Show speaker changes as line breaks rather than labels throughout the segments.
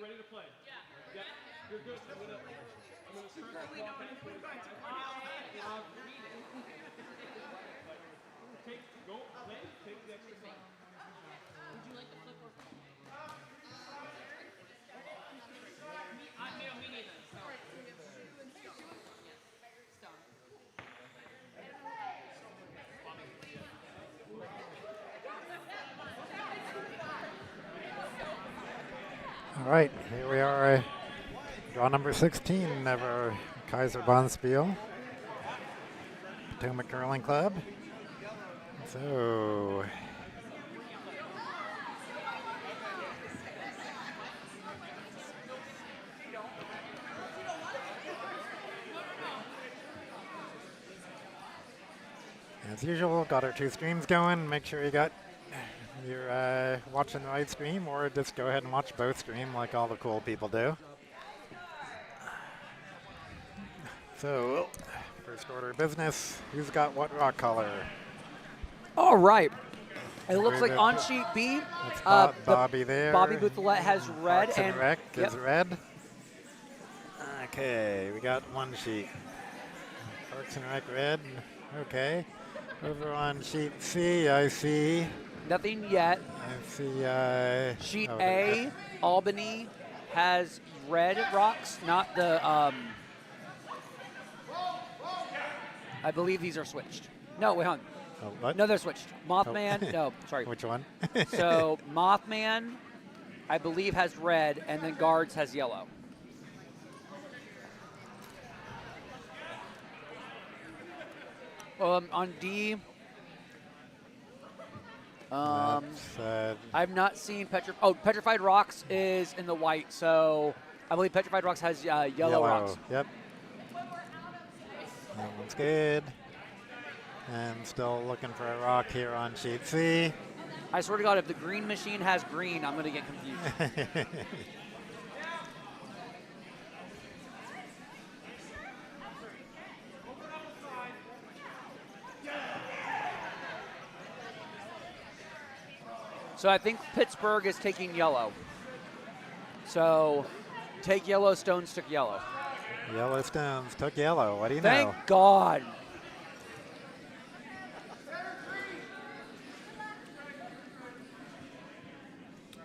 ready to play. Yeah. You're good. I'm gonna start the clock at 45. Go play. Take the extra time.
Would you like the flip or me neither. Stone.
All right, here we are, draw number 16 of our Kayser Bonspiel, Potomac Curling Club. So, as usual, got our 2 streams going. Make sure you're watching the right stream, or just go ahead and watch both stream like all the cool people do. So, first order of business, who's got what rock color?
All right. It looks like on sheet B,
Bobby there.
Bobby Bouthillette has red.
Parks and Rec is red. Okay, we got one sheet. Parks and Rec red. Okay. Over on sheet C, I see.
Nothing yet.
I see.
Sheet A, Albany has red rocks, not the. I believe these are switched. No, wait, hon.
Oh, what?
No, they're switched. Mothman,
Oh.
no, sorry.
Which one?
So Mothman, I believe, has red, and then Guards has yellow. On D, I've not seen Petrified Rocks is in the white, so I believe Petrified Rocks has yellow rocks.
Yep. That one's good. And still looking for a rock here on sheet C.
I swear to God, if the green machine has green, I'm going to get confused. So I think Pittsburgh is taking yellow. So take yellow, Stones took yellow.
Yellow Stones took yellow. What do you know?
Thank God.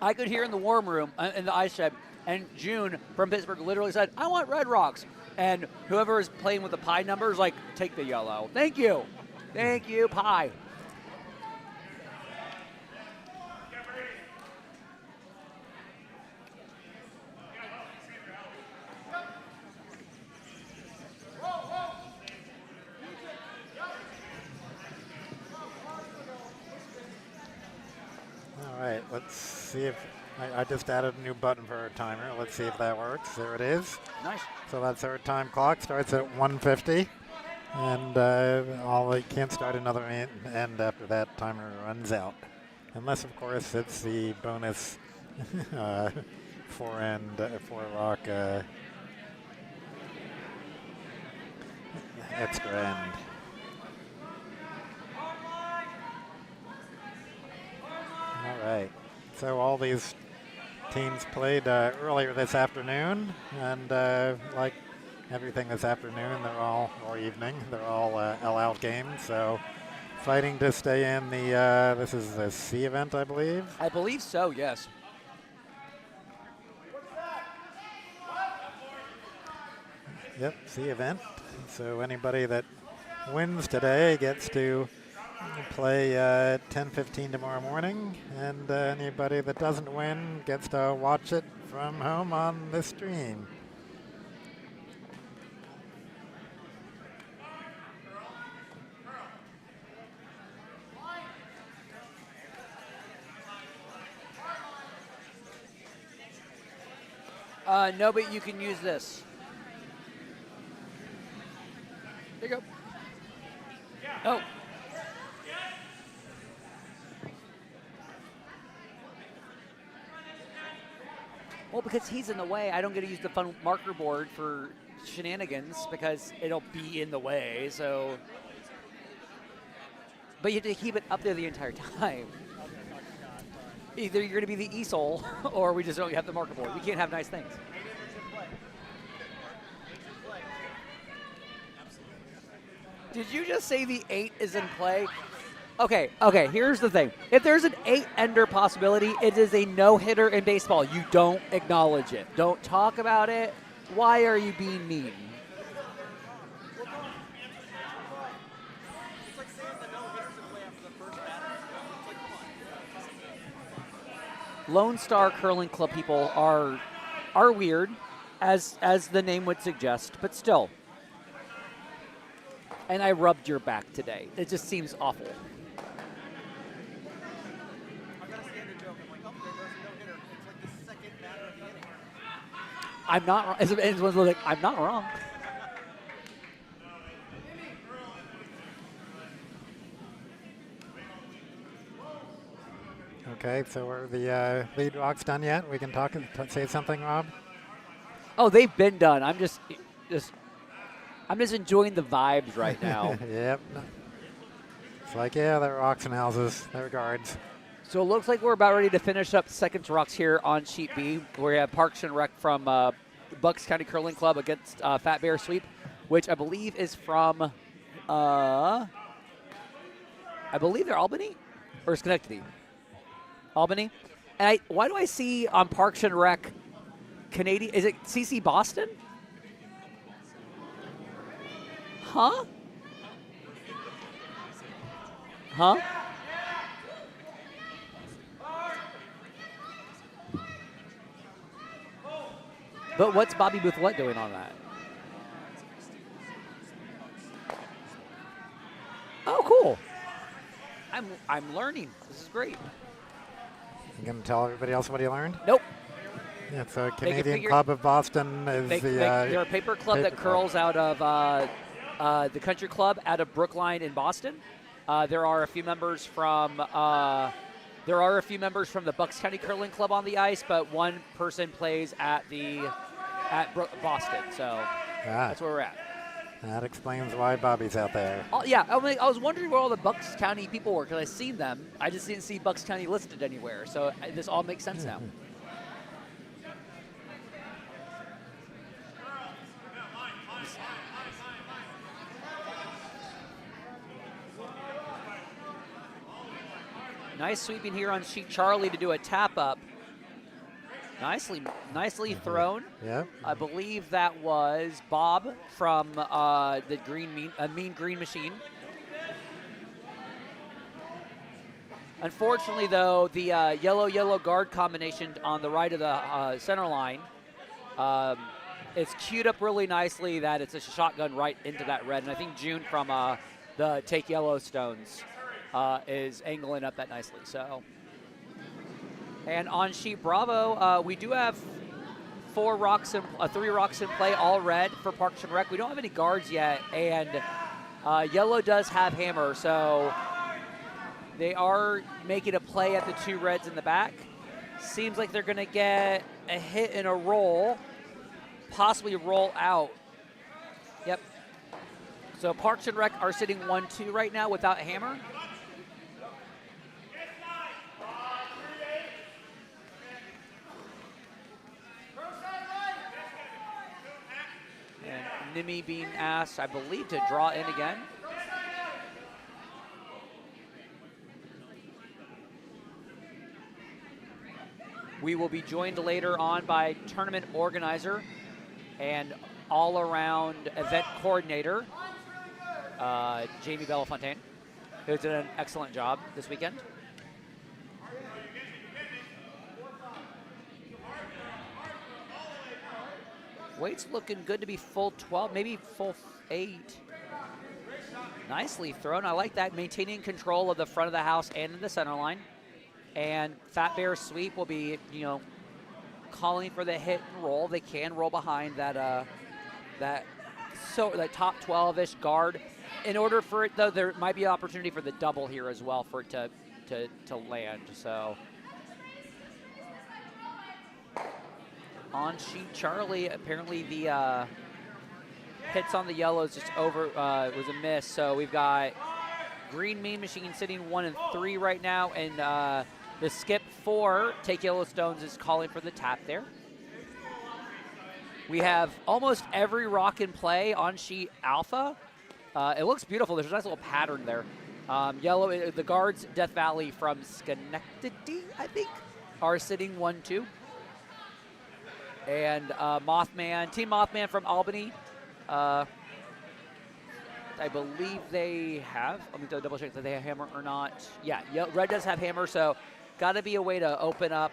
I could hear in the warm room, in the ice shed, and June from Pittsburgh literally said, I want red rocks. And whoever is playing with the pie numbers, like, take the yellow. Thank you. Thank you, pie.
All right, let's see if I just added a new button for our timer. Let's see if that works. There it is.
Nice.
So that's our time clock. Starts at 1:50, and it can't start another end after that timer runs out, unless of course it's the bonus 4 rock extra end. All right. So all these teams played earlier this afternoon, and like everything this afternoon, or evening, they're all all-out games. So fighting to stay in the, this is the C event, I believe?
I believe so, yes.
Yep, C event. So anybody that wins today gets to play 10:15 tomorrow morning, and anybody that doesn't win gets to watch it from home on the stream.
No, but you can use this. There you go. Oh. Well, because he's in the way, I don't get to use the fun marker board for shenanigans because it'll be in the way, so. But you have to keep it up there the entire time. Either you're going to be the Esol, or we just don't have the marker board. We can't have nice things. Did you just say the 8 is in play? Okay, here's the thing. If there's an 8-ender possibility, it is a no-hitter in baseball. You don't acknowledge it. Don't talk about it. Why are you being mean? Lone Star Curling Club people are weird, as the name would suggest, but still. And I rubbed your back today. It just seems awful. I'm not wrong. Everyone's like, I'm not wrong.
Okay, so are the lead rocks done yet? We can talk and say something, Rob?
Oh, they've been done. I'm just enjoying the vibes right now.
Yep. It's like, yeah, they're rocks and houses. They're guards.
So it looks like we're about ready to finish up second to rocks here on Sheet B, where we have Parks and Rec from Bucks County Curling Club against Fat Bear Sweep, which I believe is from, I believe they're Albany or Schenectady. Albany. And why do I see on Parks and Rec Canadian? Is it CC Boston? Huh? But what's Bobby Bouthillette doing on that? Oh, cool. I'm learning. This is great.
You going to tell everybody else what you learned?
Nope.
Yeah, so Canadian Club of Boston is
they're a paper club that curls out of the Country Club out of Brookline in Boston. There are a few members from the Bucks County Curling Club on the ice, but one person plays at Boston. So that's where we're at.
That explains why Bobby's out there.
Oh, yeah, I was wondering where all the Bucks County people were because I've seen them. I just didn't see Bucks County listed anywhere. So this all makes sense now. Nice sweeping here on Sheet Charlie to do a tap up. Nicely thrown.
Yeah.
I believe that was Bob from the Mean Green Machine. Unfortunately, though, the yellow guard combination on the right of the center line, it's queued up really nicely that it's a shotgun right into that red. And I think June from the Take Yellowstones is angling up that nicely. So. And on Sheet Bravo, we do have 3 rocks in play, all red for Parks and Rec. We don't have any guards yet, and yellow does have hammer, so they are making a play at the 2 reds in the back. Seems like they're going to get a hit and a roll, possibly roll out. Yep. So Parks and Rec are sitting 1-2 right now without hammer. Nimmi being asked, I believe, to draw in again. We will be joined later on by tournament organizer and all-around event coordinator, Jamie Bellafontaine, who did an excellent job this weekend. Weight's looking good to be full 12, maybe full 8. Nicely thrown. I like that, maintaining control of the front of the house and in the center line. And Fat Bear Sweep will be, calling for the hit and roll. They can roll behind that top 12-ish guard. In order for it, though, there might be an opportunity for the double here as well for it to land. So. On Sheet Charlie, apparently the hits on the yellows just was a miss. So we've got Green Mean Machine sitting 1-3 right now, and The skip for Take Yellowstones is calling for the tap there. We have almost every rock in play on sheet alpha. It looks beautiful. There's a nice little pattern there. Yellow, the guards, Death Valley from Schenectady, I think, are sitting 1-2. And Mothman, Team Mothman from Albany, I believe they have. Let me double check that they have hammer or not. Yeah, red does have hammer, so got to be a way to open up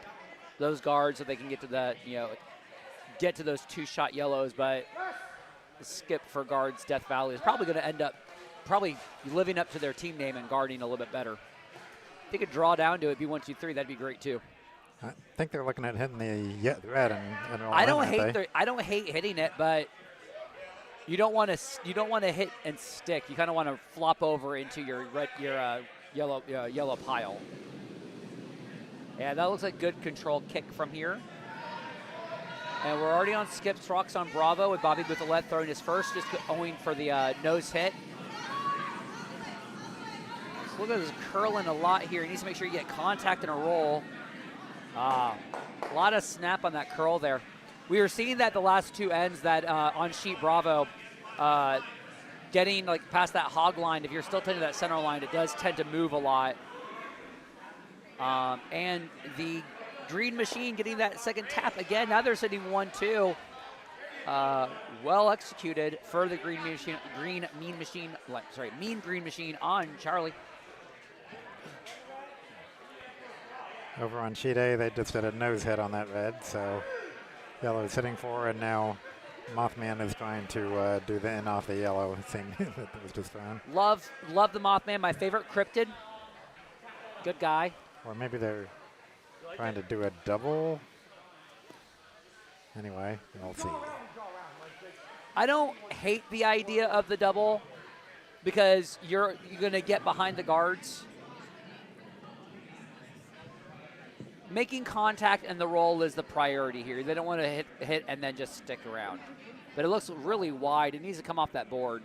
those guards so they can get to the, get to those 2-shot yellows. But the skip for guards, Death Valley, is probably going to end up living up to their team name and guarding a little bit better. If they could draw down to it, be 1-2-3, that'd be great too.
I think they're looking at hitting the red and
I don't hate hitting it, but you don't want to hit and stick. You kind of want to flop over into your yellow pile. Yeah, that looks like good control kick from here. And we're already on skips. Rocks on Bravo with Bobby Bouthillette throwing his first, just going for the nose hit. So look at this curling a lot here. He needs to make sure you get contact and a roll. A lot of snap on that curl there. We were seeing that the last two ends that on sheet Bravo, getting like past that hog line, if you're still tending to that center line, it does tend to move a lot. And the Green Machine getting that second tap again. Now they're sitting 1-2. Well executed for the Mean Green Machine on Charlie.
Over on sheet A, they just did a nose hit on that red, so yellow is hitting 4, and now Mothman is trying to do the in off the yellow thing that was just thrown.
Love the Mothman, my favorite cryptid. Good guy.
Or maybe they're trying to do a double. Anyway, we'll see.
I don't hate the idea of the double because you're going to get behind the guards. Making contact and the roll is the priority here. They don't want to hit and then just stick around. But it looks really wide. It needs to come off that board.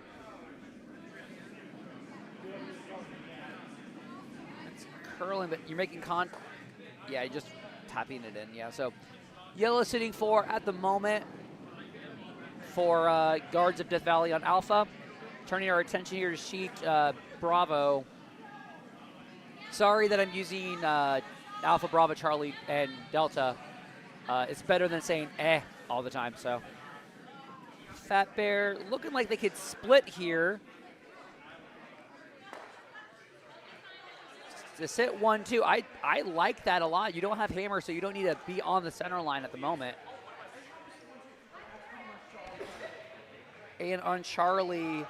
It's curling, but you're making yeah, you're just tapping it in. Yeah, so yellow sitting 4 at the moment for guards of Death Valley on Alpha. Turning our attention here to sheet Bravo. Sorry that I'm using Alpha, Bravo, Charlie, and Delta. It's better than saying all the time. So Fat Bear looking like they could split here. To sit 1-2, I like that a lot. You don't have hammer, so you don't need to be on the center line at the moment. And on Charlie,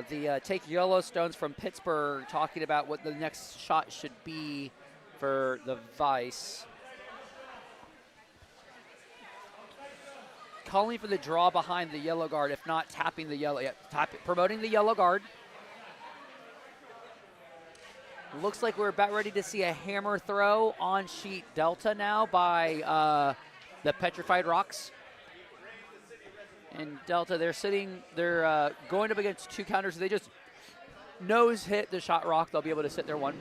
the Take Yellowstones from Pittsburgh talking about what the next shot should be for the Vice. Calling for the draw behind the yellow guard, if not tapping the yellow. Yeah, promoting the yellow guard. Looks like we're about ready to see a hammer throw on sheet Delta now by the Petrified Rocks. And Delta, they're going up against 2 counters. They just nose hit the shot rock. They'll be able to sit there 1.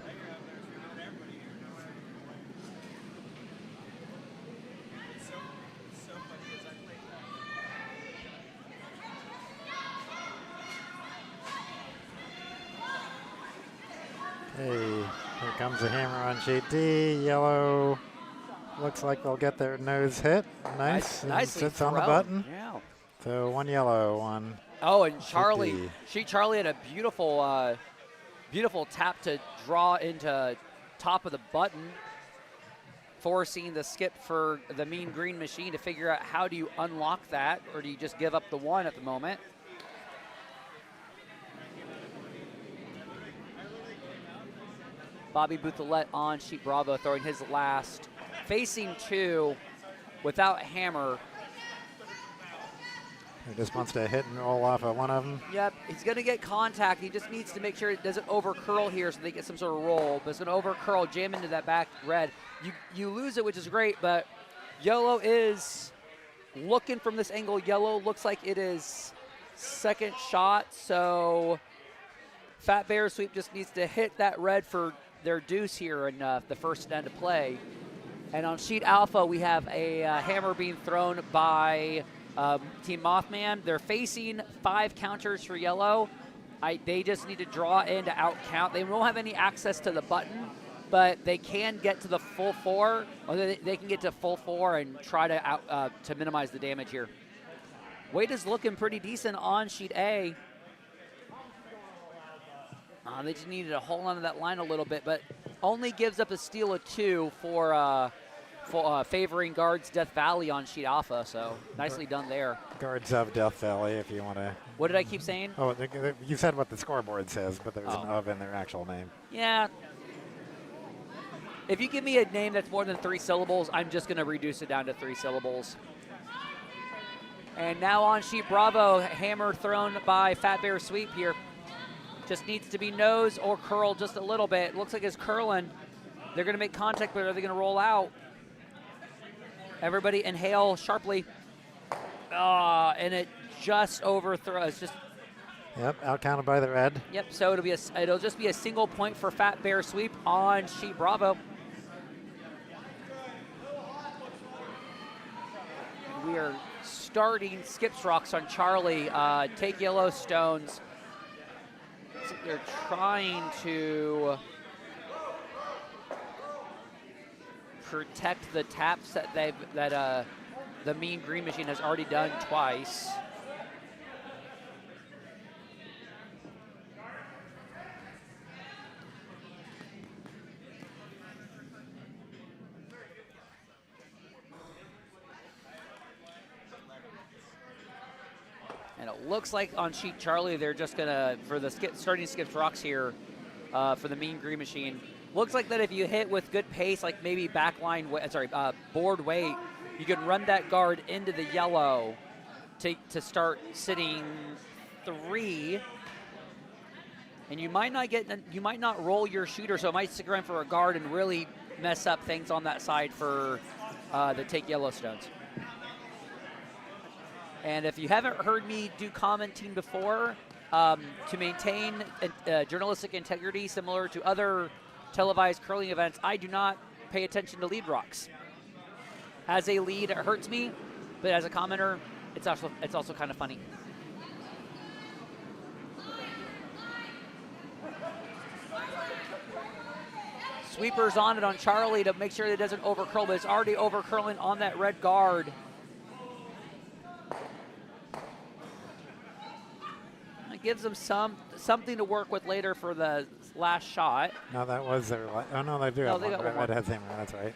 Hey, here comes the hammer on sheet D. Yellow looks like they'll get their nose hit. Nice.
Nicely
sits
thrown.
on the button.
Yeah.
So 1 yellow on.
Oh, and Charlie,
Charlie
had a beautiful, beautiful tap to draw into top of the button, forcing the skip for the Mean Green Machine to figure out how do you unlock that, or do you just give up the 1 at the moment? Bobby Bouthillette on sheet Bravo throwing his last, facing 2 without hammer.
He just wants to hit and roll off of one of them.
Yep, he's going to get contact. He just needs to make sure it doesn't over curl here so they get some sort of roll. But it's going to over curl, jam into that back red. You lose it, which is great, but yellow is looking from this angle. Yellow looks like it is second shot, so Fat Bear Sweep just needs to hit that red for their deuce here in the first end of play. And on sheet alpha, we have a hammer being thrown by Team Mothman. They're facing 5 counters for yellow. They just need to draw in to out count. They won't have any access to the button, but they can get to the full 4, or they can get to full 4 and try to minimize the damage here. Weight is looking pretty decent on sheet A. They just needed to hold on to that line a little bit, but only gives up a steal of 2 for favoring guards Death Valley on sheet alpha, so nicely done there.
Guards of Death Valley, if you want to.
What did I keep saying?
Oh, you said what the scoreboard says, but there's an of in their actual name.
Yeah. If you give me a name that's more than 3 syllables, I'm just going to reduce it down to 3 syllables. And now on sheet Bravo, hammer thrown by Fat Bear Sweep here. Just needs to be nose or curl just a little bit. Looks like it's curling. They're going to make contact, but are they going to roll out? Everybody inhale sharply. And it just overthrows. Just.
Yep, out counted by the red.
Yep. So it'll just be a single point for Fat Bear Sweep on sheet Bravo. We are starting Skips Rocks on Charlie. Take yellow stones. They're trying to protect the taps that the Mean Green Machine has already done twice. And it looks like on sheet Charlie, they're just gonna, for the starting Skips Rocks here, for the Mean Green Machine. Looks like that if you hit with good pace, like maybe board weight, you can run that guard into the yellow to start sitting 3. And you might not roll your shooter, so it might stick around for a guard and really mess up things on that side for the Take Yellowstones. And if you haven't heard me do commenting before, to maintain journalistic integrity similar to other televised curling events, I do not pay attention to lead rocks. As a lead, it hurts me, but as a commenter, it's also kind of funny. Sweeper's on it on Charlie to make sure that it doesn't overcurl, but it's already overcurling on that red guard. It gives them something to work with later for the last shot.
No, that was their. Oh no, they do.
No,
have
they
one.
got one
Red
more.
has hammer. That's right.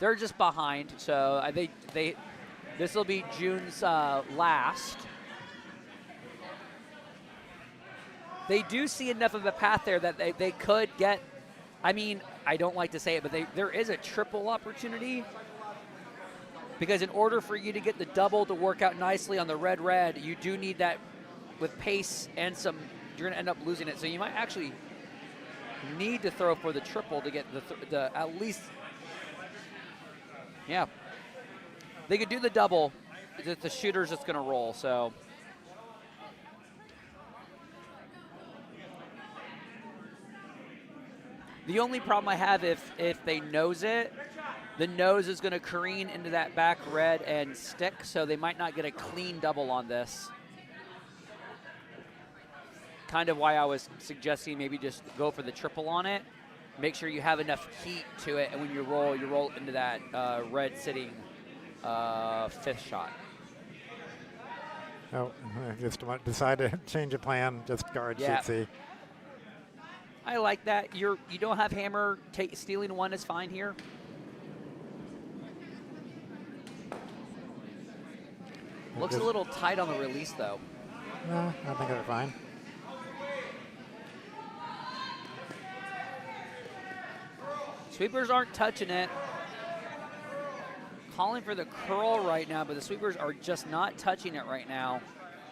They're just behind, so I think this will be June's last. They do see enough of a path there that they could get. I mean, I don't like to say it, but there is a triple opportunity. Because in order for you to get the double to work out nicely on the red, you do need that with pace and some, you're going to end up losing it. So you might actually need to throw for the triple to get the at least, yeah. They could do the double. The shooter's just going to roll, so. The only problem I have if they nose it, the nose is going to careen into that back red and stick, so they might not get a clean double on this. Kind of why I was suggesting maybe just go for the triple on it. Make sure you have enough heat to it, and when you roll into that red sitting 5th shot.
Oh, I just decided to change a plan. Just guard
Yeah.
shoot C.
I like that. You don't have hammer. Stealing 1 is fine here. Looks a little tight on the release, though.
No, I think they're fine.
Sweepers aren't touching it. Calling for the curl right now, but the sweepers are just not touching it right now.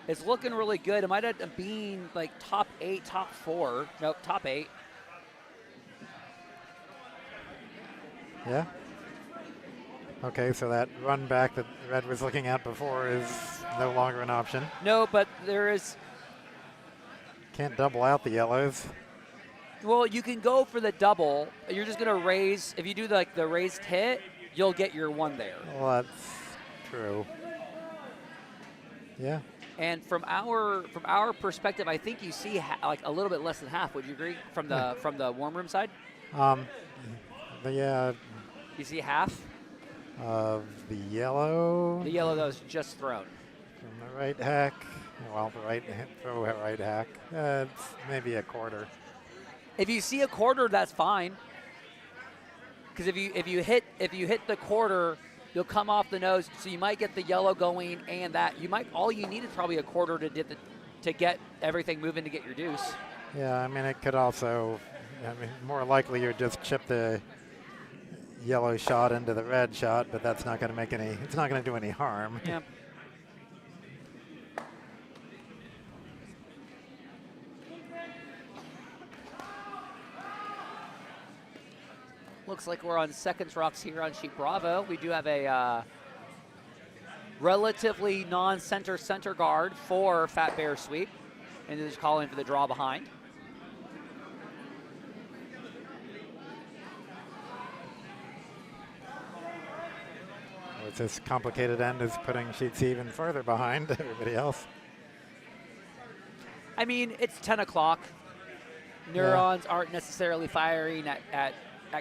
It's looking really good. It might end up being like top 8, top 4. Nope, top 8.
Yeah. Okay, so that run back that Red was looking at before is no longer an option.
No, but there is.
Can't double out the yellows.
Well, you can go for the double. You're just going to raise. If you do the raised hit, you'll get your 1 there.
Well, that's true. Yeah.
And from our perspective, I think you see like a little bit less than half. Would you agree from the warm room side?
You
see half
of the yellow.
The yellow that was just thrown
from the right hack. Well, the throw right hack. It's maybe a quarter.
If you see a quarter, that's fine. Because if you hit the quarter, you'll come off the nose, so you might get the yellow going, and that all you need is probably a quarter to get everything moving to get your deuce.
Yeah, I mean it could also, more likely you just chip the yellow shot into the red shot, but that's not going to it's not going to do any harm.
Yeah. Looks like we're on seconds rocks here on sheet Bravo. We do have a relatively non-center center guard for Fat Bear sweep, and is calling for the draw behind.
This complicated end is putting sheets even further behind everybody else.
I mean, it's 10 o'clock. Neurons aren't necessarily firing at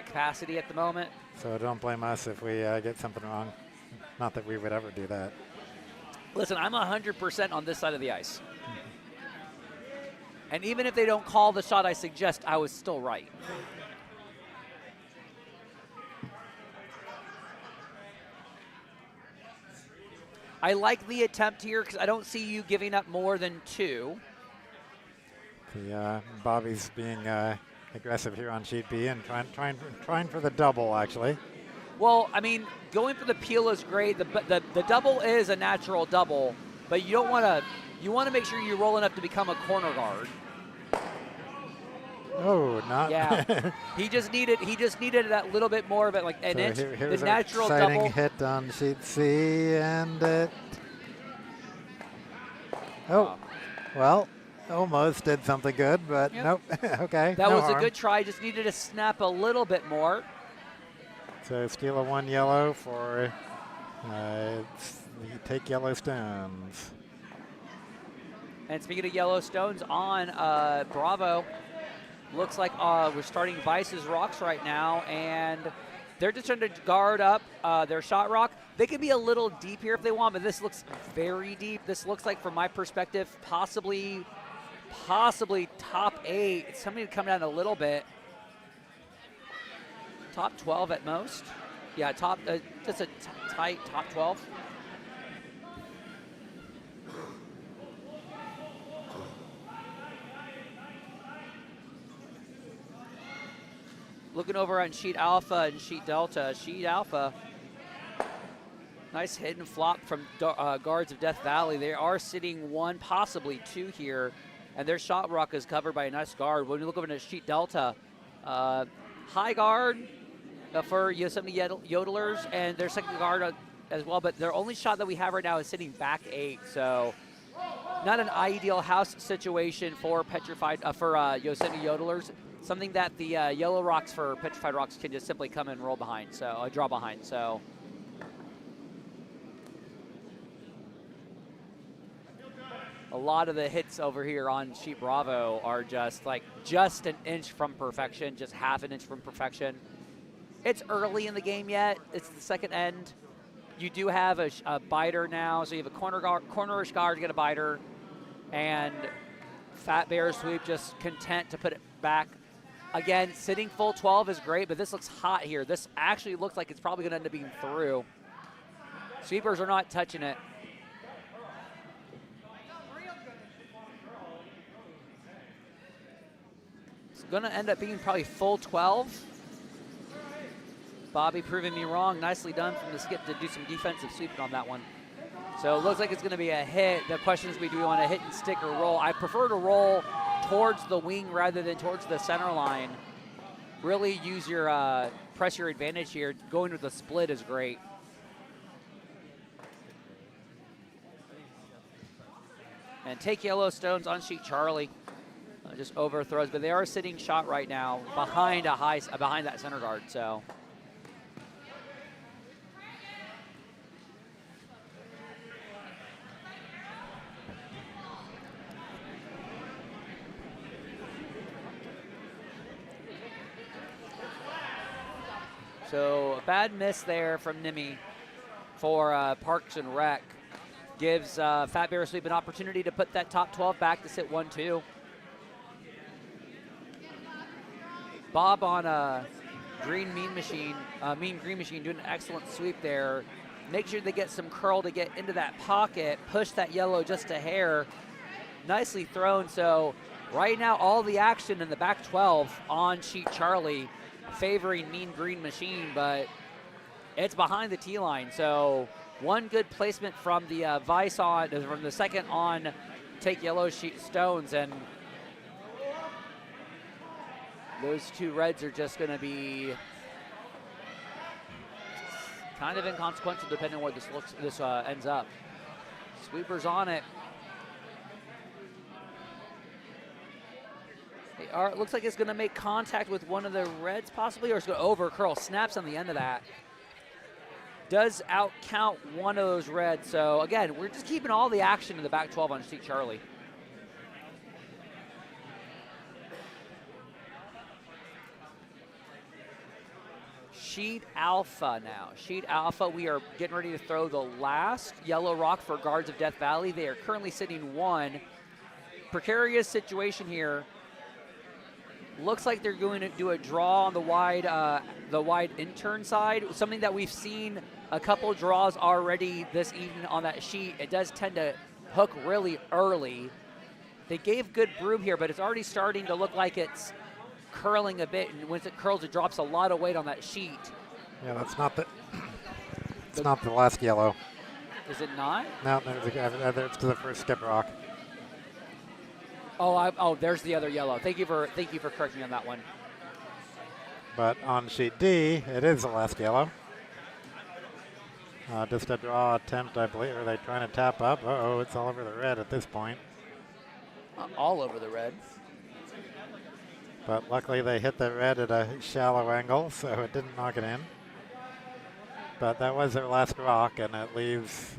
capacity at the moment.
So don't blame us if we get something wrong. Not that we would ever do that.
Listen, I'm 100% on this side of the ice. And even if they don't call the shot I suggest, I was still right. I like the attempt here because I don't see you giving up more than 2.
Bobby's being aggressive here on sheet B and trying for the double, actually.
Well, I mean, going for the peel is great. The double is a natural double, but you don't want to. You want to make sure you roll enough to become a corner guard.
Oh, not.
Yeah, he just needed that little bit more of it, like an inch.
Here's
the natural
an exciting
double
hit on sheet C, and it. Oh, well, almost did something good, but nope. Okay.
That
no
was
harm.
a good try. Just needed to snap a little bit more.
So steal a 1 yellow for you take yellow stones.
And speaking of yellow stones on Bravo, looks like we're starting Vice's rocks right now, and they're just trying to guard up their shot rock. They could be a little deep here if they want, but this looks very deep. This looks like, from my perspective, possibly top 8. Somebody to come down a little bit. Top 12 at most. Yeah, just a tight top 12. Looking over on sheet Alpha and sheet Delta. Sheet Alpha, nice hidden flop from guards of Death Valley. They are sitting 1, possibly 2 here, and their shot rock is covered by a nice guard. When you look over to sheet Delta, high guard for Yosemite Yodelers, and their second guard as well, but their only shot that we have right now is sitting back 8, so not an ideal house situation for Petrified for Yosemite Yodelers. Something that the yellow rocks for Petrified Rocks can just simply come and roll behind, so draw behind. So a lot of the hits over here on sheet Bravo are just an inch from perfection, just half an inch from perfection. It's early in the game yet. It's the second end. You do have a biter now, so you have a cornerish guard to get a biter, and Fat Bear sweep just content to put it back. Again, sitting full 12 is great, but this looks hot here. This actually looks like it's probably going to end up being through. Sweepers are not touching it. It's going to end up being probably full 12. Bobby proving me wrong. Nicely done from the skip to do some defensive sweeping on that one. So it looks like it's going to be a hit. The question is, do we want to hit and stick or roll? I prefer to roll towards the wing rather than towards the center line. Really use your press your advantage here. Going with the split is great. And take yellow stones on sheet Charlie. Just overthrows, but they are sitting shot right now behind behind that center guard. So. So a bad miss there from Nimmi for Parks and Rec. Gives Fat Bear Sweep an opportunity to put that top 12 back to sit 1-2. Bob on a mean green machine doing an excellent sweep there. Make sure they get some curl to get into that pocket, push that yellow just a hair. Nicely thrown. So right now all the action in the back 12 on sheet Charlie favoring Mean Green Machine, but it's behind the tee line. So one good placement from the Vice on, from the second on Take Yellow sheet Stones, and those two reds are just going to be kind of inconsequential depending on where this ends up. Sweepers on it. It looks like it's going to make contact with one of the reds possibly, or it's going to over curl. Snaps on the end of that. Does out count one of those reds. So again, we're just keeping all the action in the back 12 on sheet Charlie. Sheet Alpha now. Sheet Alpha, we are getting ready to throw the last yellow rock for Guards of Death Valley. They are currently sitting 1. Precarious situation here. Looks like they're going to do a draw on the wide intern side, something that we've seen a couple draws already this evening on that sheet. It does tend to hook really early. They gave good broom here, but it's already starting to look like it's curling a bit, and once it curls, it drops a lot of weight on that sheet.
Yeah, that's not the. It's not the last yellow.
Is it not?
No, it's to the first skip rock.
Oh, there's the other yellow. Thank you for correcting me on that one.
But on sheet D, it is the last yellow. Just a draw attempt, I believe. Are they trying to tap up? Uh-oh, it's all over the red at this point.
All over the red.
But luckily they hit the red at a shallow angle, so it didn't knock it in. But that was their last rock, and it leaves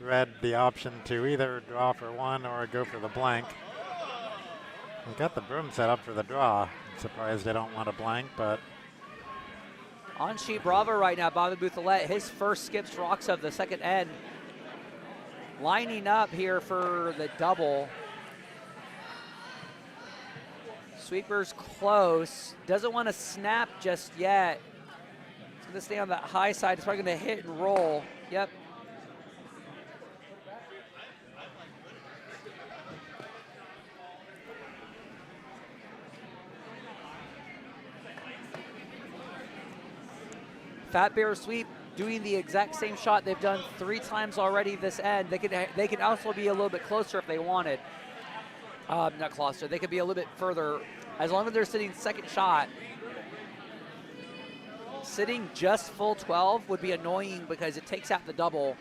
red the option to either draw for 1 or go for the blank. They got the broom set up for the draw. I'm surprised they don't want a blank, but.
On sheet Bravo right now, Bobby Bouthillette, his first skips rocks of the second end. Lining up here for the double. Sweeper's close. Doesn't want to snap just yet. He's going to stay on that high side. It's probably going to hit and roll. Yep. Fat Bear Sweep doing the exact same shot they've done 3 times already this end. They could also be a little bit closer if they wanted. Not closer. They could be a little bit further. As long as they're sitting second shot. Sitting just full 12 would be annoying because it takes out the double.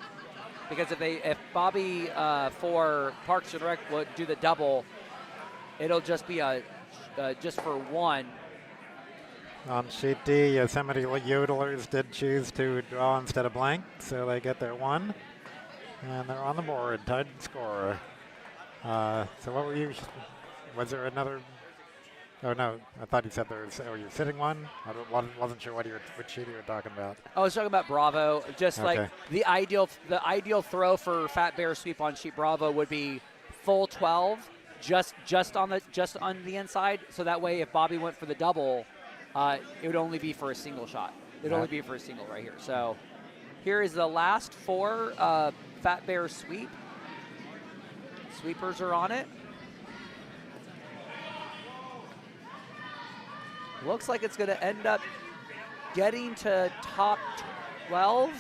Because if Bobby for Parks and Rec would do the double, it'll just be just for 1.
On sheet D, Yosemite Yodelers did choose to draw instead of blank, so they get their 1. And they're on the board, tied score. So what were you, was there another, oh no, I thought you said there was, you're sitting 1? I wasn't sure which sheet you were talking about.
I was talking about Bravo, just
okay.
Like the ideal throw for Fat Bear Sweep on sheet Bravo would be full 12, just on the inside, so that way if Bobby went for the double, it would only be for a single shot. It'd only be for a single right here. So here is the last 4 Fat Bear Sweep. Sweepers are on it. Looks like it's going to end up getting to top 12.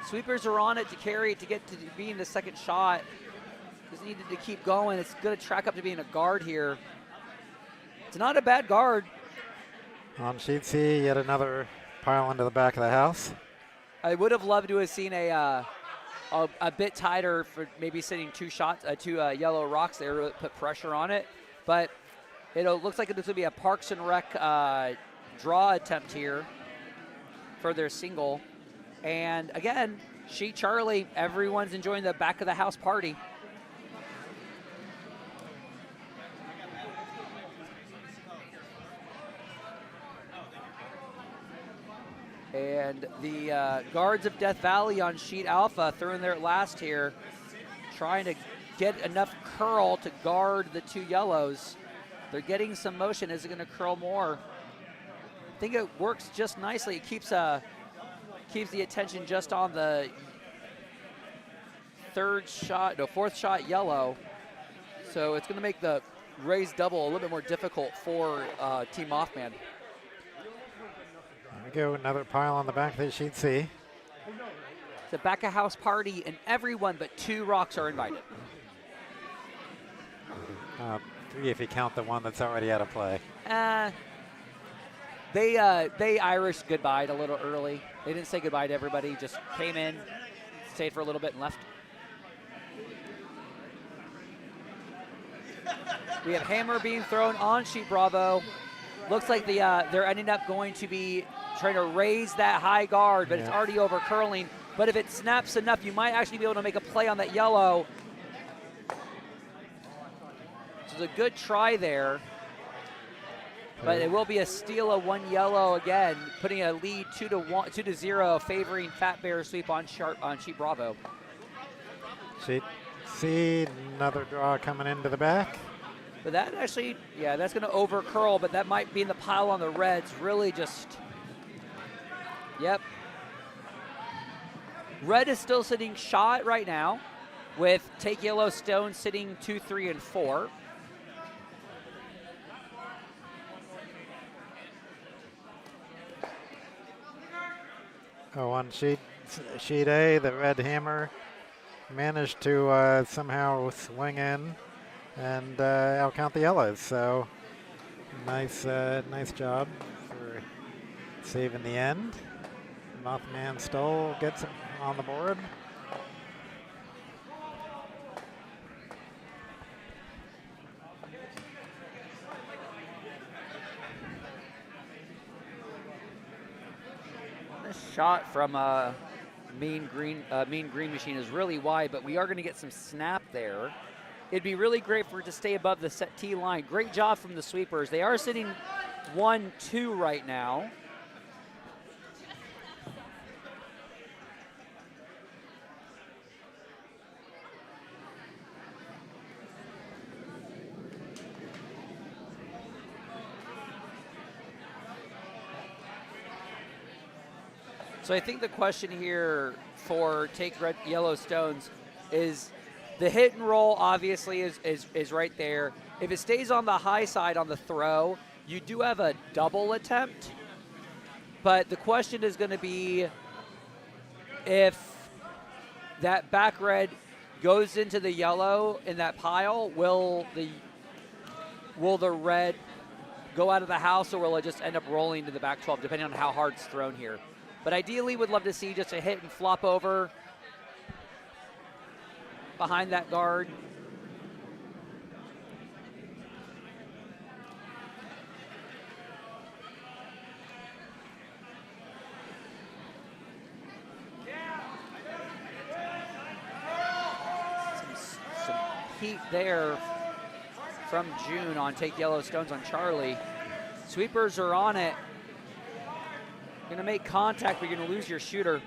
Sweepers are on it to carry it to get to being the second shot. Just needed to keep going. It's going to track up to being a guard here. It's not a bad guard.
On sheet C, yet another pile into the back of the house.
I would have loved to have seen a bit tighter for maybe sitting 2 shots, 2 yellow rocks there to put pressure on it. but it looks like it's going to be a Parks and Rec draw attempt here for their single. And again, Sheet Charlie, everyone's enjoying the back of the house party. And the guards of Death Valley on Sheet Alpha threw in there last here, trying to get enough curl to guard the two yellows. They're getting some motion. Is it going to curl more? I think it works just nicely. It keeps the attention just on the fourth shot yellow. So it's going to make the raised double a little bit more difficult for Team Mothman.
There we go, another pile on the back of the Sheet C.
It's a back of house party, and everyone but 2 rocks are invited.
3 if you count the one that's already out of play.
They Irish goodbyed a little early. They didn't say goodbye to everybody, just came in, stayed for a little bit, and left. We have hammer being thrown on Sheet Bravo. Looks like they're ending up going to be trying to raise that high guard, but it's already over curling. But if it snaps enough, you might actually be able to make a play on that yellow. So it's a good try there. But it will be a steal of 1 yellow again, putting a lead 2-0, favoring Fat Bear sweep on Sheet Bravo.
Sheet C, another draw coming into the back.
But that actually, that's going to over curl, but that might be in the pile on the reds. Really just, yep. Red is still sitting shot right now, with Take Yellow Stone sitting 2, 3, and 4.
Oh, on sheet A, the red hammer managed to somehow swing in and outcount the yellows. So nice job for saving the end. Mothman still gets him on the board.
This shot from Mean Green Machine is really wide, but we are going to get some snap there. It'd be really great for it to stay above the set T line. Great job from the sweepers. They are sitting 1-2 right now. So I think the question here for Take Red Yellow Stones is the hit and roll obviously is right there. If it stays on the high side on the throw, you do have a double attempt. But the question is going to be if that back red goes into the yellow in that pile, will the red go out of the house, or will it just end up rolling to the back 12, depending on how hard it's thrown here? But ideally, would love to see just a hit and flop over behind that guard. Some heat there from June on Take Yellow Stones on Charlie. Sweepers are on it. Going to make contact, but you're going to lose your shooter.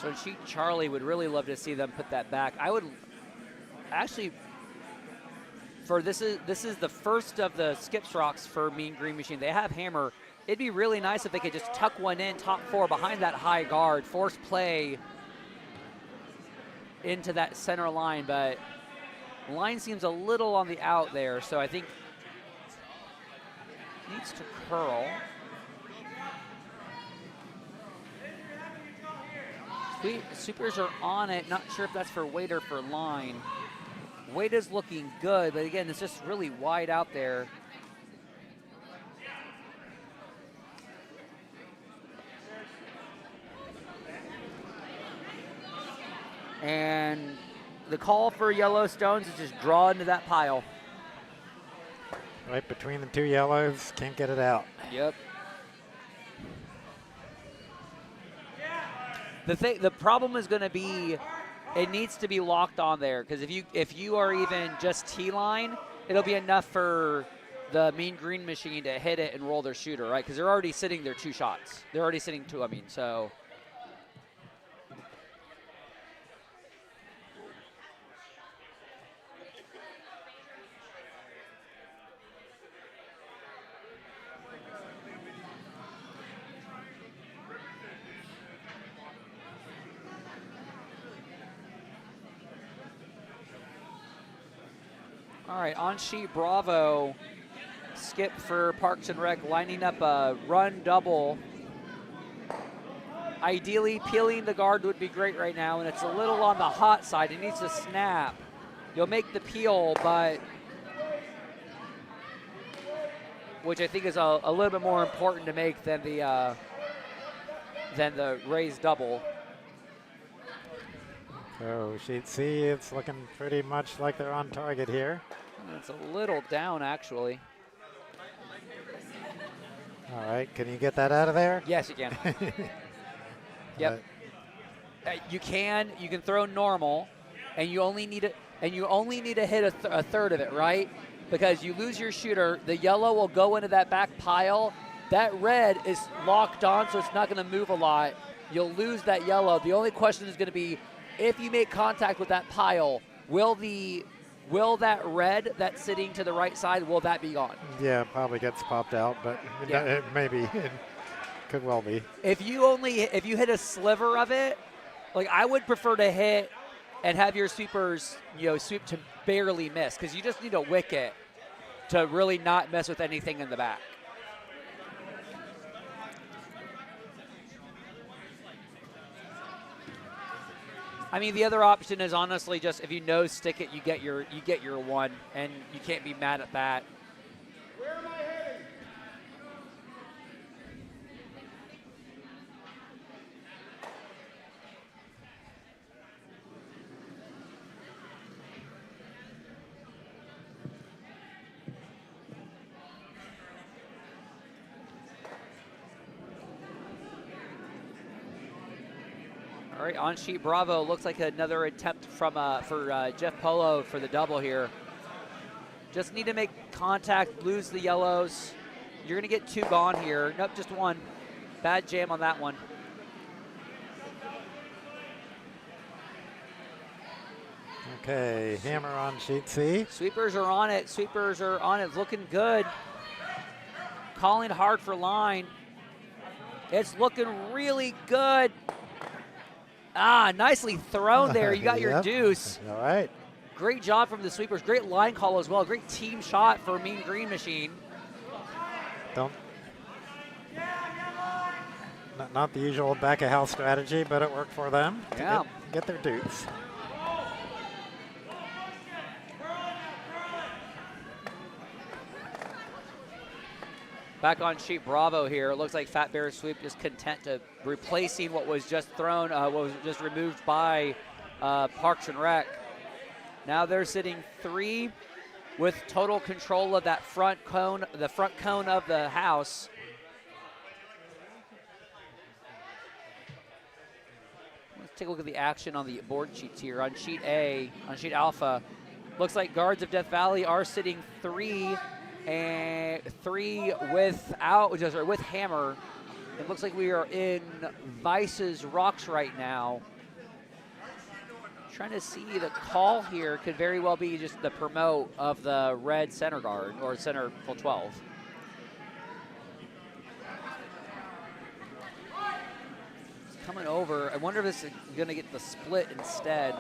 So Sheet Charlie would really love to see them put that back. actually, for this is the first of the skips rocks for Mean Green Machine. They have hammer. It'd be really nice if they could just tuck one in, top 4 behind that high guard, force play into that center line, but line seems a little on the out there, so I think needs to curl. Supers are on it. Not sure if that's for weight or for line. Weight is looking good, but again, it's just really wide out there. And the call for Yellowstones is just draw into that pile.
Right between the 2 yellows, can't get it out.
Yep. The problem is going to be it needs to be locked on there, because if you are even just T-line, it'll be enough for the Mean Green Machine to hit it and roll their shooter, right? Because they're already sitting their 2 shots. They're already sitting 2, so. All right, on sheet Bravo, skip for Parks and Rec, lining up a run double. Ideally, peeling the guard would be great right now, and it's a little on the hot side. It needs to snap. You'll make the peel, but which I think is a little bit more important to make than the raised double.
So sheet C, it's looking pretty much like they're on target here.
It's a little down, actually.
All right, can you get that out of there?
Yes, you can. Yep. You can throw normal, and you only need to hit a third of it, right? Because you lose your shooter, the yellow will go into that back pile. That red is locked on, so it's not going to move a lot. You'll lose that yellow. The only question is going to be, if you make contact with that pile, will that red that's sitting to the right side, will that be gone?
Yeah, probably gets popped out, but it maybe it could well be.
If you hit a sliver of it, like I would prefer to hit and have your sweepers, sweep to barely miss, because you just need a wicket to really not mess with anything in the back. I mean, the other option is honestly just if you nose stick it, you get your 1, and you can't be mad at that.
Where am I heading?
All right, on sheet Bravo, looks like another attempt for Jeff Polo for the double here. Just need to make contact, lose the yellows. You're going to get 2 gone here. Nope, just 1. Bad jam on that one.
Okay, hammer on sheet C.
Sweepers are on it. Looking good. Calling hard for line. It's looking really good. Nicely thrown there. You got your deuce.
All right.
Great job from the sweepers. Great line call as well. Great team shot for Mean Green Machine.
Not the usual back of house strategy, but it worked for them to get their deuce.
Back on sheet Bravo here. It looks like Fat Bear Sweep just content to replacing what was just thrown, what was just removed by Parks and Rec. Now they're sitting 3 with total control of that front cone, the front cone of the house. Let's take a look at the action on the board sheets here. On sheet A, on sheet Alpha, looks like Guards of Death Valley are sitting 3 with hammer. It looks like we are in Vice's rocks right now. trying to see the call here could very well be just the promote of the red center guard or center full 12. It's coming over. I wonder if this is going to get the split instead.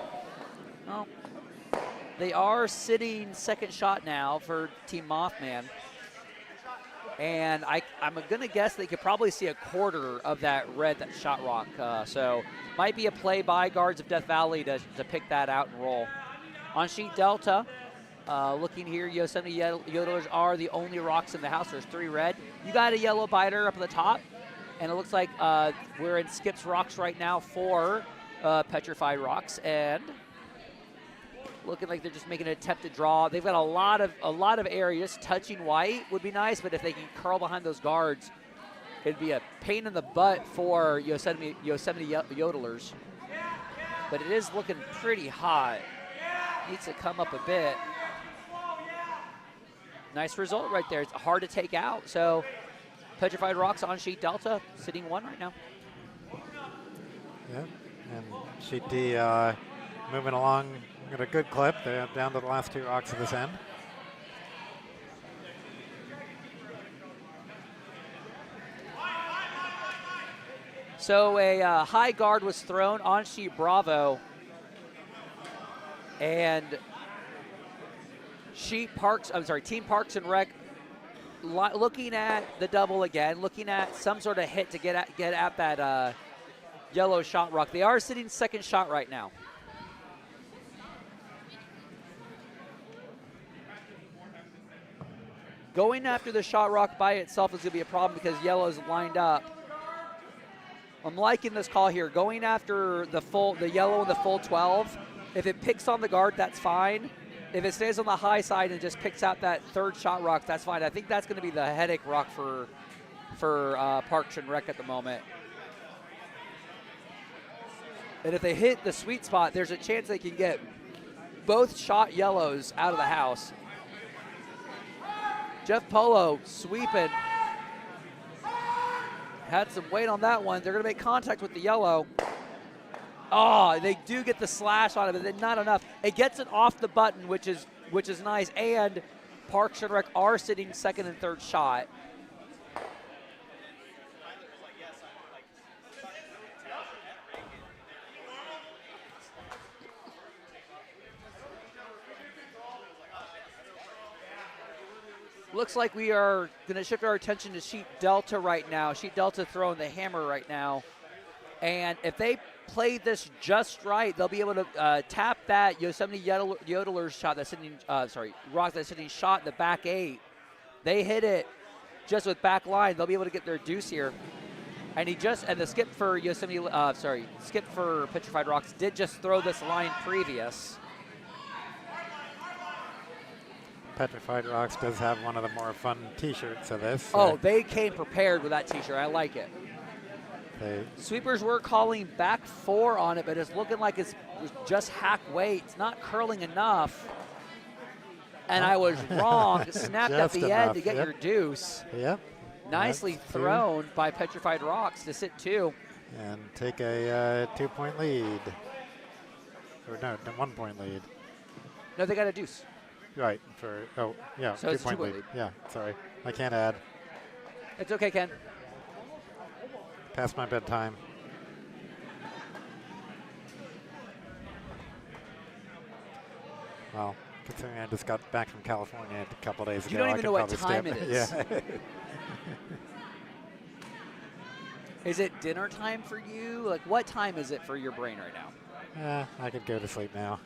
Well, they are sitting second shot now for Team Mothman. And I'm going to guess they could probably see a quarter of that red, that shot rock. So might be a play by guards of Death Valley to pick that out and roll. On sheet Delta, looking here, Yosemite Yodelers are the only rocks in the house. There's 3 red. You got a yellow biter up at the top. And it looks like we're in Skip's Rocks right now for Petrified Rocks. And looking like they're just making an attempt to draw. They've got a lot of areas. Touching white would be nice, but if they can curl behind those guards, it'd be a pain in the butt for Yosemite Yodelers. But it is looking pretty hot. Needs to come up a bit. Nice result right there. It's hard to take out. So Petrified Rocks on sheet Delta, sitting 1 right now.
Yeah, and sheet D moving along at a good clip. They're down to the last 2 rocks of this end.
So a high guard was thrown on sheet Bravo, and Team Parks and Rec looking at the double again, looking at some sort of hit to get at that yellow shot rock. They are sitting second shot right now. Going after the shot rock by itself is going to be a problem because yellow is lined up. I'm liking this call here. Going after the yellow and the full 12. If it picks on the guard, that's fine. If it stays on the high side and just picks out that 3rd shot rock, that's fine. I think that's going to be the headache rock for Parks and Rec at the moment. And if they hit the sweet spot, there's a chance they can get both shot yellows out of the house. Jeff Polo sweeping. Had some weight on that one. They're going to make contact with the yellow. Oh, they do get the slash on it, but then not enough. It gets it off the button, which is nice. And Parks and Rec are sitting second and third shot. Looks like we are going to shift our attention to sheet Delta right now. Sheet Delta throwing the hammer right now. And if they play this just right, they'll be able to tap that Yosemite Yodeler's shot that's sitting, rock that's sitting shot in the back 8. They hit it just with back line. They'll be able to get their deuce here. And the skip for skip for Petrified Rocks did just throw this line previous.
Petrified Rocks does have one of the more fun T-shirts of this.
Oh, they came prepared with that T-shirt. I like it. Sweepers were calling back 4 on it, but it's looking like it's just hack weight. It's not curling enough. And I was wrong. It snapped at the end to get your deuce.
Yep.
Nicely thrown by Petrified Rocks to sit 2.
And take a 2-point lead. Or no, 1-point lead.
No, they got a deuce.
Right, so 2-point lead. Yeah, sorry. I can't add.
It's okay, Ken.
Past my bedtime. Well, considering I just got back from California a couple days ago,
you don't even know what time
it
is.
Yeah.
Is it dinner time for you? Like, what time is it for your brain right now?
I could go to sleep now.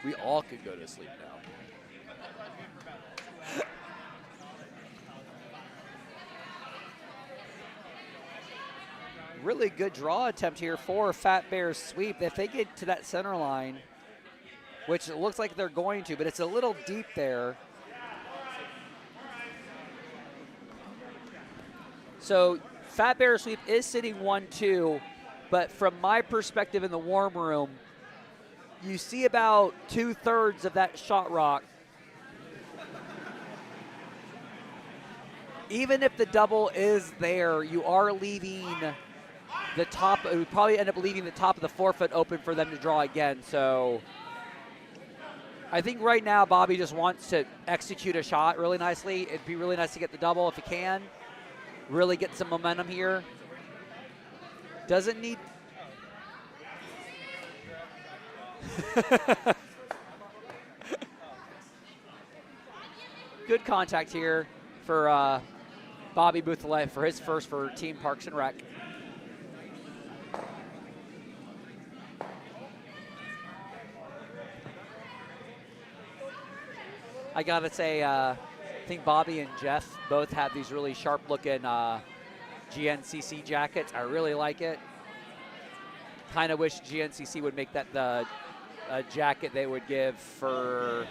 We all could go to sleep now. Really good draw attempt here for Fat Bear's sweep. If they get to that center line, which it looks like they're going to, but it's a little deep there. So Fat Bear sweep is sitting 1-2, but from my perspective in the warm room, you see about 2/3 of that shot rock. Even if the double is there, you are leaving the top, it would probably end up leaving the top of the forefoot open for them to draw again. So I think right now Bobby just wants to execute a shot really nicely. It'd be really nice to get the double if he can. Really get some momentum here. Doesn't need... Good contact here for Bobby Bouthillette for his first for Team Parks and Rec. I gotta say, I think Bobby and Jeff both have these really sharp-looking GNCC jackets. I really like it. Kind of wish GNCC would make that the jacket they would give for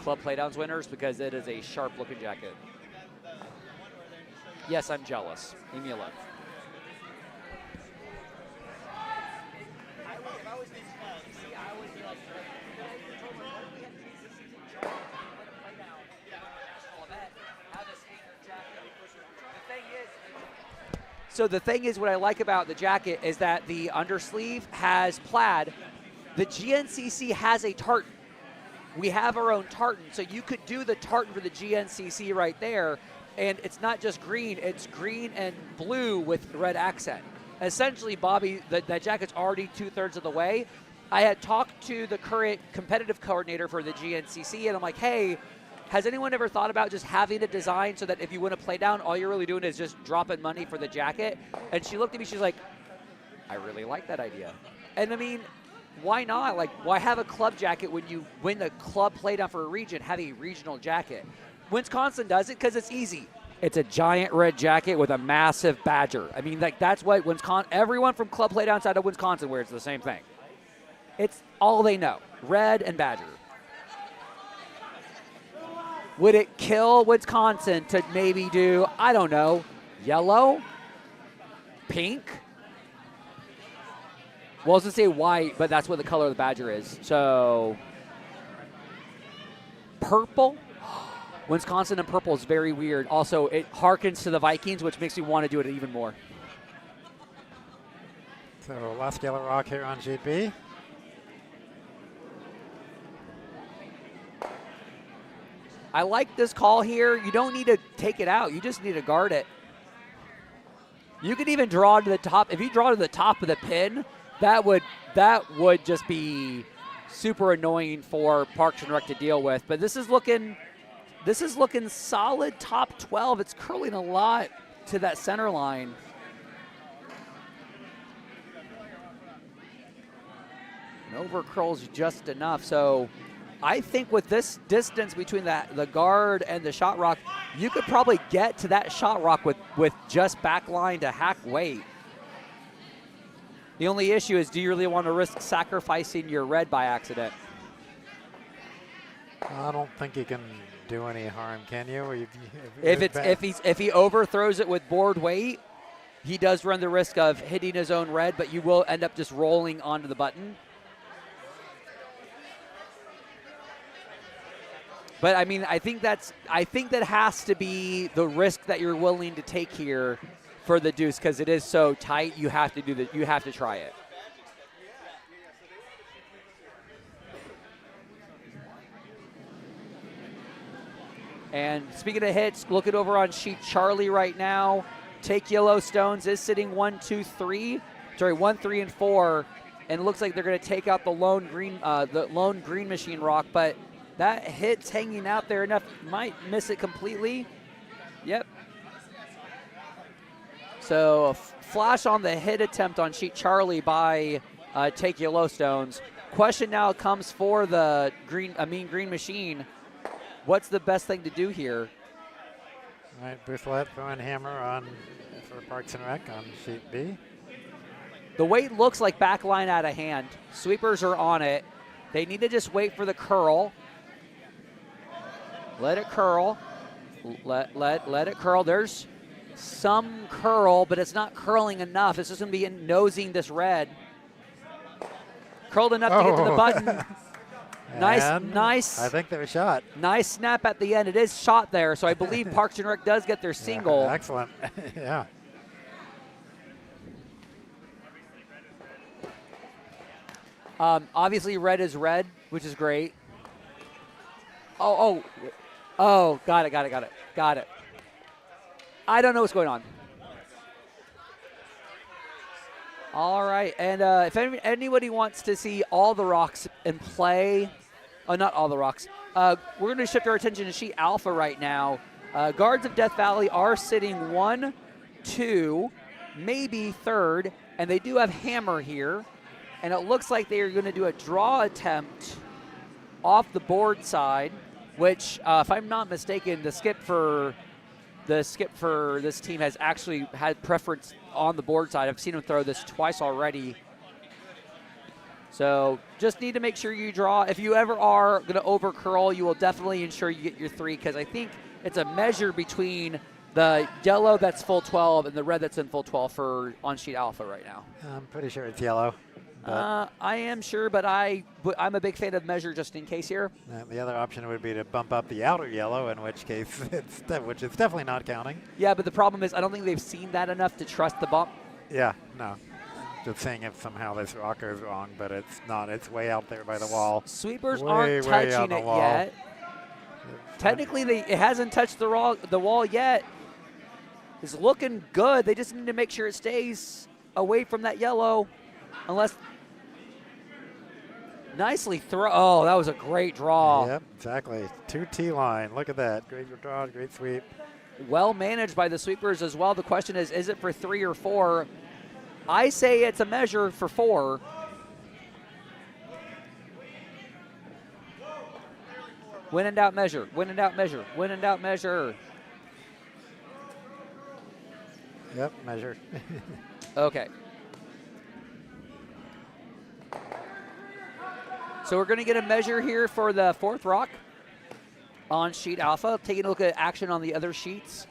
Club Playdowns winners, because it is a sharp-looking jacket. Yes, I'm jealous. Leave me alone. So the thing is, what I like about the jacket is that the undersleeve has plaid. The GNCC has a tartan. We have our own tartan, so you could do the tartan for the GNCC right there, and it's not just green, it's green and blue with red accent. Essentially, Bobby, that jacket's already 2/3 of the way. I had talked to the current competitive coordinator for the GNCC, and I'm like, hey, has anyone ever thought about just having a design so that if you win a play down, all you're really doing is just dropping money for the jacket? And she looked at me, she's like, I really like that idea. And I mean, why not? Like, why have a club jacket when you win the club play down for a region, have a regional jacket? Wisconsin does it because it's easy. It's a giant red jacket with a massive badger. I mean, like, that's what everyone from club play down side of Wisconsin wears the same thing. It's all they know, red and badger. Would it kill Wisconsin to maybe do, I don't know, yellow, pink? Well, I was going to say white, but that's what the color of the badger is. So, purple? Wisconsin and purple is very weird. Also, it harkens to the Vikings, which makes me want to do it even more.
So, last yellow rock here on sheet B.
I like this call here. You don't need to take it out. You just need to guard it. You could even draw to the top. If you draw to the top of the pin, that would just be super annoying for Parks and Rec to deal with. But this is looking solid top 12. It's curling a lot to that center line. And over curls just enough. So I think with this distance between the guard and the shot rock, you could probably get to that shot rock with just back line to hack weight. The only issue is, do you really want to risk sacrificing your red by accident?
I don't think you can do any harm, can you?
If he overthrows it with board weight, he does run the risk of hitting his own red, but you will end up just rolling onto the button. But I mean, I think that has to be the risk that you're willing to take here for the deuce, because it is so tight. You have to you have to try it. And speaking of hits, look it over on sheet Charlie right now. Take Yellow Stones is sitting 1, 2, 3. Sorry, 1, 3, and 4, and it looks like they're going to take out the lone green machine rock, but that hit's hanging out there enough. Might miss it completely. Yep. So a flash on the hit attempt on sheet Charlie by Take Yellowstones. Question now comes for the green machine. What's the best thing to do here?
All right, Bouthillette throwing hammer for Parks and Rec on sheet B.
The weight looks like backline out of hand. Sweepers are on it. They need to just wait for the curl. Let it curl. Let it curl. There's some curl, but it's not curling enough. It's just going to be nosing this red. Curled enough to get to the button. Nice.
I think they're shot.
Nice snap at the end. It is shot there, so I believe Parks and Rec does get their single.
Yeah, excellent. Yeah.
Obviously, red is red, which is great. Oh, got it. I don't know what's going on. All right, and if anybody wants to see all the rocks in play, not all the rocks, we're going to shift our attention to sheet alpha right now. Guards of Death Valley are sitting 1, 2, maybe third, and they do have hammer here, and it looks like they are going to do a draw attempt off the board side, which, if I'm not mistaken, the skip for this team has actually had preference on the board side. I've seen him throw this twice already. So just need to make sure you draw. If you ever are going to over curl, you will definitely ensure you get your 3, because I think it's a measure between the yellow that's full 12 and the red that's in full 12 for on sheet alpha right now.
I'm pretty sure it's yellow.
I am sure, but I'm a big fan of measure just in case here.
The other option would be to bump up the outer yellow, in which case which is definitely not counting.
Yeah, but the problem is I don't think they've seen that enough to trust the bump.
Yeah, no. Just saying if somehow this rock goes wrong, but it's not. It's way out there by the wall.
Sweepers
way,
aren't
way
touching it
wall.
yet. Technically, it hasn't touched the wall yet. It's looking good. They just need to make sure it stays away from that yellow, unless. Nicely throw. Oh, that was a great draw.
Yep, exactly. 2 T-line. Look at that. Great draw, great sweep.
Well managed by the sweepers as well. The question is it for 3 or 4? I say it's a measure for 4. When in doubt, measure. When in doubt, measure. When in doubt, measure.
Yep, measure.
Okay. So we're going to get a measure here for the 4th rock on sheet alpha. Taking a look at action on the other sheets.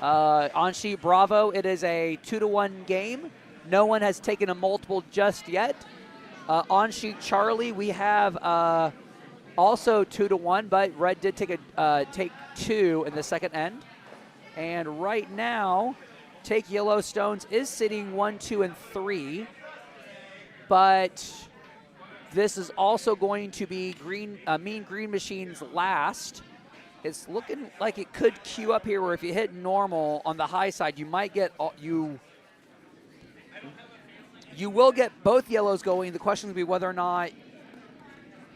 On sheet Bravo, it is a 2-to-1 game. No one has taken a multiple just yet. On sheet Charlie, we have also 2-to-1, but red did take 2 in the second end. And right now, Take Yellowstones is sitting 1, 2, and 3. But this is also going to be Mean Green Machine's last. It's looking like it could queue up here where if you hit normal on the high side, you might get you will get both yellows going. The question will be whether or not.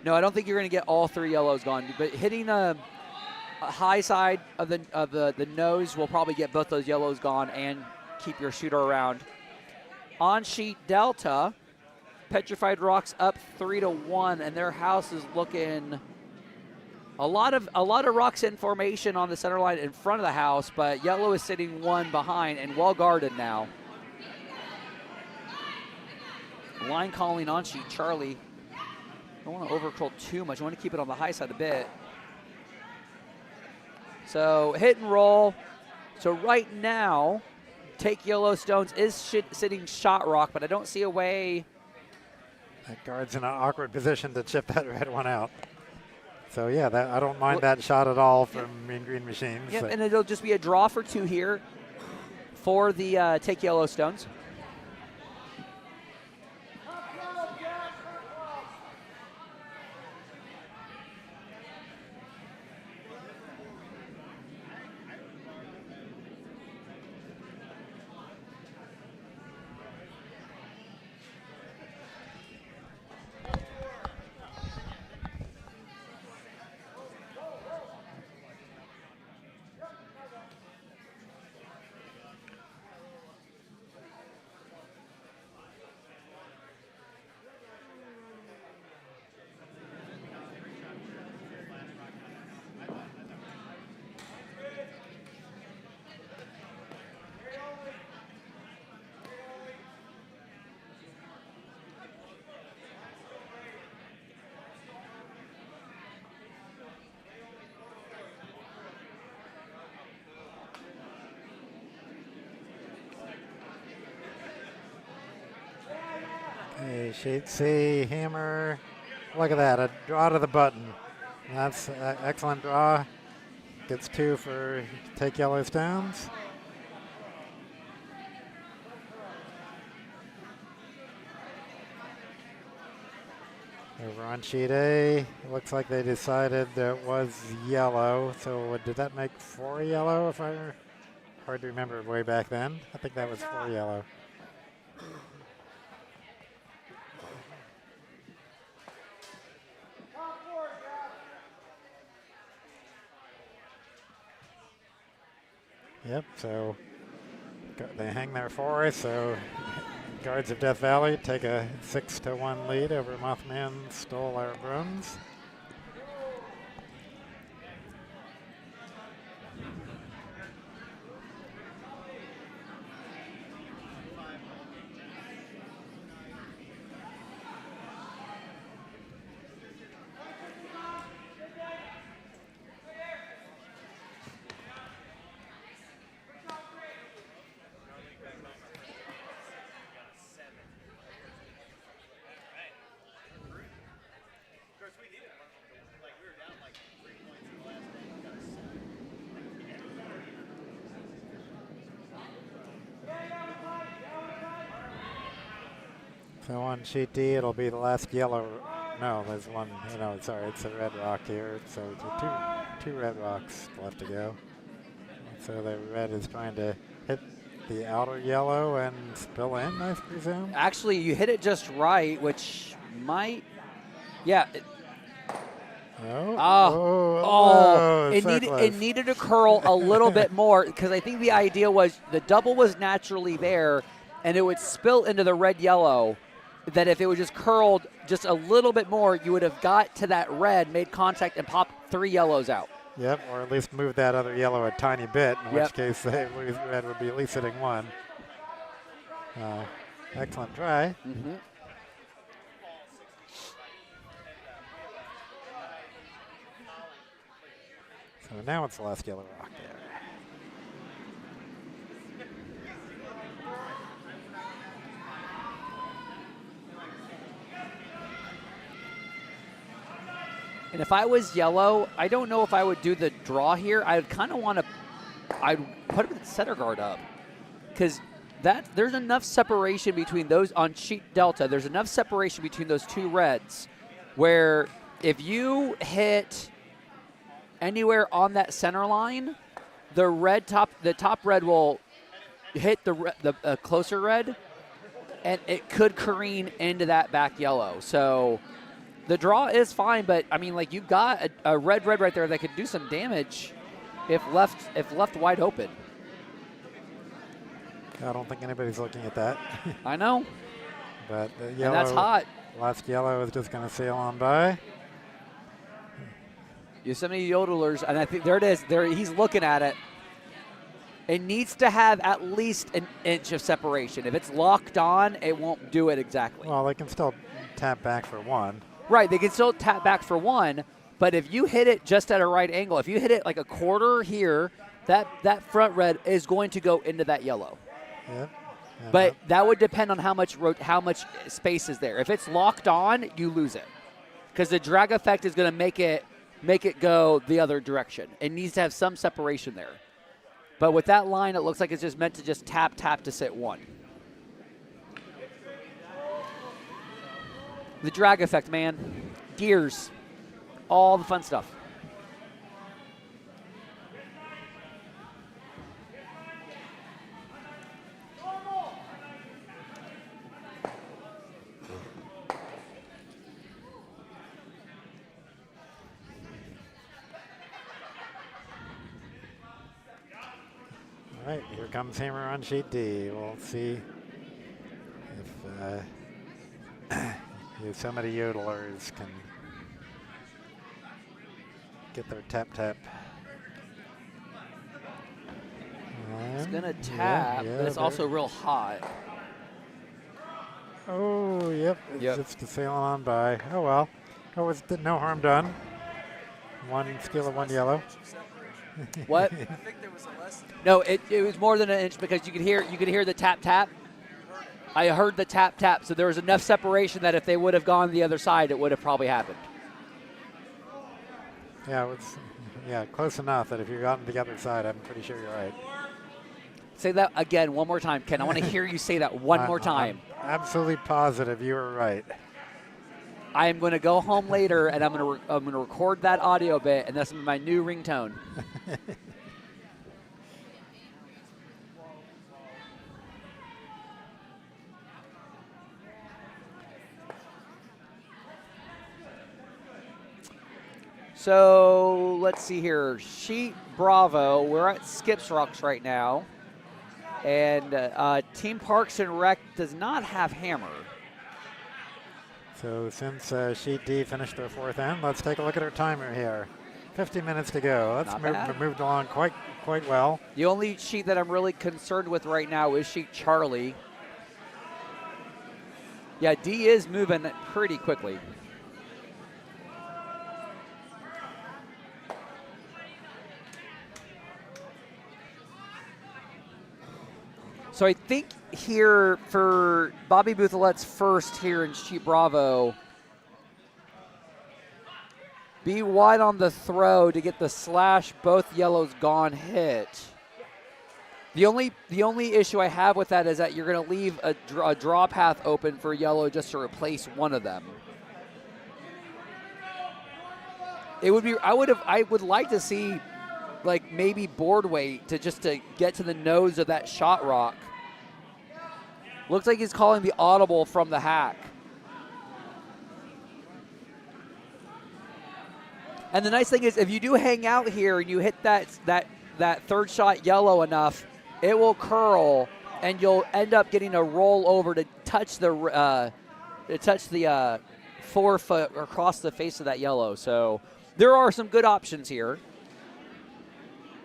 No, I don't think you're going to get all 3 yellows gone. But hitting a high side of the nose will probably get both those yellows gone and keep your shooter around. On sheet Delta, Petrified Rocks up 3-1, and their house is looking a lot of rocks in formation on the center line in front of the house, but yellow is sitting 1 behind and well guarded now. Line calling on sheet Charlie. Don't want to overcurl too much. I want to keep it on the high side a bit. So hit and roll. So right now, Take Yellowstones is sitting shot rock, but I don't see a way.
That guard's in an awkward position to chip that red one out. So yeah, I don't mind that shot at all from Mean Green Machines.
Yep, and it'll just be a draw for 2 here for the Take Yellowstones.
Okay, sheet C, hammer. Look at that, a draw to the button. That's an excellent draw. Gets 2 for Take Yellowstones. Over on sheet A, it looks like they decided that it was yellow. So did that make 4 yellow? If I hard to remember way back then. I think that was 4 yellow. Yep. So they hang there for us. So Guards of Death Valley take a 6-1 lead over Mothman Stole Our Brooms. So on sheet D, it'll be the last yellow. No, there's one. No, sorry, it's a red rock here. So two red rocks left to go. So the red is trying to hit the outer yellow and spill in, I presume.
Actually, you hit it just right, which might. Yeah. It needed to curl a little bit more because I think the idea was the double was naturally there, and it would spill into the red yellow. That if it was just curled just a little bit more, you would have got to that red, made contact, and popped 3 yellows out.
Yep, or at least move that other yellow a tiny bit, in which case the red would be at least hitting 1. Excellent try.
Mm-hmm.
So now it's the last yellow rock there.
And if I was yellow, I don't know if I would do the draw here. I would kind of want to, I'd put the center guard up because there's enough separation between those on sheet delta. There's enough separation between those 2 reds where if you hit anywhere on that center line, the top red will hit the closer red, and it could careen into that back yellow. So. The draw is fine, but I mean, like, you've got a red right there that could do some damage if left wide open.
I don't think anybody's looking at that.
I know.
But the yellow,
and that's hot.
Last yellow is just going to sail on by.
Yosemite Yodelers, and I think there it is. There, he's looking at it. It needs to have at least an inch of separation. If it's locked on, it won't do it exactly.
Well, they can still tap back for 1.
Right, they can still tap back for 1, but if you hit it just at a right angle, if you hit it like a quarter here, that front red is going to go into that yellow.
Yep.
But that would depend on how much space is there. If it's locked on, you lose it because the drag effect is going to make it go the other direction. It needs to have some separation there. But with that line, it looks like it's just meant to just tap to sit 1. The drag effect, man. Gears. All the fun stuff.
All right, here comes Hammer on sheet D. We'll see if Yosemite Yodelers can get their tap.
It's going to tap, but it's also real hot.
Oh, yep. It's just sailing on by. Oh, well. Oh, it's no harm done. 1 skill of 1 yellow.
What?
I think there was a lesson.
No, it was more than an inch because you could hear the tap. I heard the tap, so there was enough separation that if they would have gone the other side, it would have probably happened.
Yeah, close enough that if you've gotten to the other side, I'm pretty sure you're right.
Say that again one more time, Ken. I want to hear you say that one more time.
I'm absolutely positive you were right.
I'm going to go home later and I'm going to record that audio bit, and that's my new ringtone. So let's see here. Sheet Bravo. We're at Skips Rocks right now. And Team Parks and Rec does not have Hammer.
So since Sheet D finished their 4th end, let's take a look at our timer here. 50 minutes to go. That's moved along quite well.
The only sheet that I'm really concerned with right now is Sheet Charlie. Yeah, D is moving pretty quickly. So I think here for Bobby Bouthilette's first here in Sheet Bravo, be wide on the throw to get the slash both yellows gone hit. The only issue I have with that is that you're going to leave a draw path open for yellow just to replace one of them. It would be I would like to see like maybe board weight to get to the nose of that shot rock. Looks like he's calling the audible from the hack. And the nice thing is, if you do hang out here and you hit that third shot yellow enough, it will curl, and you'll end up getting a roll over to touch the forefoot across the face of that yellow. So there are some good options here.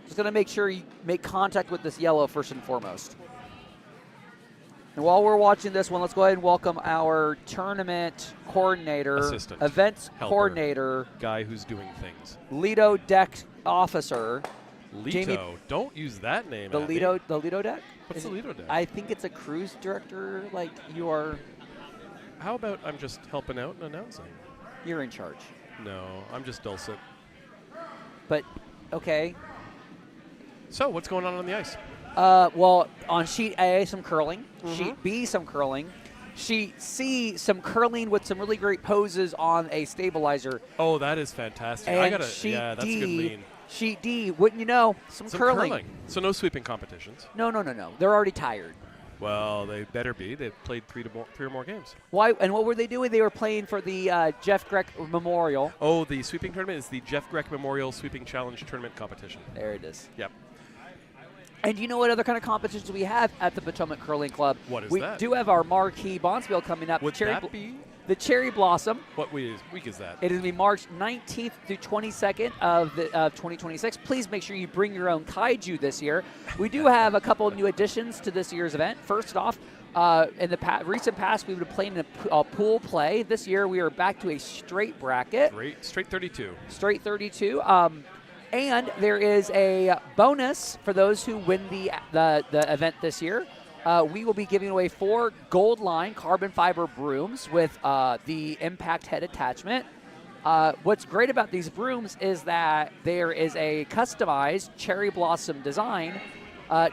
Just gonna make sure you make contact with this yellow first and foremost. And while we're watching this one, let's go ahead and welcome our tournament coordinator,
assistant,
events
helper,
coordinator,
guy who's doing things,
Lido deck officer.
Lido.
Jamie,
don't use that name.
The
Abby.
Lido deck.
What's the Lido deck?
I think it's a cruise director. Like you are.
How about I'm just helping out and announcing?
You're in charge.
No, I'm just dulcet.
But okay.
So what's going on the ice?
Well, on sheet A, some curling. Sheet B, some curling. Sheet C, some curling with some really great poses on a stabilizer.
Oh, that is fantastic.
And
I gotta.
sheet
Yeah, that's
D,
a good lean.
Sheet D, wouldn't you know, some curling.
So no sweeping competitions.
No. They're already tired.
Well, they better be. They've played three or more games.
Why? And what were they doing? They were playing for the Jeff Grech Memorial.
Oh, the sweeping tournament is the Jeff Grech Memorial Sweeping Challenge Tournament competition.
There it is.
Yep.
And you know what other kind of competitions we have at the Potomac Curling Club?
What is
we
that?
We do have our marquee bonspiel coming up.
Would that be?
The Cherry Blossom.
What week is that?
It is going to be March 19th through 22nd of 2026. Please make sure you bring your own kaiju this year. We do have a couple of new additions to this year's event. First off, in the recent past, we would have played in a pool play. This year, we are back to a straight bracket.
Straight 32.
Straight 32. And there is a bonus for those who win the event this year. We will be giving away 4 gold line carbon fiber brooms with the impact head attachment. What's great about these brooms is that there is a customized cherry blossom design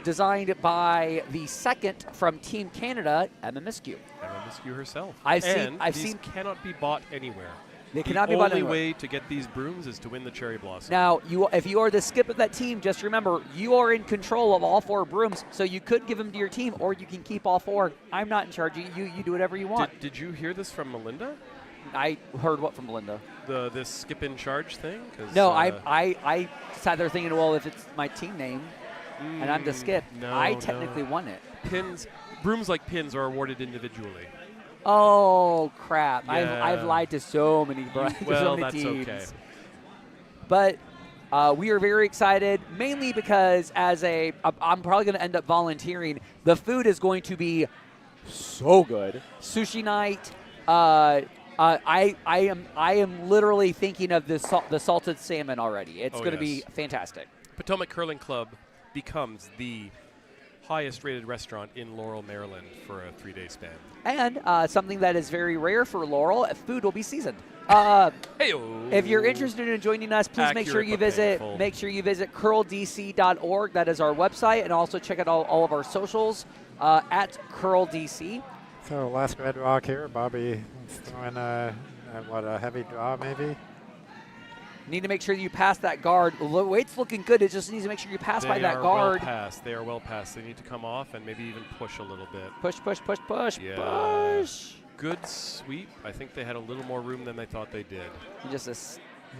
designed by the second from Team Canada, Emma Miskew.
Emma Miskew herself.
I've
these
seen
cannot be bought anywhere.
They cannot be bought
anywhere.
anywhere.
The only way to get these brooms is to win the cherry blossom.
Now, if you are the skip of that team, just remember, you are in control of all 4 brooms, so you could give them to your team, or you can keep all 4. I'm not in charge. You do whatever you want.
Did you hear this from Melinda?
I heard what from Melinda?
This skip in charge thing?
No, I sat there thinking, well, if it's my team name and I'm the skip, I technically won it.
Brooms like pins are awarded individually.
Oh, crap.
Yeah.
I've lied to so many, so many
that's
teams.
okay.
But we are very excited, mainly because I'm probably going to end up volunteering. The food is going to be so good. Sushi night. I am literally thinking of the salted salmon already. It's going to be fantastic.
Potomac Curling Club becomes the highest rated restaurant in Laurel, Maryland for a 3-day span.
And something that is very rare for Laurel, food will be seasoned. If you're interested in joining us, please make sure you visit curldc.org. That is our website, and also check out all of our socials at curldc.
So last red rock here, Bobby is throwing what, a heavy draw maybe?
Need to make sure you pass that guard. The weight's looking good. It just needs to make sure you pass by that guard.
They are well past. They need to come off and maybe even push a little bit.
Push, push, push, push,
Yeah.
push.
Good sweep. I think they had a little more room than they thought they did.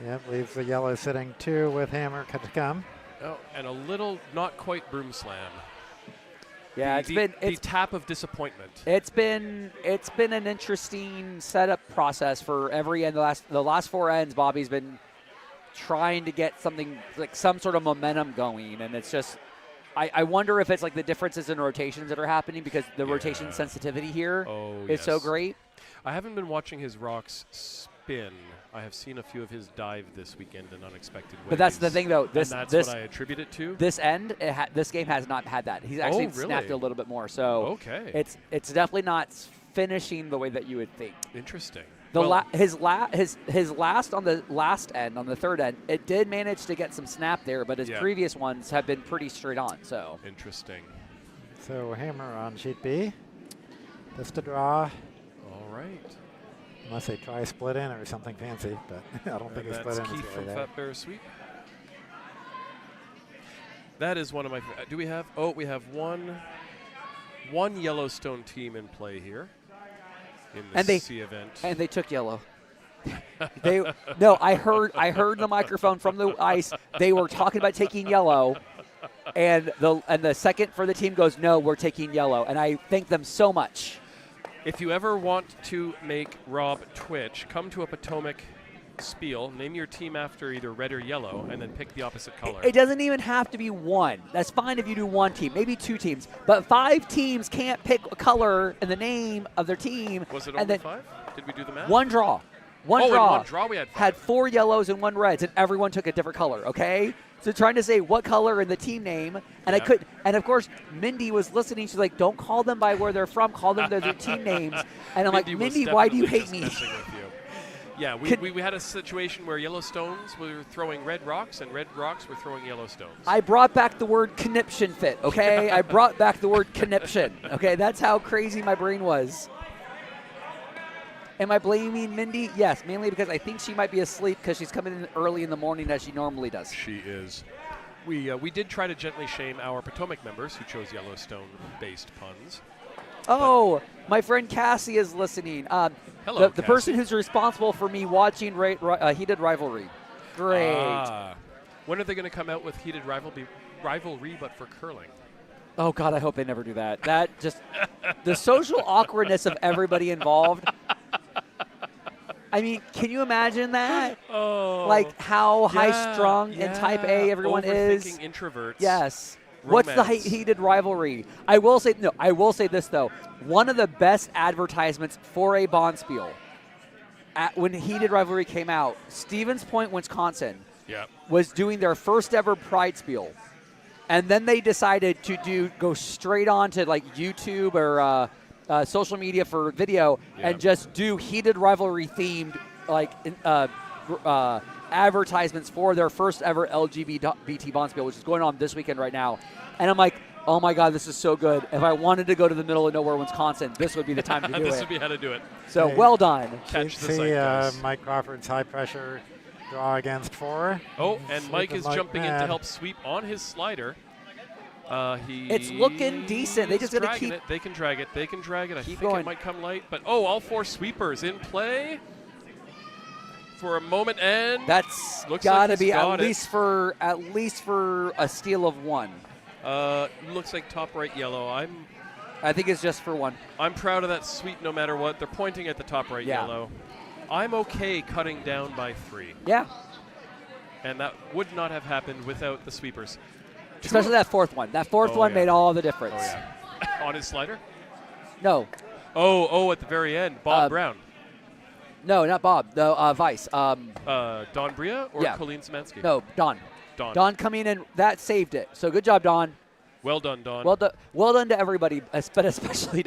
Yep, leaves the yellow sitting 2 with hammer to come.
Oh, and a little not quite broom slam.
Yeah,
the tap of disappointment.
It's been an interesting setup process for every end. The last 4 ends, Bobby's been trying to get something like some sort of momentum going, and it's just I wonder if it's like the differences in rotations that are happening because the rotation sensitivity here is so great.
I haven't been watching his rocks spin. I have seen a few of his dive this weekend in unexpected ways.
But that's the thing, though.
That's what I attribute it to.
This end, this game has not had that. He's actually snapped it a little bit more. So it's definitely not finishing the way that you would think.
Interesting.
His last on the last end, on the third end, it did manage to get some snap there, but his previous ones have been pretty straight on. So
interesting.
So hammer on sheet B. Just a draw.
All right.
Unless they try split in or something fancy, but I don't think it's split in.
That's Keith from Fat Bear Sweep. That is one of my. Do we have? Oh, we have one Yellowstone team in play here in the C event,
and they took yellow. I heard the microphone from the ice. They were talking about taking yellow, and the second for the team goes, no, we're taking yellow, and I thank them so much.
If you ever want to make Rob twitch, come to a Potomac spiel, name your team after either red or yellow, and then pick the opposite color.
It doesn't even have to be one. That's fine if you do one team, maybe 2 teams. But 5 teams can't pick a color in the name of their team.
Was it only 5? Did we do the math?
One draw.
In one draw we had 5.
Had 4 yellows and 1 reds, and everyone took a different color, okay? So trying to say what color in the team name, and I couldn't. And of course, Mindy was listening. She's like, "Don't call them by where they're from. Call them their team names." And I'm like, "Mindy, why do you hate me?"
Yeah, we had a situation where Yellowstones were throwing red rocks, and red rocks were throwing Yellowstones.
I brought back the word conniption fit. Okay, I brought back the word conniption. Okay, that's how crazy my brain was. Am I blaming Mindy? Yes, mainly because I think she might be asleep because she's coming in early in the morning as she normally does.
She is. We did try to gently shame our Potomac members who chose Yellowstone-based puns.
Oh, my friend Cassie is listening.
Hello,
the person who's responsible for me watching Heated Rivalry. Great.
When are they going to come out with Heated Rivalry, but for curling?
Oh, God, I hope they never do that. That just the social awkwardness of everybody involved. I mean, can you imagine that?
Oh,
like how high-strung and type A everyone is.
Overthinking introverts.
Yes.
Romance.
What's the heated rivalry? I will say this, though. One of the best advertisements for a Bonspiel, when Heated Rivalry came out, Stevens Point, Wisconsin, was doing their first ever Pride Spiel. And then they decided to go straight on to like YouTube or social media for video and just do Heated Rivalry themed advertisements for their first ever LGBT Bonspiel, which is going on this weekend right now. And I'm like, oh my God, this is so good. If I wanted to go to the middle of nowhere, Wisconsin, this would be the time to do it.
This would be how to do it.
So well done.
See Mike Crawford's high pressure draw against 4.
Oh, and Mike is jumping in to help sweep on his slider.
It's looking decent. They just got to keep
it. They can drag it. I think
going.
It might come light, but all 4 sweepers in play for a moment, and
that's
looks
gotta
like
be at least for a steal of 1.
Looks like top right yellow.
I think it's just for 1.
I'm proud of that sweep no matter what. They're pointing at the top right yellow. I'm okay cutting down by 3.
Yeah.
And that would not have happened without the sweepers.
Especially that 4th one. That 4th one made all the difference.
Oh, yeah. On his slider?
No.
Oh, at the very end. Bob Brown.
No, not Bob. The Vice.
Don Bria or Colleen Symansky?
No, Don. Don coming in. That saved it. So good job, Don.
Well done, Don.
Well done to everybody, but especially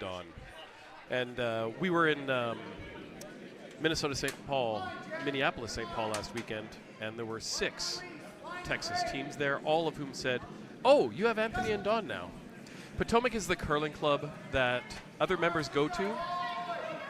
Don. And we were in Minnesota-St. Paul, Minneapolis-St. Paul last weekend, and there were 6 Texas teams there, all of whom said, oh, you have Anthony and Don now. Potomac is the curling club that other members go to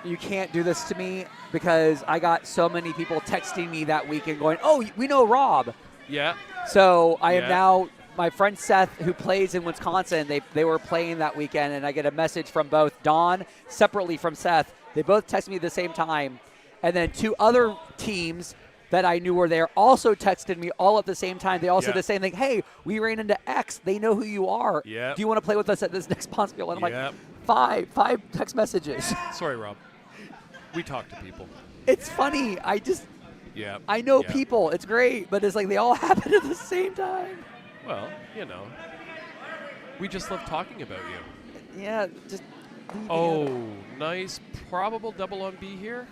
you can't do this to me because I got so many people texting me that weekend going, oh, we know Rob.
Yeah.
So I am
Yeah.
now, my friend Seth, who plays in Wisconsin, they were playing that weekend, and I get a message from both Don, separately from Seth. They both texted me at the same time. And then 2 other teams that I knew were there also texted me all at the same time. They all said the same thing. Hey, we ran into X. They know who you are.
Yep.
Do you want to play with us at this next Bonspiel? And I'm
Yep.
like, five text messages.
Sorry, Rob. We talk to people.
It's funny.
Yeah.
I know
Yeah.
people. It's great, but it's like they all happen at the same time.
Well, you know, we just love talking about you.
Yeah, just.
Oh, nice. Probable double on B here.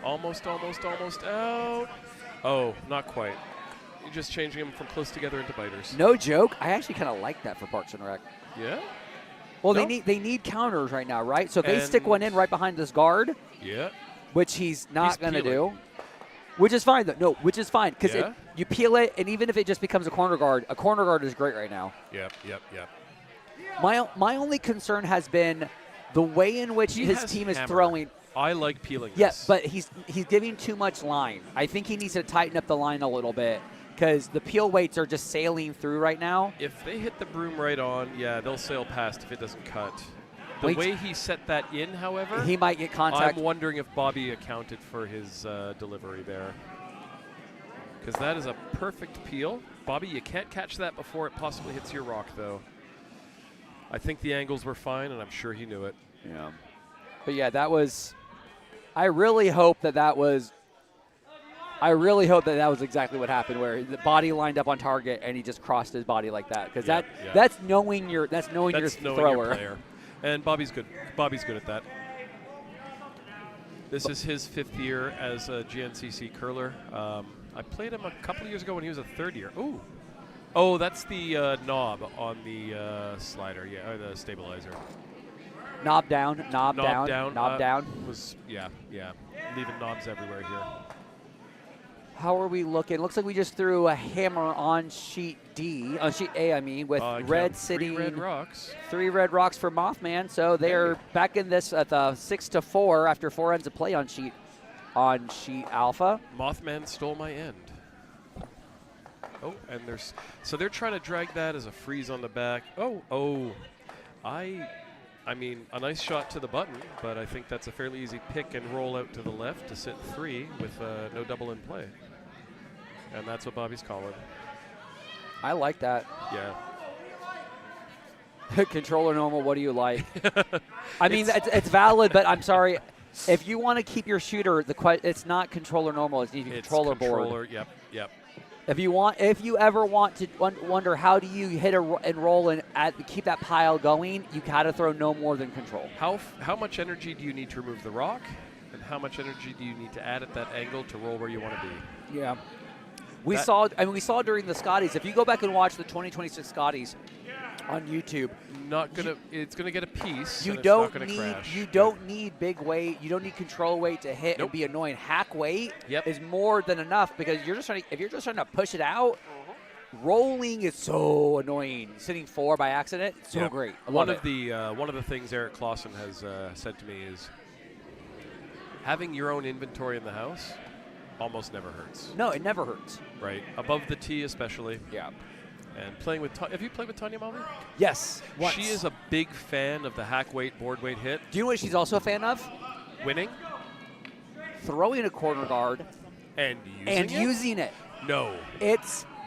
Almost out. Oh, not quite. You're just changing them from close together into biters.
No joke. I actually kind of like that for Parks and Rec.
Yeah?
Well,
No?
they need counters right now, right? So if they stick
And-
one in right behind this guard,
Yeah.
which he's not going to
peeling.
do, which is fine, though. No, which is fine because
Yeah?
you peel it, and even if it just becomes a corner guard is great right now.
Yep.
My only concern has been the way in which
He
his
has
team is
hammer.
throwing.
I like peeling
Yes,
this.
but he's giving too much line. I think he needs to tighten up the line a little bit because the peel weights are just sailing through right now.
If they hit the broom right on, yeah, they'll sail past if it doesn't cut. The
Wait.
way he set that in, however,
He might get contact.
I'm wondering if Bobby accounted for his delivery there. Because that is a perfect peel. Bobby, you can't catch that before it possibly hits your rock, though. I think the angles were fine, and I'm sure he knew it.
Yeah. But yeah, that was. I really hope that was exactly what happened, where the body lined up on target and he just crossed his body like that. Because
Yeah.
that's knowing your
That's
your
knowing
thrower.
your player. And Bobby's good. Bobby's good at that. This is his 5th year as a GNCC curler. I played him a couple of years ago when he was a 3rd year. Ooh. Oh, that's the knob on the slider, yeah, or the stabilizer.
Knob down, knob down,
down.
knob down.
Yeah. Leaving knobs everywhere here.
How are we looking? Looks like we just threw a hammer on sheet D, on sheet A, I mean, with red sitting.
3 red rocks.
3 red rocks for Mothman. So they're back in this at the 6-4 after 4 ends of play on sheet Alpha.
Mothman stole my end. Oh, and they're trying to drag that as a freeze on the back. Oh. I mean, a nice shot to the button, but I think that's a fairly easy pick and roll out to the left to sit 3 with no double in play. And that's what Bobby's calling.
I like that.
Yeah.
Controller normal, what do you like? I mean, it's valid, but I'm sorry. If you want to keep your shooter, it's not controller normal. It's controller board.
Yep.
If you ever want to wonder how do you hit and roll and keep that pile going, you gotta throw no more than control.
How much energy do you need to remove the rock, and how much energy do you need to add at that angle to roll where you want to be?
Yeah. We saw during the Scotties. If you go back and watch the 2026 Scotties on YouTube,
it's gonna get a piece.
You
and
don't
it's not gonna crash.
You don't need big weight. You don't need control weight to hit and be annoying. Hack weight is more than enough because if you're just trying to push it out, rolling is so annoying. Sitting 4 by accident, so great. I love it.
One of the things Eric Clausen has said to me is having your own inventory in the house almost never hurts.
No, it never hurts.
Right, above the tee especially.
Yeah.
And playing with have you played with Tanya Molly?
Yes. Once.
She is a big fan of the hack weight, board weight hit.
Do you know what she's also a fan of?
Winning.
Throwing a corner guard.
And
using it.
No.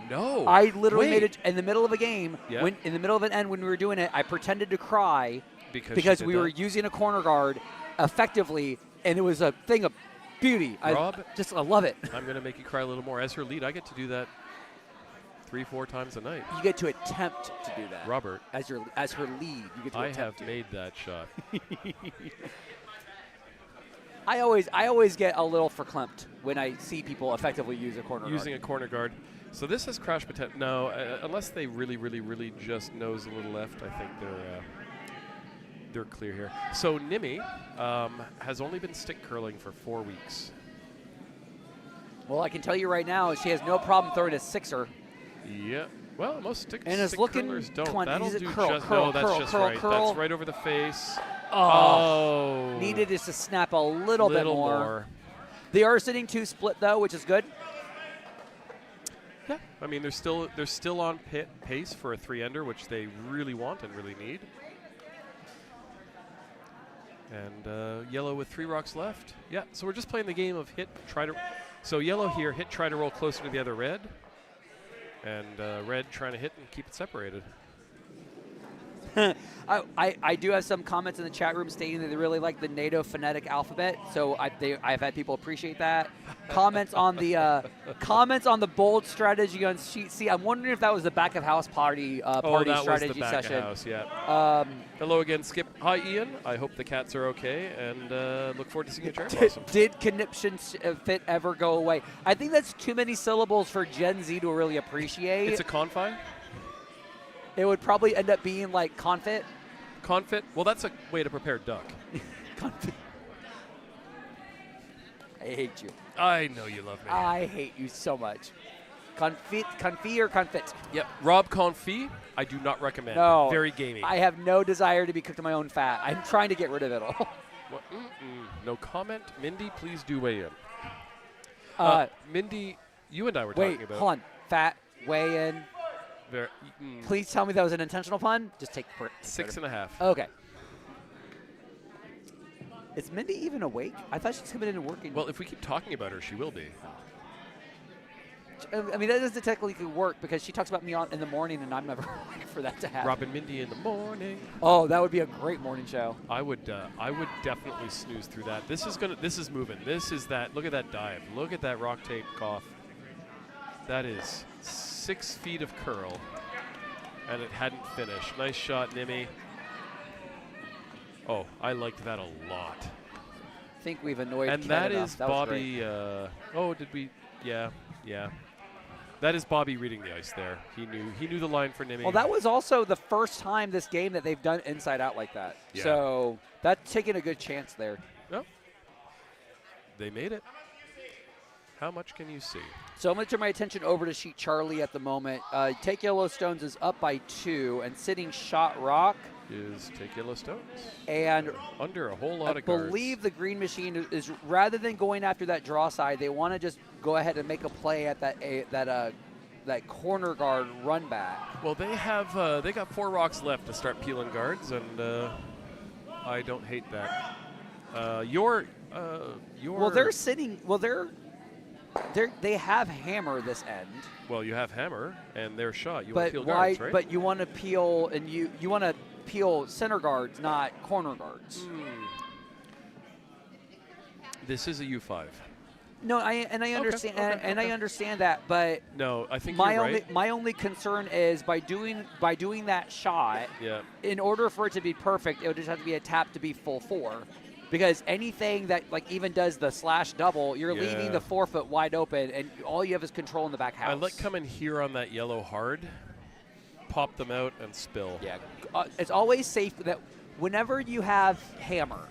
No.
I literally made it in the middle of a game.
Yeah.
In the middle of an end when we were doing it, I pretended to cry
because
we were using a corner guard effectively, and it was a thing of beauty.
Rob,
I love it.
I'm going to make you cry a little more. As her lead, I get to do that 3-4 times a night.
You get to attempt to do that.
Robert.
As her lead, you get to attempt
I have made that shot.
I always get a little verklempt when I see people effectively use a corner
Using a corner guard. So this has crash potential. No, unless they really, really, really just nose a little left, I think they're clear here. So Nimmi has only been stick curling for 4 weeks.
Well, I can tell you right now, she has no problem throwing a 6er.
Yeah. Well, most stick
and it's looking
curlers don't.
Come on,
That'll
use it
do
curl,
just
curl,
no. That's
curl,
just
curl,
right.
curl.
That's right over the face. Oh.
Needed just to snap a little bit more. They are sitting 2 split, though, which is good.
Yeah, I mean, they're still on pace for a 3-ender, which they really want and really need. And yellow with 3 rocks left. Yeah, so we're just playing the game of hit, try to. So yellow here, hit, try to roll closer to the other red. And red trying to hit and keep it separated.
I do have some comments in the chat room stating that they really like the NATO phonetic alphabet, so I've had people appreciate that. Comments on the bold strategy on sheet C. I'm wondering if that was the back of house party strategy
was the back
session.
Of house, yeah. Hello again, Skip. Hi, Ian. I hope the cats are okay, and look forward to seeing you, Cherry Blossom.
Did conniption fit ever go away? I think that's too many syllables for Gen Z to really appreciate.
It's a confi?
It would probably end up being like confit.
Confit? Well, that's a way to prepare duck.
Confit. I hate you.
I know you love me.
I hate you so much. Confi or confit?
Yep. Rob Confi, I do not recommend.
No.
Very gamey.
I have no desire to be cooked in my own fat. I'm trying to get rid of it all.
What? No comment. Mindy, please do weigh in. Mindy, you and I were talking about.
Wait, hold on. Fat, weigh in. Please tell me that was an intentional pun. Just take
6.5.
Okay. Is Mindy even awake? I thought she's coming in and working.
Well, if we keep talking about her, she will be.
I mean, that doesn't technically work because she talks about me in the morning, and I'm never awake for that to happen.
Robin Mindy in the morning.
Oh, that would be a great morning show.
I would definitely snooze through that. This is moving. This is that. Look at that dive. Look at that rock tape cough. That is 6 feet of curl, and it hadn't finished. Nice shot, Nimmi. Oh, I liked that a lot.
I think we've annoyed
and
Ken
that
enough.
is
That
Bobby. Did we? Yeah. That is Bobby reading the ice there. He knew the line for Nimmi.
Well, that was also the first time this game that they've done inside out like that.
Yeah. So
that's taking a good chance there.
No. They made it. How much can you see?
So I'm going to turn my attention over to sheet Charlie at the moment. Take Yellowstones is up by 2, and sitting shot rock
is Take Yellowstones.
And
under a whole lot of guards.
I believe the green machine is, rather than going after that draw side, they want to just go ahead and make a play at that corner guard run back.
Well, they got 4 rocks left to start peeling guards, and I don't hate that.
Well, they're sitting. Well, they have hammer this end.
Well, you have hammer and their shot. You want to peel guards, right?
But you want to peel, and you want to peel center guards, not corner guards.
This is a U5.
No, I understand, and I understand that, but
no, I think you're right.
My only concern is by doing that shot.
Yeah.
In order for it to be perfect, it would just have to be a tap to be full 4. Because anything that even does the slash double, you're leaving the 4-foot wide open, and all you have is control in the back house.
I let come in here on that yellow hard, pop them out, and spill.
Yeah, it's always safe that whenever you have hammer,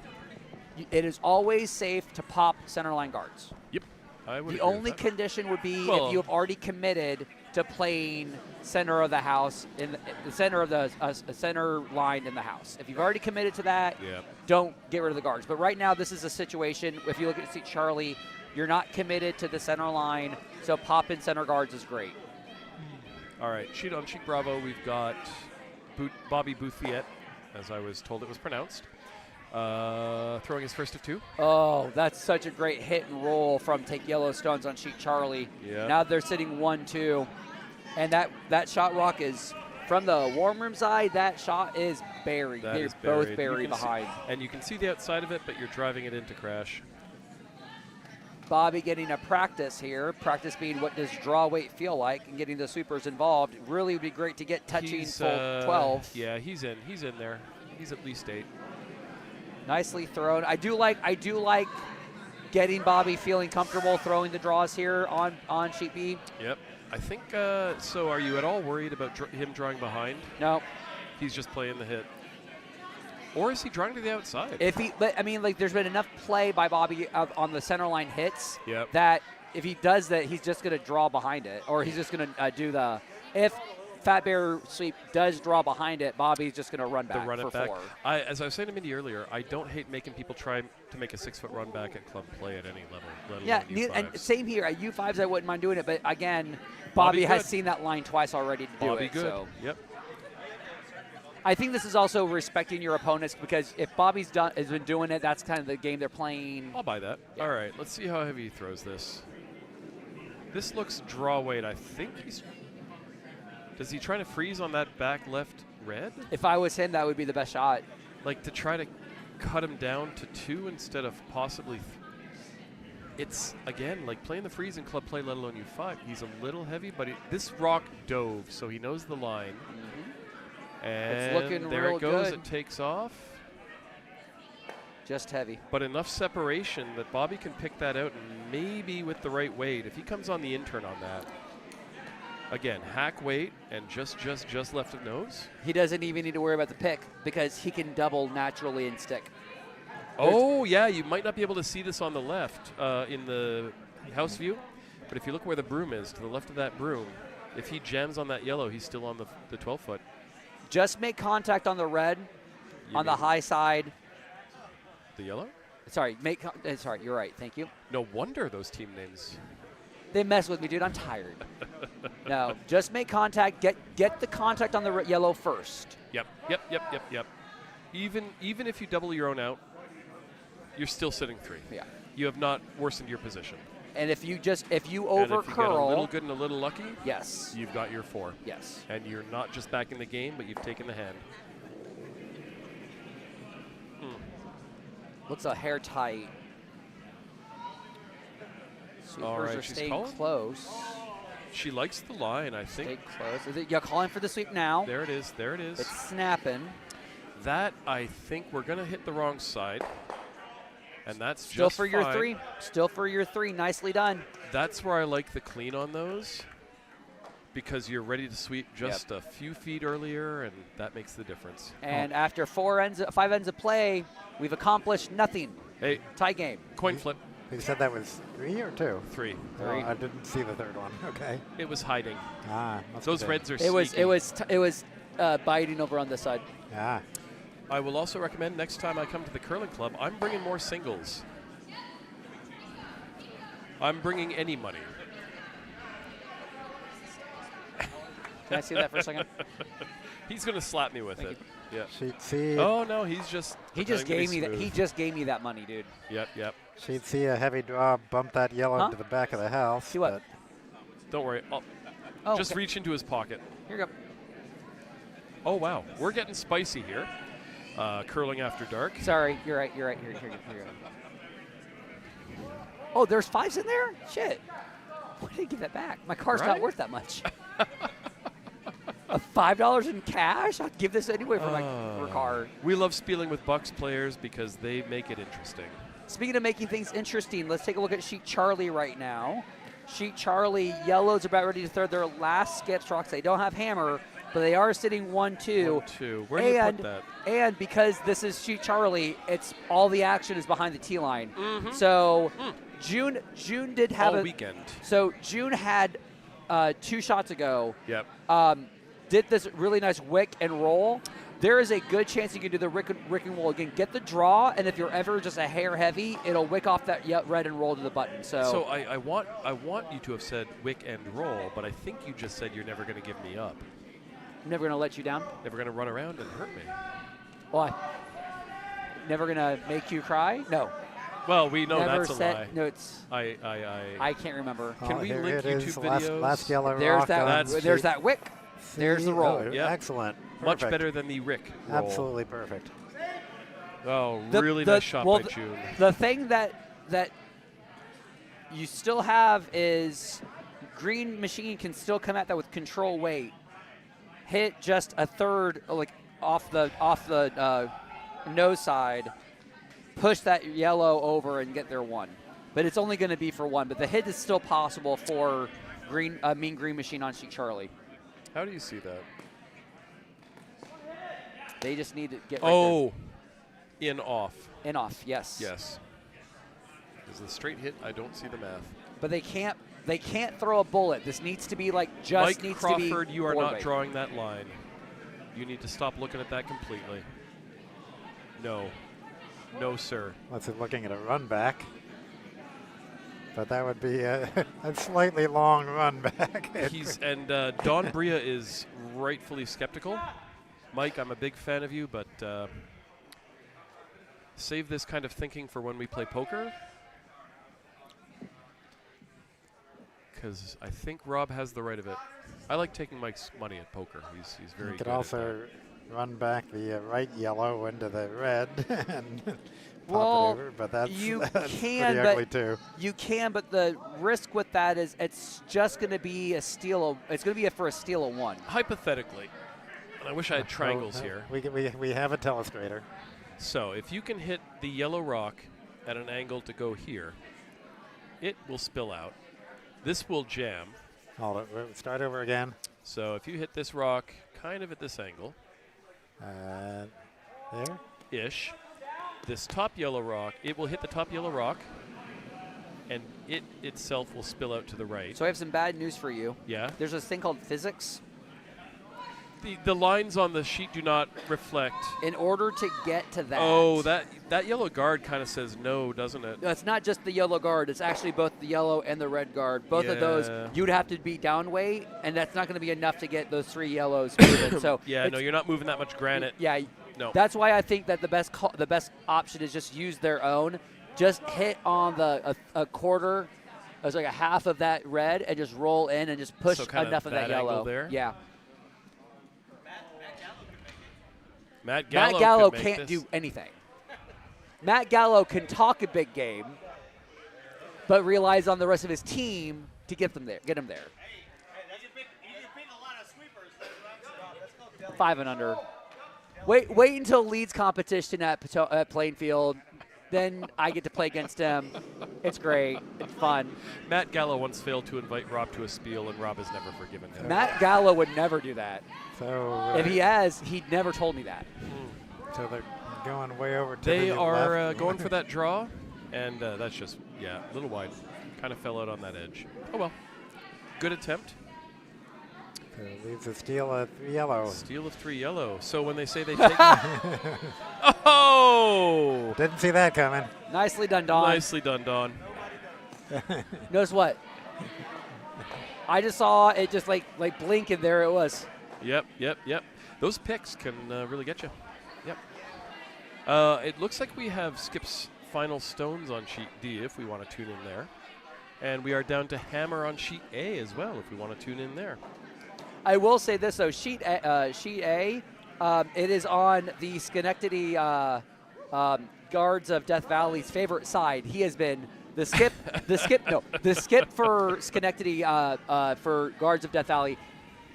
it is always safe to pop center line guards.
Yep, I would.
The only condition would be if you have already committed to playing center of the house in the center of the center line in the house. If you've already committed to that, don't get rid of the guards. But right now, this is a situation. If you look at Charlie, you're not committed to the center line, so pop in center guards is great.
All right, sheet on sheet Bravo, we've got Bobby Bouthillette, as I was told it was pronounced, throwing his first of 2.
Oh, that's such a great hit and roll from Take Yellowstones on sheet Charlie.
Yeah.
Now they're sitting 1-2. And that shot rock is from the warm room side. That shot is buried. They're both buried behind.
And you can see the outside of it, but you're driving it into crash.
Bobby getting a practice here. Practice being what does draw weight feel like, and getting the sweepers involved. It really would be great to get touching full 12.
Yeah, he's in there. He's at least 8.
Nicely thrown. I do like getting Bobby feeling comfortable throwing the draws here on sheet B.
Yep. I think, so are you at all worried about him drawing behind?
No.
He's just playing the hit. Or is he drawing to the outside?
But I mean, there's been enough play by Bobby on the center line hits that if he does that, he's just going to draw behind it, or he's just going to do the. If Fat Bear sweep does draw behind it, Bobby's just going to run back
run
for
it back.
4.
As I was saying to Mindy earlier, I don't hate making people try to make a 6-foot run back at club play at any level. Let
Yeah,
alone
and
U5s.
same here. At U5s, I wouldn't mind doing it, but again, Bobby has
good.
seen that line twice already to do
Bobby
it.
good.
So
Yep.
I think this is also respecting your opponents because if Bobby's has been doing it, that's kind of the game they're playing.
I'll buy that.
Yeah.
All right, let's see how heavy he throws this. This looks draw weight. I think he's. Does he try to freeze on that back left red?
If I was him, that would be the best shot.
Like to try to cut him down to 2 instead of possibly. It's again like playing the freeze in club play, let alone U5. He's a little heavy, but this rock dove, so he knows the line. And
looking
there
real
it goes.
good.
It takes off.
Just heavy.
But enough separation that Bobby can pick that out, and maybe with the right weight, if he comes on the intern on that. Again, hack weight and just left of nose.
He doesn't even need to worry about the pick because he can double naturally and stick.
Oh, yeah, you might not be able to see this on the left in the house view, but if you look where the broom is, to the left of that broom, if he jams on that yellow, he's still on the 12-foot.
Just make contact on the red, on the high side.
The yellow?
Sorry, sorry, you're right. Thank you.
No wonder those team names.
They mess with me, dude. I'm tired. No, just make contact. Get the contact on the yellow first.
Yep. Even if you double your own out, you're still sitting 3.
Yeah.
You have not worsened your position.
And if you over
And if you get a
curl,
little good and a little lucky,
yes,
you've got your 4.
yes.
And you're not just back in the game, but you've taken the hand.
Looks a hair tight. Sweepers
All right,
are
she's
staying
calling.
close.
She likes the line, I
Stay
think.
close. Is it? You're calling for the sweep now.
There it is. There it is.
It's snapping.
That, I think we're going to hit the wrong side. And that's
Still
just
for your
fine.
3. Still for your 3. Nicely done.
That's where I like the clean on those, because you're ready to sweep just a few feet earlier, and that makes the difference.
And after 5 ends of play, we've accomplished nothing.
Hey,
Tie game.
coin flip,
You said that was 3 or 2?
3.
Oh, I didn't see the third one. Okay.
It was hiding.
Must
Those
be good.
reds are
It was
sneaky.
biting over on this side.
Yeah.
I will also recommend next time I come to the curling club, I'm bringing more singles. I'm bringing any money.
Can I see that for a second?
He's going to slap me with
Thank
it. Yeah.
She'd see.
Oh no, he's just.
He just
pretending
gave
to
me
be
that. He
smooth.
just gave me that money, dude.
Yep.
She'd see a heavy draw bump that yellow
Huh?
into the back of the house.
See what?
but
Don't worry.
Oh,
Just
okay.
reach into his pocket.
Here you go.
Oh wow, we're getting spicy here. Curling after dark.
Sorry, you're right. Here you go. Oh, there's 5s in there? Shit. Why did I give that back? My car's not
Right?
worth that much. $5 in cash? I'd give this anyway for my car.
We love spieling with Bucks players because they make it interesting.
Speaking of making things interesting, let's take a look at Sheet Charlie right now. Sheet Charlie, yellows are about ready to throw their last skips rocks. They don't have hammer, but they are sitting 1-2.
1-2. Where do you put that?
And because this is Sheet Charlie, it's all the action is behind the T line.
Mm-hmm.
So June did have
All
a
weekend.
So June had 2 shots ago.
Yep.
Did this really nice wick and roll. There is a good chance you can do the wick and roll again. Get the draw, and if you're ever just a hair heavy, it'll wick off that red and roll to the button.
So I want you to have said wick and roll, but I think you just said you're never going to give me up.
I'm never going to let you down.
Never going to run around and hurt me.
Why? Never going to make you cry? No.
Well, we know
Never
that's a
said,
lie.
No, it's.
I
I can't remember.
Can we
here
link
it is,
YouTube
last,
videos?
Last yellow
There's
rock
that.
on
That's
There's
sheet.
that wick. There's the roll.
Oh,
Yep.
Excellent.
much
Perfect.
better than the Rick roll.
Absolutely perfect.
Oh, really nice shot by June.
The thing that you still have is Green Machine can still come at that with control weight. Hit just a third, like off the nose side. Push that yellow over and get their 1. But it's only going to be for 1. But the hit is still possible for Mean Green Machine on Sheet Charlie.
How do you see that?
They just need to get right
Oh, in off.
there. In off, yes.
Yes. Is the straight hit? I don't see the math.
But they can't They can't throw a bullet. This needs to be like just
Mike
needs
Crawford,
to be
you are
board
not
weight.
drawing that line. You need to stop looking at that completely. No. No, sir.
Unless it's looking at a run back. But that would be a slightly long run back.
Don Bria is rightfully skeptical. Mike, I'm a big fan of you, but save this kind of thinking for when we play poker. Because I think Rob has the right of it. I like taking Mike's money at poker. He's very
You
good
could also run back the right yellow into the red and pop it over, but that's pretty ugly too.
You can, but the risk with that is it's just going to be a steal. It's going to be for a steal of 1.
Hypothetically, and I wish I had triangles here.
We have a telestrator.
So if you can hit the yellow rock at an angle to go here, it will spill out. This will jam.
Hold it. We'll start over again.
So if you hit this rock kind of at this angle,
there?
ish, this top yellow rock, it will hit the top yellow rock, and it itself will spill out to the right.
So I have some bad news for you.
Yeah?
There's this thing called physics.
The lines on the sheet do not reflect.
In order to get to that.
Oh, that yellow guard kind of says no, doesn't it?
No, it's not just the yellow guard. It's actually both the yellow and the red guard. Both of those, you'd have to be down weight, and that's not going to be enough to get those 3 yellows moving. So
yeah, no, you're not moving that much granite.
Yeah,
no.
That's why I think that the best option is just use their own. Just hit on a quarter, as like a half of that red, and just roll in and just push enough of that yellow.
There?
Yeah.
Matt
Gallo can't do anything. Matt Gallo can talk a big game, but relies on the rest of his team to get him there. 5 and under. Wait until Leeds competition at Plainfield. Then I get to play against him. It's great. It's fun.
Matt Gallo once failed to invite Rob to a spiel, and Rob has never forgiven him.
Matt Gallo would never do that.
So
if he has, he'd never told me that.
So they're going way over to
They
the
are
left.
going for that draw, and that's just, a little wide. Kind of fell out on that edge. Oh, well. Good attempt.
So it leaves a steal of 3 yellow.
Steal of 3 yellow. So when they say they take... Oh!
Didn't see that coming.
Nicely done, Don.
Nicely done, Don.
Notice what? I just saw it just like blink, and there it was.
Yep. Those picks can really get you. Yep. It looks like we have Skip's final stones on sheet D if we want to tune in there. And we are down to hammer on sheet A as well if we want to tune in there.
I will say this, though. Sheet A, it is on the Schenectady Guards of Death Valley's favorite side. He has been the skip for Schenectady for Guards of Death Valley.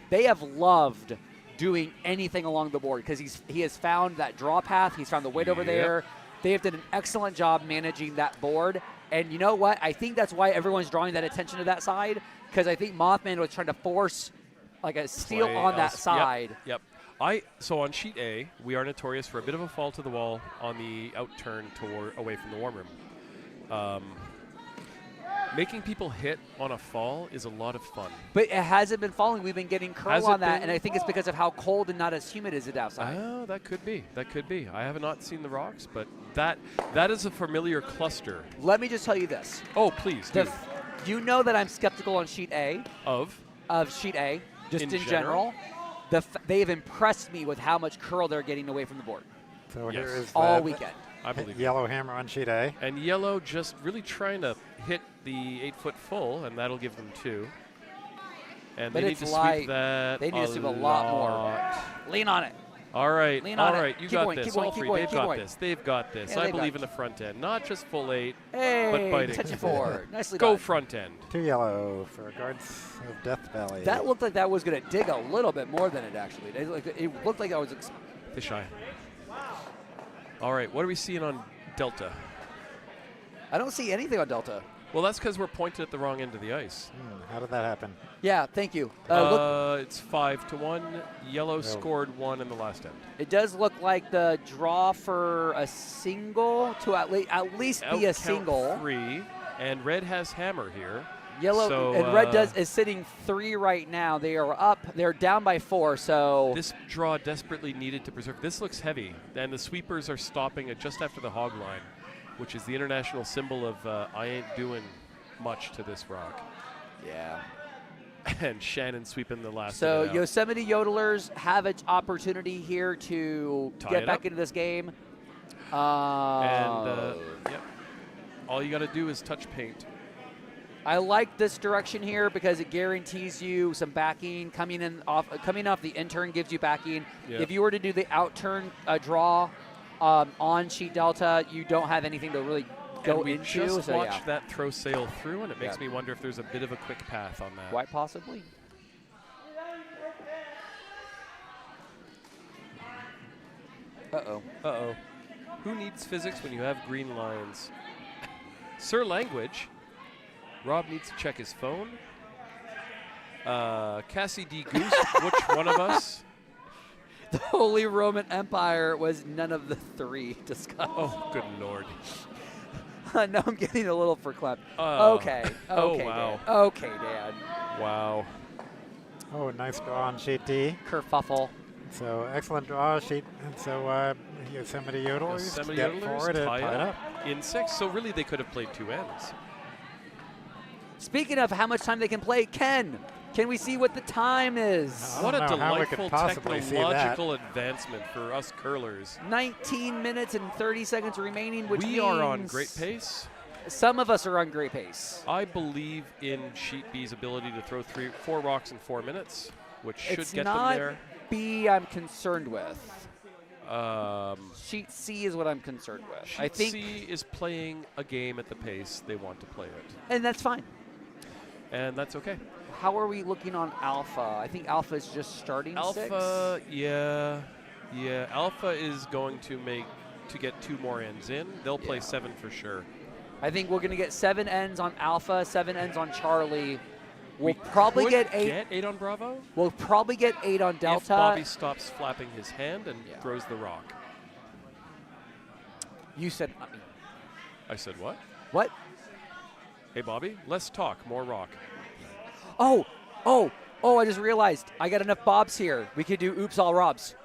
They have loved doing anything along the board because he has found that draw path. He's found the weight over there. They have done an excellent job managing that board. And you know what? I think that's why everyone's drawing that attention to that side, because I think Mothman was trying to force like a steal on that side.
Yep. So on sheet A, we are notorious for a bit of a fall to the wall on the outturn away from the warm room. Making people hit on a fall is a lot of fun.
But it hasn't been falling. We've been getting curl on that, and I think it's because of how cold and not as humid as it outside.
Oh, that could be. I have not seen the rocks, but that is a familiar cluster.
Let me just tell you this.
Oh, please do.
You know that I'm skeptical on sheet A.
Of
sheet A, just in general. They have impressed me with how much curl they're getting away from the board.
So here is
all weekend.
I believe
yellow hammer on sheet A.
And yellow just really trying to hit the 8-foot full, and that'll give them 2. And
but
they need to sweep that.
They need to sweep a lot more. Lean on it.
All right.
Lean on
it. You got this. All three. They've got
this.
They've got this.
Yeah,
I believe in the front end. Not just full 8,
hey,
but biting.
Touch it forward. Nicely
Go
done.
front end.
2 yellow for Guards of Death Valley.
That looked like that was going to dig a little bit more than it actually did. It looked like I was...
Fisheye. All right. What are we seeing on Delta?
I don't see anything on Delta.
Well, that's because we're pointed at the wrong end of the ice.
How did that happen?
Yeah, thank you.
It's 5-1. Yellow scored 1 in the last end.
It does look like the draw for a single to at least be a single.
3, and red has hammer here.
Yellow
So,
and red is sitting 3 right now. They are up. They're down by 4. So
This draw desperately needed to preserve. This looks heavy, and the sweepers are stopping it just after the hog line, which is the international symbol of I ain't doing much to this rock.
yeah.
And Shannon sweeping the last.
So
of it out.
Yosemite Yodelers have an opportunity here to
Tie
get
it
back
up.
into this game.
And yep, all you got to do is touch paint.
I like this direction here because it guarantees you some backing. Coming off the intern gives you backing.
Yeah.
If you were to do the outturn draw on sheet delta, you don't have anything to really go
and we
into.
just
so
watched
yeah,
that throw sail through, and it makes
Yeah.
me wonder if there's a bit of a quick path on that.
quite possibly. Uh-oh.
Uh-oh. Who needs physics when you have green lines? Sir Language. Rob needs to check his phone. Cassie D. Goose, which one of us?
The Holy Roman Empire was none of the 3 discussed.
Oh, good Lord.
No, I'm getting a little verklempt.
Oh.
Okay.
Oh,
Okay,
wow.
Dad. Okay, Dad.
Wow.
Oh, nice draw on sheet D.
Kerfuffle.
So excellent draw sheet. And so Yosemite Yodelers
Yosemite
get
Yodelers
forward and
tie
tie
it
it
up
up.
in 6. So really they could have played 2 ends.
Speaking of how much time they can play, Ken, can we see what the time is?
I
What a
don't know how we could
delightful
possibly see that.
technological advancement for us curlers.
19 minutes and 30 seconds remaining, which
We are on
means
great pace.
Some of us are on great pace.
I believe in Sheet B's ability to throw 4 rocks in 4 minutes, which should
It's
get
not
them there.
B I'm concerned with.
Sheet
Sheet C is what I'm concerned with. I think,
C is playing a game at the pace they want to play it,
and that's fine.
and that's okay.
How are we looking on Alpha? I think Alpha is just starting 6.
Alpha, yeah. Alpha is going to get 2 more ends in. They'll play 7 for sure.
I think we're going to get 7 ends on Alpha, 7 ends on Charlie. We'll
We
probably
could
get 8.
Get 8 on Bravo.
We'll probably get 8 on Delta.
If Bobby stops flapping his hand and
Yeah.
throws the rock.
You said not me.
I said what?
What?
Hey Bobby, less talk, more rock.
Oh, I just realized I got enough Bobs here. We could do Oops All Robs.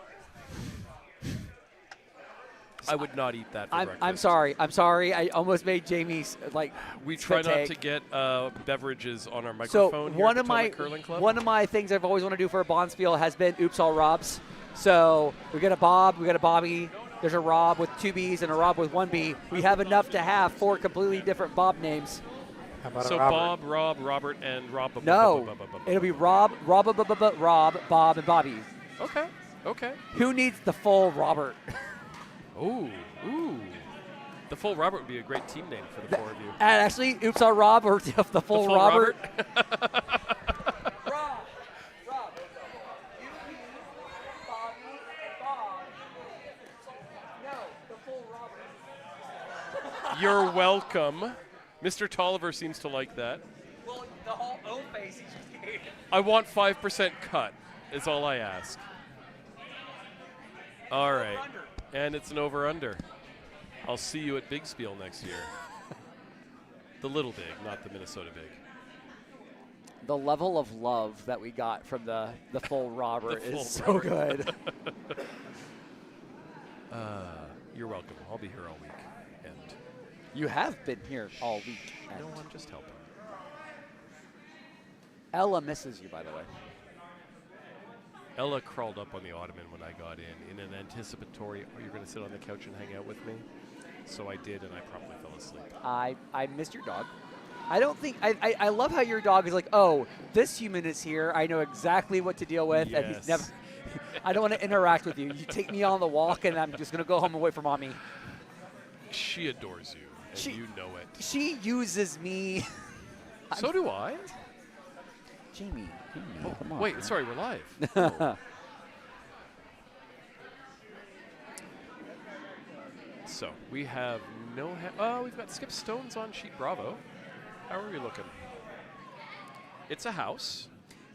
I would not eat that for breakfast.
I'm sorry. I almost made Jamie's
We try
spit
not
take.
to get beverages on our
So
microphone here
one
at
of my
Potomac Curling Club.
one of my things I've always wanted to do for a Bonspiel has been Oops All Robs. So we got a Bob, we got a Bobby. There's a Rob with 2 B's and a Rob with 1 B. We have enough to have 4 completely different Bob names.
How about
So
a Robert?
Bob, Rob, Robert, and Rob.
No, it'll be Rob, Bob, and Bobby.
Okay.
Who needs the full Robert?
Ooh. The full Robert would be a great team name for the 4 of you.
And actually, Oops All Rob or the full,
The full
Robert.
Rob.
You, Bobby, and Bob. No, the full Robert.
You're welcome. Mr. Tolliver seems to like that.
Well, the whole O face he just gave.
I want 5% cut, is all I ask. All right. And it's an over-under. I'll see you at Big Spiel next year. The Little Big, not the Minnesota Big.
The level of love that we got from the full Robert
The full
is so
Robert.
good.
You're welcome. I'll be here all week. And
You have been here all week.
no, I'm just helping.
Ella misses you, by the way.
Ella crawled up on the ottoman when I got in an anticipatory, oh, you're going to sit on the couch and hang out with me? So I did, and I promptly fell asleep.
I missed your dog. I don't think I love how your dog is like, oh, this human is here. I know exactly what to deal with, and he's
Yes.
never. I don't want to interact with you. You take me on the walk, and I'm just gonna go home and wait for mommy.
She adores you, and
She-
you know it.
She uses me.
So do I.
Jamie, come on.
Wait, sorry, we're live. So we have we've got Skip Stones on sheet Bravo. How are we looking? It's a house.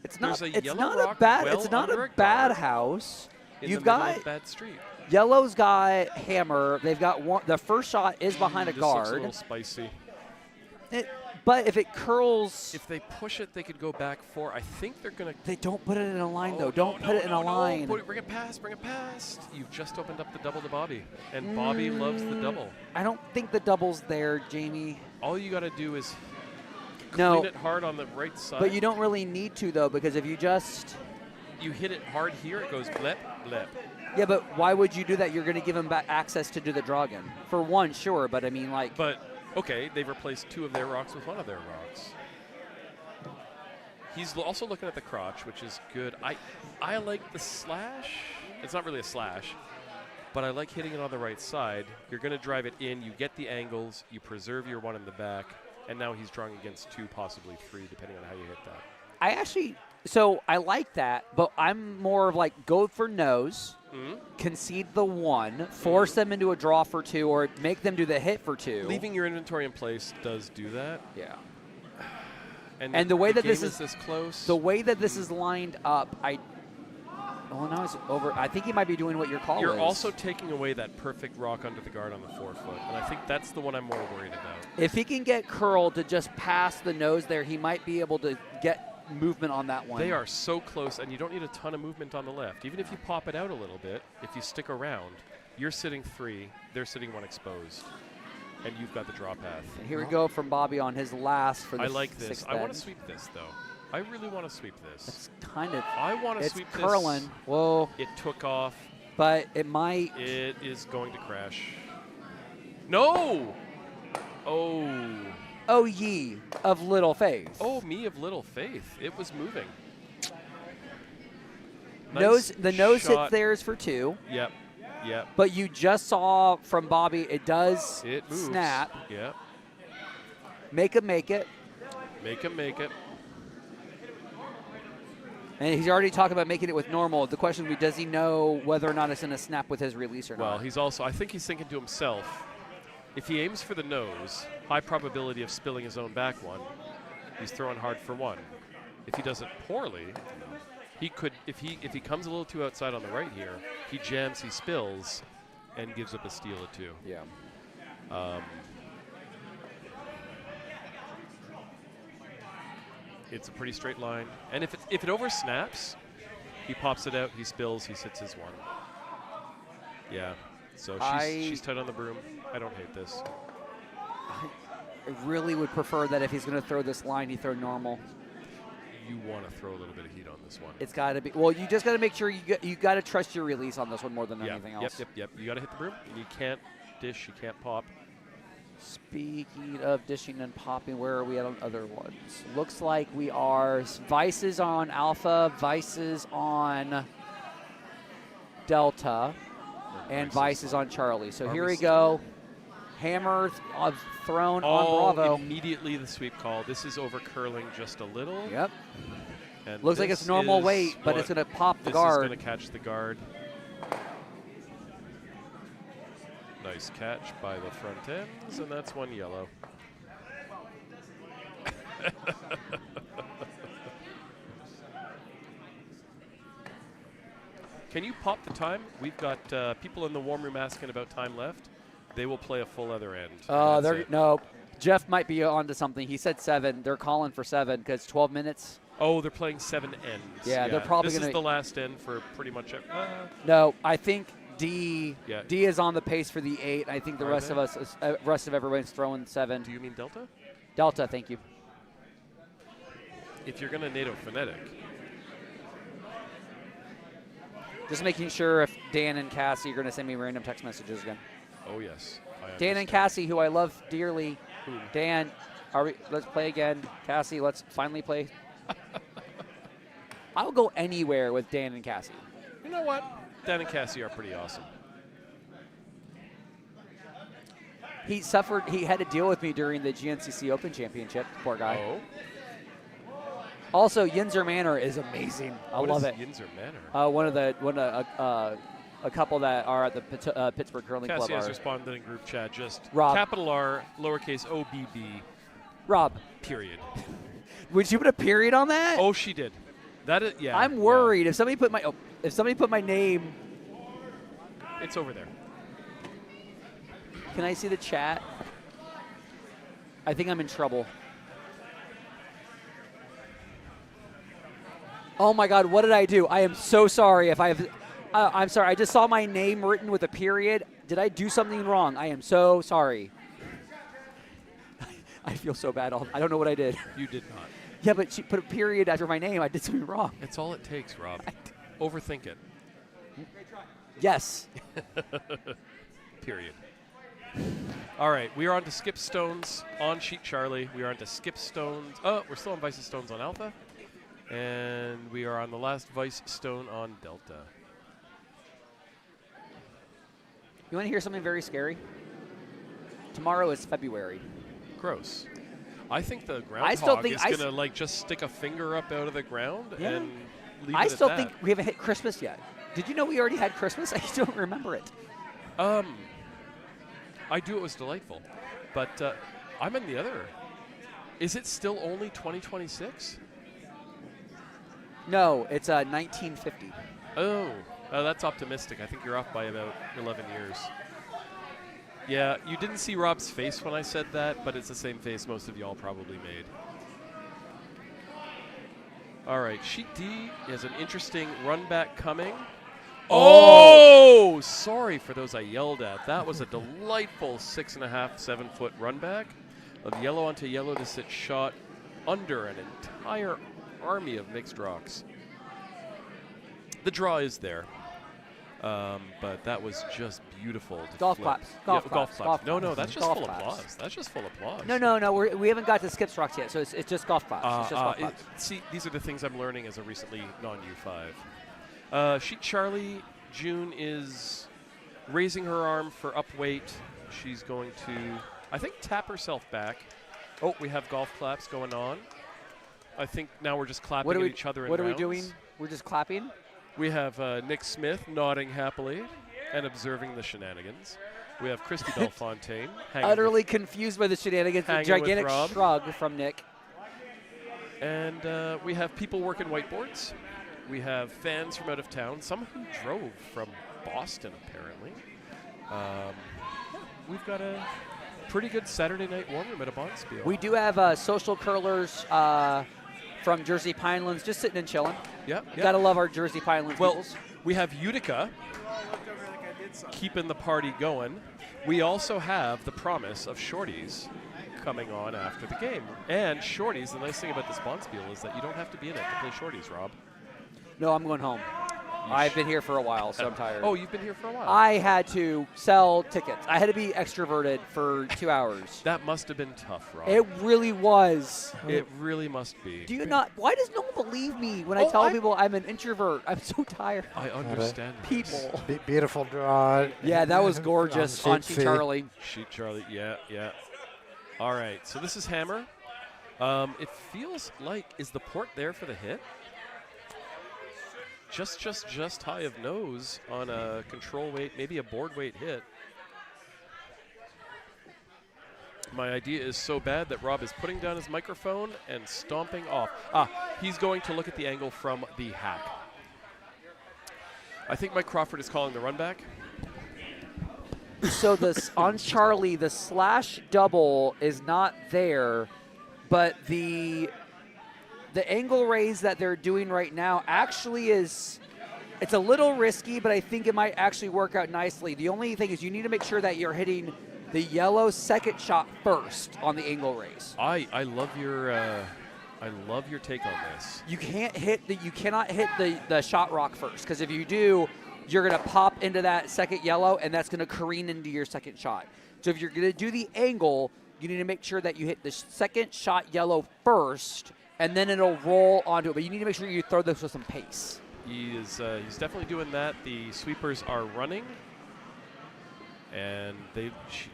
It's not.
There's a
It's
yellow
not
rock
a bad.
well
It's not
under
a
a
bad
guard
house.
in
You've
the middle
got
of Bad Street.
yellow's got hammer. They've got one. The first shot is behind a
This looks a
guard.
little spicy.
But if it curls,
If they push it, they could go back 4. I think they're going to.
they don't put it in a line, though.
No,
Don't put it in a line.
Bring it past, bring it past. You've just opened up the double to Bobby, and Bobby loves the double.
I don't think the double's there, Jamie.
All you got to do is
No.
clean it hard on the right side.
But you don't really need to, though, because if you just...
You hit it hard here, it goes blip, blip.
Yeah, but why would you do that? You're going to give him back access to do the dragon. For one, sure, but I mean, like...
But, okay, they've replaced 2 of their rocks with 1 of their rocks. He's also looking at the crotch, which is good. I like the slash. It's not really a slash, but I like hitting it on the right side. You're going to drive it in. You get the angles. You preserve your 1 in the back. And now he's drawing against 2, possibly 3, depending on how you hit that.
I actually... So I like that, but I'm more of like go for nose, concede the 1, force them into a draw for 2, or make them do the hit for 2.
Leaving your inventory in place does do that.
Yeah.
And
the way that
game
this
is this close.
The way that this is lined up, well, now it's over. I think he might be doing what your call is.
You're also taking away that perfect rock under the guard on the 4-foot, and I think that's the one I'm more worried about.
If he can get curl to just pass the nose there, he might be able to get movement on that one.
They are so close, and you don't need a ton of movement on the left. Even if you pop it out a little bit, if you stick around, you're sitting 3, they're sitting 1 exposed, and you've got the draw path.
And here we go from Bobby on his last for the
I like this.
6th
I want
end.
to sweep this, though. I really want to sweep this.
It's kind of.
I want to
It's
sweep
curling.
this.
Whoa.
It took off.
But it might.
It is going to crash. No! Oh.
Oh, ye of little faith.
Oh, me of little faith. It was moving.
The nose
shot.
hits theirs for 2.
Yep. Yep.
But you just saw from Bobby, it does
It moves.
snap.
Yep.
Make him make it.
Make him make it.
And he's already talked about making it with normal. The question would be, does he know whether or not it's going to snap with his release or
Well,
not?
he's also, I think he's thinking to himself, if he aims for the nose, high probability of spilling his own back 1. He's throwing hard for 1. If he does it poorly, he could, if he comes a little too outside on the right here, he jams, he spills, and gives up a steal at 2.
Yeah.
It's a pretty straight line. And if it oversnaps, he pops it out, he spills, he sits his 1. Yeah. So she's tight on the broom. I don't hate this.
I really would prefer that if he's going to throw this line, he throw normal.
You want to throw a little bit of heat on this one.
It's got to be. Well, you just got to make sure you got to trust your release on this one more than anything else.
Yep. You got to hit the broom. You can't dish. You can't pop.
Speaking of dishing and popping, where are we at on other ones? Looks like we are Vices on Alpha, Vices on Delta, and Vices on Charlie. So here we go. Hammer thrown on Bravo.
Immediately the sweep call. This is over curling just a little.
Yep.
And
looks like it's normal weight, but it's going to pop the guard.
This is going to catch the guard. Nice catch by the front ends, and that's 1 yellow. Can you pop the time? We've got people in the warm room asking about time left. They will play a full other end.
No. Jeff might be onto something. He said 7. They're calling for 7 because 12 minutes.
Oh, they're playing 7 ends.
Yeah, they're probably going to.
This is the last end for pretty much.
No, I think D
Yeah.
D is on the pace for the 8. I think the rest of us, rest of everyone's throwing 7.
Do you mean Delta?
Delta, thank you.
If you're going to NATO phonetic.
Just making sure if Dan and Cassie are going to send me random text messages again.
Oh yes.
Dan and Cassie, who I love dearly.
Who?
Dan, let's play again. Cassie, let's finally play. I'll go anywhere with Dan and Cassie.
You know what? Dan and Cassie are pretty awesome.
He had to deal with me during the GNCC Open Championship, poor guy.
Oh.
Also, Yinzer Manor is amazing. I love it.
Yinzer Manor?
A couple that are at the Pittsburgh Curling Club.
Cassie has responded in group chat. Just
Rob.
capital R, lowercase OBB.
Rob,
Period.
would you put a period on that?
Oh, she did. That is, yeah.
I'm worried if somebody put my name.
It's over there.
Can I see the chat? I think I'm in trouble. Oh my God, what did I do? I am so sorry if I've. I'm sorry. I just saw my name written with a period. Did I do something wrong? I am so sorry. I feel so bad. I don't know what I did.
You did not.
Yeah, but she put a period after my name. I did something wrong.
It's all it takes, Rob. Overthink it.
Yes.
Period. All right, we are on to skip stones on sheet Charlie. We are on to skip stones. Oh, we're still on vice stones on Alpha. And we are on the last vice stone on Delta.
You want to hear something very scary? Tomorrow is February.
Gross. I think the
I still
groundhog
think
is going to like just stick a finger up out of the ground and leave
I
it
still
at
think
that.
we haven't hit Christmas yet. Did you know we already had Christmas? I don't remember it.
I do. It was delightful. But I'm in the other. Is it still only 2026?
No, it's 1950.
Oh, that's optimistic. I think you're off by about 11 years. Yeah, you didn't see Rob's face when I said that, but it's the same face most of y'all probably made. All right, sheet D has an interesting run back coming. Oh, sorry for those I yelled at. That was a delightful 6.5, 7 foot run back of yellow onto yellow to sit shot under an entire army of mixed rocks. The draw is there, but that was just beautiful. To
Golf
flip.
claps.
Yeah,
Golf
golf
claps.
claps.
Golf
No,
claps.
that's just
Golf
full
claps.
applause. That's just full applause.
No. We haven't got to skips rocks yet, so it's just golf claps. It's just golf claps.
See, these are the things I'm learning as a recently non-U5. Sheet Charlie, June is raising her arm for up weight. She's going to, I think, tap herself back. Oh, we have golf claps going on. I think now we're just clapping at each other in
What are we
rounds.
doing? We're just clapping?
We have Nick Smith nodding happily and observing the shenanigans. We have Christy Belfontaine hanging
Utterly confused by the shenanigans. A
hanging with
gigantic
Rob.
shrug from Nick.
And we have people working whiteboards. We have fans from out of town, some who drove from Boston, apparently. We've got a pretty good Saturday night warm room at a Bonspiel.
We do have social curlers from Jersey Pinelands just sitting and chilling.
Yep.
Gotta love our Jersey Pinelands
Well,
peoples.
we have Utica keeping the party going. We also have the promise of Shorties coming on after the game. And Shorties, the nice thing about this Bonspiel is that you don't have to be in it to play Shorties, Rob.
No, I'm going home. I've been here for a while, so I'm tired.
Oh, you've been here for a while.
I had to sell tickets. I had to be extroverted for 2 hours.
That must have been tough, Rob.
It really was.
It really must be.
Do you not? Why does no one believe me when I tell people I'm an introvert? I'm so tired.
I understand.
People.
Beautiful draw.
Yeah, that was gorgeous on
sheet
Sheet
C.
Charlie.
Sheet Charlie, yeah. All right, so this is Hammer. It feels like, is the port there for the hit? Just high of nose on a control weight, maybe a board weight hit. My idea is so bad that Rob is putting down his microphone and stomping off. He's going to look at the angle from the hack. I think Mike Crawford is calling the run back.
So this on Charlie, the slash double is not there, but the angle raise that they're doing right now actually it's a little risky, but I think it might actually work out nicely. The only thing is you need to make sure that you're hitting the yellow second shot first on the angle raise.
I love your take on this.
You cannot hit the shot rock first, because if you do, you're going to pop into that second yellow, and that's going to careen into your second shot. So if you're going to do the angle, you need to make sure that you hit the second shot yellow first, and then it'll roll onto it. But you need to make sure you throw this with some pace.
He's definitely doing that. The sweepers are running, and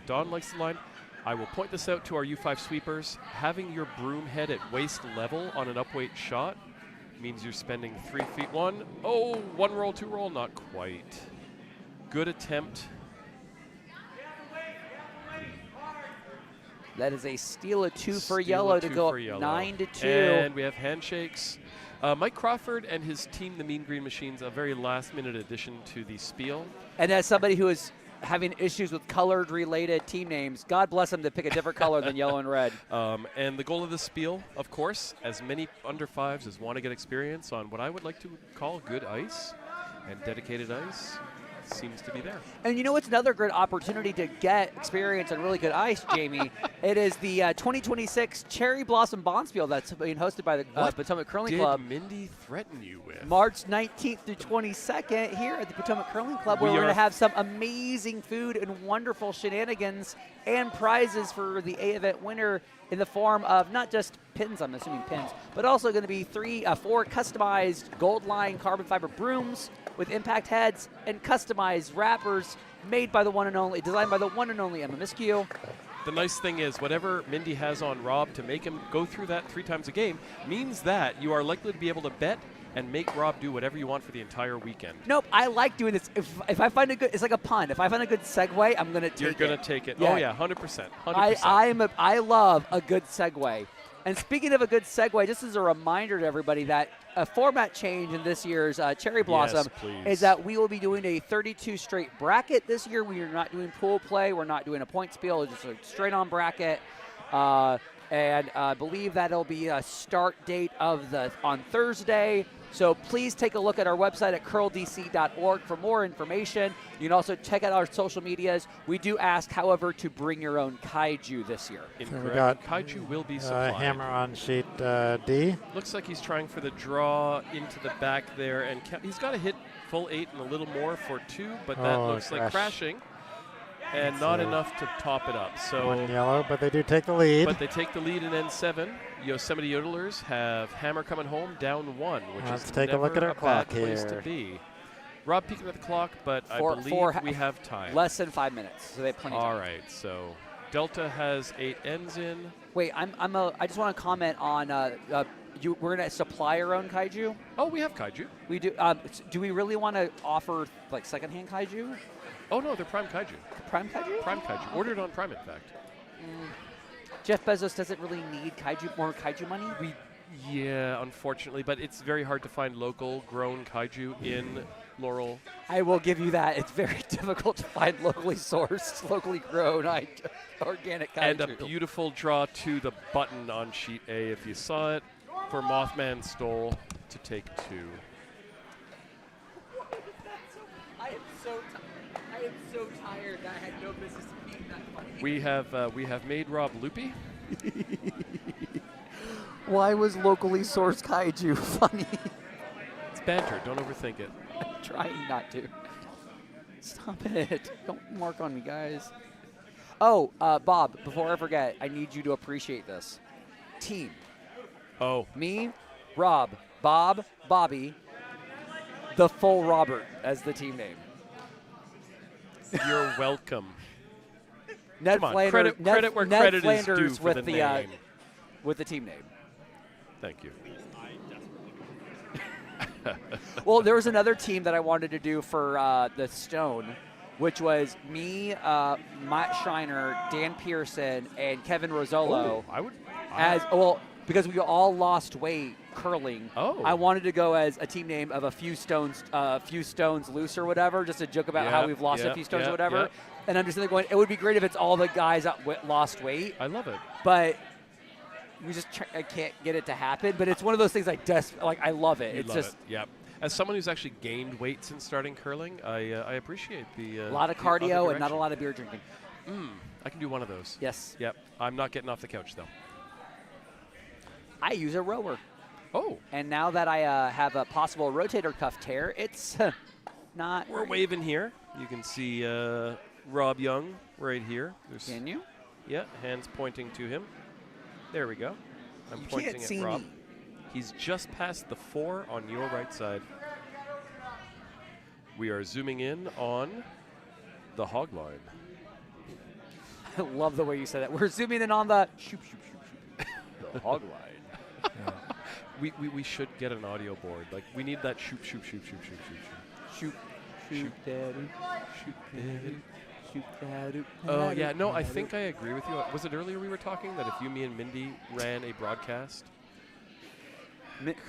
Don likes the line. I will point this out to our U5 sweepers. Having your broom head at waist level on an upweight shot means you're spending 3 feet. One roll, 2 roll, not quite. Good attempt.
That is a steal of 2 for
Steal
yellow
of
to
2
go up
for yellow.
9-2.
And we have handshakes. Mike Crawford and his team, the Mean Green Machines, a very last-minute addition to the spiel.
And as somebody who is having issues with colored-related team names. God bless them to pick a different color than yellow and red.
And the goal of the spiel, of course, as many under fives as want to get experience on what I would like to call good ice and dedicated ice seems to be there.
And you know what's another great opportunity to get experience on really good ice, Jamie? It is the 2026 Cherry Blossom Bonspiel that's being hosted by the Potomac Curling Club.
What did Mindy threaten you with?
March 19th through 22nd here at the Potomac Curling Club, where we're going to have some amazing food and wonderful shenanigans and prizes for the A event winner in the form of not just pins, I'm assuming pins, but also going to be 4 customized gold line carbon fiber brooms with impact heads and customized wrappers made by the one and only, designed by the one and only Emma Miskew.
The nice thing is whatever Mindy has on Rob to make him go through that 3 times a game means that you are likely to be able to bet and make Rob do whatever you want for the entire weekend.
Nope, I like doing this. If I find a good, it's like a pun. If I find a good segue, I'm going to take it.
You're going to take it.
Yeah.
Oh, yeah, 100%. 100%.
I love a good segue. And speaking of a good segue, just as a reminder to everybody that a format change in this year's Cherry Blossom is that we will be doing a 32 straight bracket this year. We are not doing pool play. We're not doing a point spiel. It's just a straight-on bracket. And I believe that it'll be a start date of on Thursday. So please take a look at our website at curldc.org for more information. You can also check out our social medias. We do ask, however, to bring your own kaiju this year.
Incorrect.
We got
kaiju will be supplied.
Hammer on sheet D.
Looks like he's trying for the draw into the back there, and he's got to hit full 8 and a little more for 2, but that looks like crashing. And not enough to top it up. So
1 yellow, but they do take the lead.
But they take the lead in N7. Yosemite Yodelers have Hammer coming home down 1, which is
take a look at our
bad
clock
place
here.
to be. Rob peeking at the clock, but I believe we have time.
Less than 5 minutes, so they have plenty of time.
All right, so Delta has 8 ends in.
Wait, I just want to comment on we're going to supply our own kaiju.
Oh, we have kaiju.
We do. Do we really want to offer like secondhand kaiju?
Oh no, they're Prime Kaiju.
Prime kaiju?
Prime Kaiju. Ordered on Prime, in fact.
Jeff Bezos doesn't really need more kaiju money.
Yeah, unfortunately, but it's very hard to find local grown kaiju in Laurel.
I will give you that. It's very difficult to find locally sourced, locally grown organic kaiju.
And a beautiful draw to the button on sheet A, if you saw it, for Mothman Stole to take 2.
I am so tired that I had no business being that funny.
We have made Rob loopy.
Why was locally sourced kaiju funny?
It's banter. Don't overthink it.
I'm trying not to. Stop it. Don't mark on me, guys. Oh, Bob, before I forget, I need you to appreciate this. Team.
Oh.
Me, Rob, Bob, Bobby, the full Robert as the team name.
You're welcome.
Ned
Come on,
Flanders,
credit where
Ned
credit
Flanders
is due for
with
the
the
name.
with the team name.
Thank you.
Well, there was another team that I wanted to do for the Stone, which was me, Matt Schreiner, Dan Pearson, and Kevin Rozzolo. Because we all lost weight curling.
Oh.
I wanted to go as a team name of a few stones loose or whatever, just to joke about how we've lost a few stones or whatever. And I'm just going, it would be great if it's all the guys that lost weight.
I love it.
But I can't get it to happen. But it's one of those things I love it.
Yep. As someone who's actually gained weight since starting curling, I appreciate the
a lot of cardio and not a lot of beer drinking.
I can do one of those.
Yes.
Yep. I'm not getting off the couch though.
I use a rower.
Oh.
And now that I have a possible rotator cuff tear, it's not.
We're waving here. You can see Rob Young right here.
Can you?
Yeah, hands pointing to him. There we go. I'm
you
pointing
can't
at
see
Rob.
me.
He's just past the 4 on your right side. We are zooming in on the hog line.
I love the way you said that. We're zooming in on the the hog line.
We should get an audio board. Like, we need that shoot, shoot, shoot, shoot, shoot, shoot, shoot.
Shoot, daddy. Shoot, daddy. Shoot, daddy.
Oh, yeah. No, I think I agree with you. Was it earlier we were talking that if you, me, and Mindy ran a broadcast?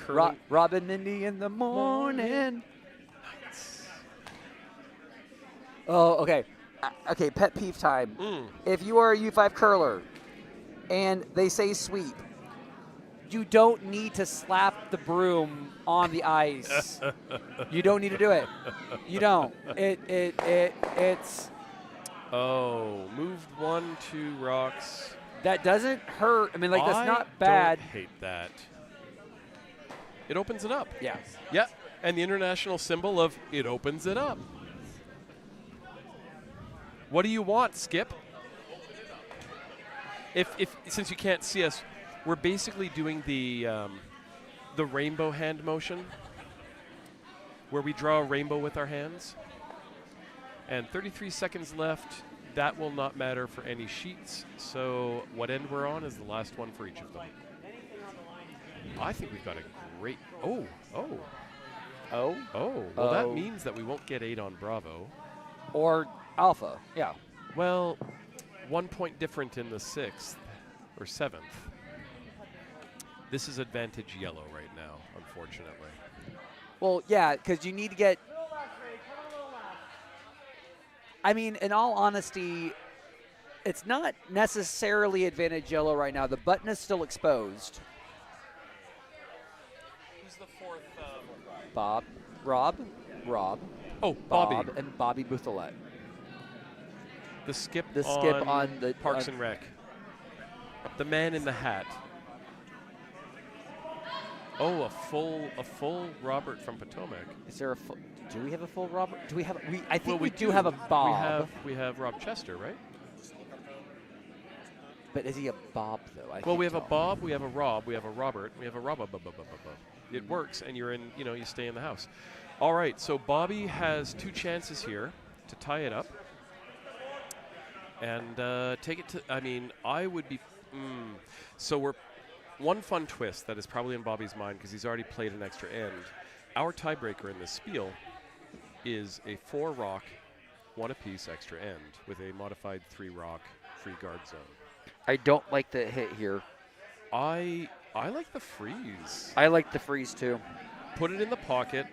Rob and Mindy in the morning.
Nice.
Oh, okay. Okay, pet peeve time.
Mm.
If you are a U5 curler and they say sweep, you don't need to slap the broom on the ice. You don't need to do it. You don't. It's
Oh, moved 1, 2 rocks.
that doesn't hurt. I mean, like that's
I
not bad.
don't hate that. It opens it up.
Yeah.
Yeah, and the international symbol of it opens it up. What do you want, Skip? If since you can't see us, we're basically doing the rainbow hand motion, where we draw a rainbow with our hands. And 33 seconds left. That will not matter for any sheets. So what end we're on is the last one for each of them. I think we've got a great. Oh. Well, that means that we won't get 8 on Bravo.
Or alpha. Yeah.
Well, 1 point different in the 6th or 7th. This is advantage yellow right now, unfortunately.
Well, yeah, because you need to get. I mean, in all honesty, it's not necessarily advantage yellow right now. The button is still exposed.
Who's the 4th?
Rob.
Oh, Bobby.
Bob and Bobby Bouthillette.
The skip
on the
Parks and Rec. The man in the hat. Oh, a full Robert from Potomac.
Is there a full? Do we have a full Robert? Do we have? I think
Well,
we do have a Bob.
We have Rob Chester, right?
But is he a Bob though?
Well, we have a Bob, we have a Rob, we have a Robert, we have a Rob. It works, and you're in. You stay in the house. All right. So Bobby has 2 chances here to tie it up, and take it to. I mean, I would be. So we're. One fun twist that is probably in Bobby's mind because he's already played an extra end. Our tiebreaker in this spiel is a 4 rock, 1 apiece extra end with a modified 3 rock free guard zone.
I don't like the hit here.
I like the freeze.
I like the freeze too.
Put it in the pocket,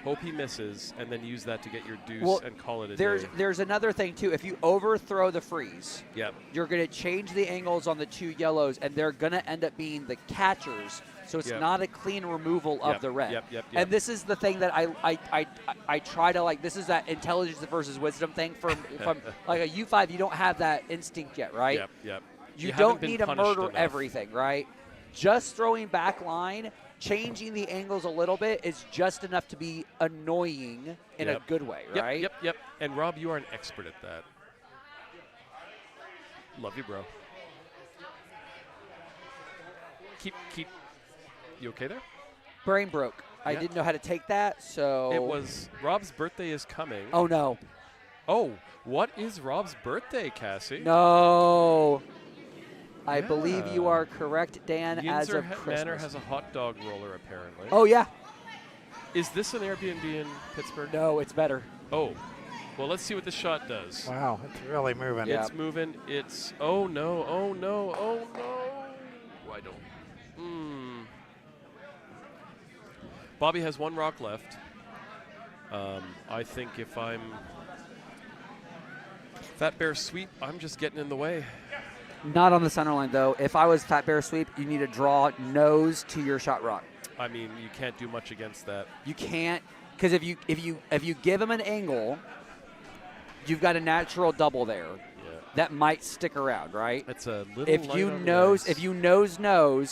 hope he misses, and then use that to get your deuce and call it a day.
There's another thing too. If you overthrow the freeze,
Yep.
you're going to change the angles on the 2 yellows, and they're going to end up being the catchers. So it's not a clean removal of the red.
Yep.
And this is the thing that I try to like. This is that intelligence versus wisdom thing. From like a U5, you don't have that instinct yet, right?
Yep.
You don't need to murder everything, right? Just throwing back line, changing the angles a little bit is just enough to be annoying in a good way, right?
Yep. And Rob, you are an expert at that. Love you, bro. Keep. You okay there?
Brain broke. I didn't know how to take that, so.
It was Rob's birthday is coming.
Oh, no.
Oh, what is Rob's birthday, Cassie?
No. I believe you are correct, Dan, as
Yinzer
of Christmas.
Manor has a hot dog roller, apparently.
Oh, yeah.
Is this an Airbnb in Pittsburgh?
No, it's better.
Oh. Well, let's see what this shot does.
Wow, it's really moving.
Yeah.
It's moving. It's. Oh, no. I don't. Bobby has 1 rock left. I think if I'm Fat Bear Sweep, I'm just getting in the way.
Not on the center line, though. If I was Fat Bear Sweep, you need to draw nose to your shot rock.
I mean, you can't do much against that.
You can't, because if you give him an angle, you've got a natural double there.
Yeah.
That might stick around, right?
It's a little.
If
light
you
on the
nose,
ice.
if you nose